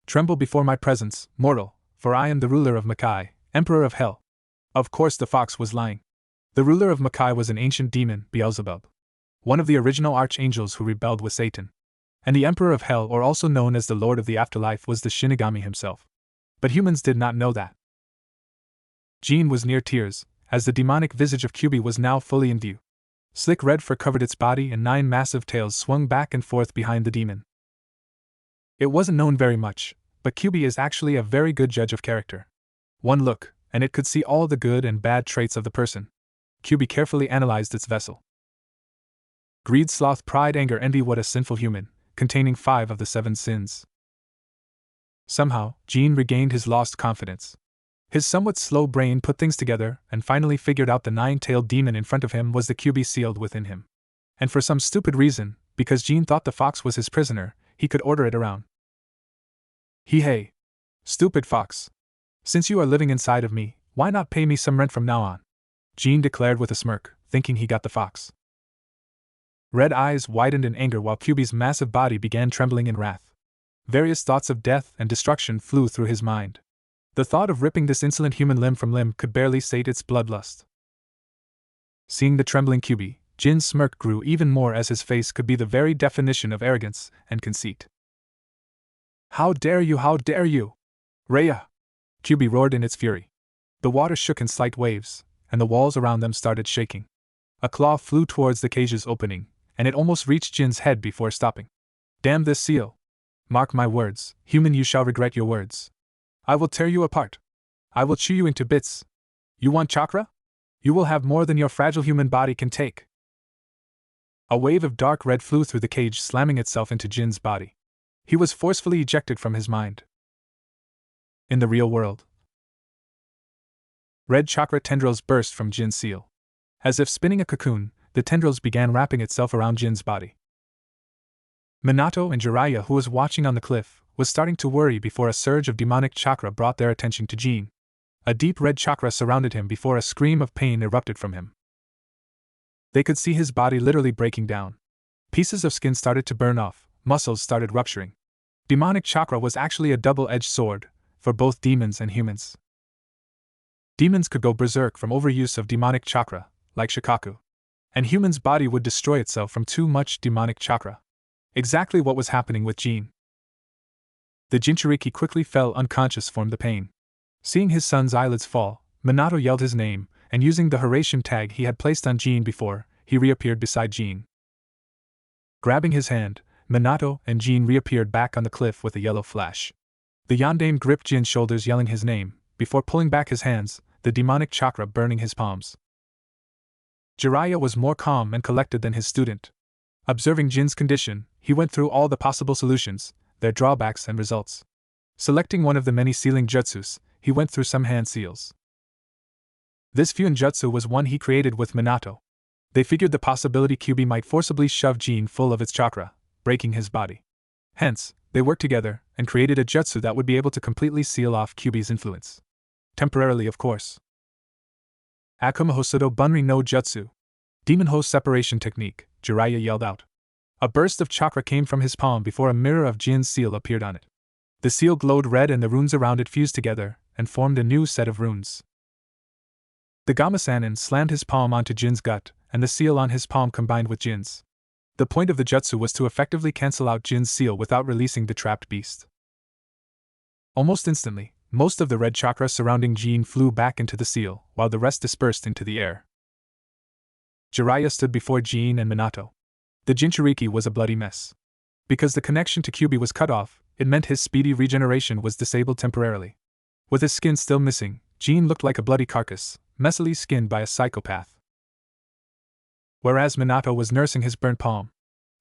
Tremble before my presence, mortal, for I am the ruler of Makai, emperor of hell. Of course the fox was lying. The ruler of Makai was an ancient demon, Beelzebub. One of the original archangels who rebelled with Satan. And the emperor of hell, or also known as the lord of the afterlife, was the Shinigami himself. But humans did not know that. Jin was near tears, as the demonic visage of Kyuubi was now fully in view. Slick red fur covered its body and 9 massive tails swung back and forth behind the demon. It wasn't known very much, but Kyuubi is actually a very good judge of character. One look, and it could see all the good and bad traits of the person. Kyuubi carefully analyzed its vessel. Greed, sloth, pride, anger, envy. What a sinful human, containing 5 of the 7 sins. Somehow, Jin regained his lost confidence. His somewhat slow brain put things together and finally figured out the 9-tailed demon in front of him was the Kyuubi sealed within him. And for some stupid reason, because Jin thought the fox was his prisoner, he could order it around. Hey! Stupid fox! Since you are living inside of me, why not pay me some rent from now on? Jin declared with a smirk, thinking he got the fox. Red eyes widened in anger while Kyuubi's massive body began trembling in wrath. Various thoughts of death and destruction flew through his mind. The thought of ripping this insolent human limb from limb could barely sate its bloodlust. Seeing the trembling Kyuubi, Jin's smirk grew even more as his face could be the very definition of arrogance and conceit. How dare you, how dare you! Rhea! Kyuubi roared in its fury. The water shook in slight waves, and the walls around them started shaking. A claw flew towards the cage's opening, and it almost reached Jin's head before stopping. Damn this seal! Mark my words, human, you shall regret your words. I will tear you apart. I will chew you into bits. You want chakra? You will have more than your fragile human body can take. A wave of dark red flew through the cage, slamming itself into Jin's body. He was forcefully ejected from his mind. In the real world, red chakra tendrils burst from Jin's seal. As if spinning a cocoon, the tendrils began wrapping itself around Jin's body. Minato and Jiraiya, who was watching on the cliff, was starting to worry before a surge of demonic chakra brought their attention to Jin. A deep red chakra surrounded him before a scream of pain erupted from him. They could see his body literally breaking down. Pieces of skin started to burn off, muscles started rupturing. Demonic chakra was actually a double-edged sword, for both demons and humans. Demons could go berserk from overuse of demonic chakra, like Shikaku. And humans' body would destroy itself from too much demonic chakra. Exactly what was happening with Jin. The Jinchuriki quickly fell unconscious from the pain. Seeing his son's eyelids fall, Minato yelled his name, and using the Horatian tag he had placed on Jin before, he reappeared beside Jin. Grabbing his hand, Minato and Jin reappeared back on the cliff with a yellow flash. The Yondaime gripped Jin's shoulders, yelling his name, before pulling back his hands, the demonic chakra burning his palms. Jiraiya was more calm and collected than his student. Observing Jin's condition, he went through all the possible solutions, their drawbacks and results. Selecting one of the many sealing jutsus, he went through some hand seals. This Fuin jutsu was one he created with Minato. They figured the possibility Kyuubi might forcibly shove Jin full of its chakra, breaking his body. Hence, they worked together and created a jutsu that would be able to completely seal off Kyuubi's influence. Temporarily, of course. Akuma Hosodo Bunri no Jutsu. Demon Host Separation Technique, Jiraiya yelled out. A burst of chakra came from his palm before a mirror of Jin's seal appeared on it. The seal glowed red and the runes around it fused together and formed a new set of runes. The Gamasanin slammed his palm onto Jin's gut, and the seal on his palm combined with Jin's. The point of the jutsu was to effectively cancel out Jin's seal without releasing the trapped beast. Almost instantly, most of the red chakra surrounding Jin flew back into the seal, while the rest dispersed into the air. Jiraiya stood before Jin and Minato. The Jinchuriki was a bloody mess. Because the connection to Kyuubi was cut off, it meant his speedy regeneration was disabled temporarily. With his skin still missing, Jin looked like a bloody carcass, messily skinned by a psychopath. Whereas Minato was nursing his burnt palm,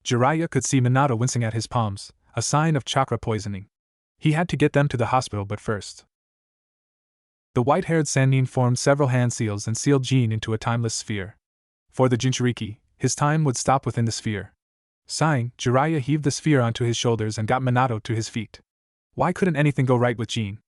Jiraiya could see Minato wincing at his palms, a sign of chakra poisoning. He had to get them to the hospital, but first. The white-haired Sannin formed several hand seals and sealed Jin into a timeless sphere. For the Jinchuriki, his time would stop within the sphere. Sighing, Jiraiya heaved the sphere onto his shoulders and got Minato to his feet. Why couldn't anything go right with Jin?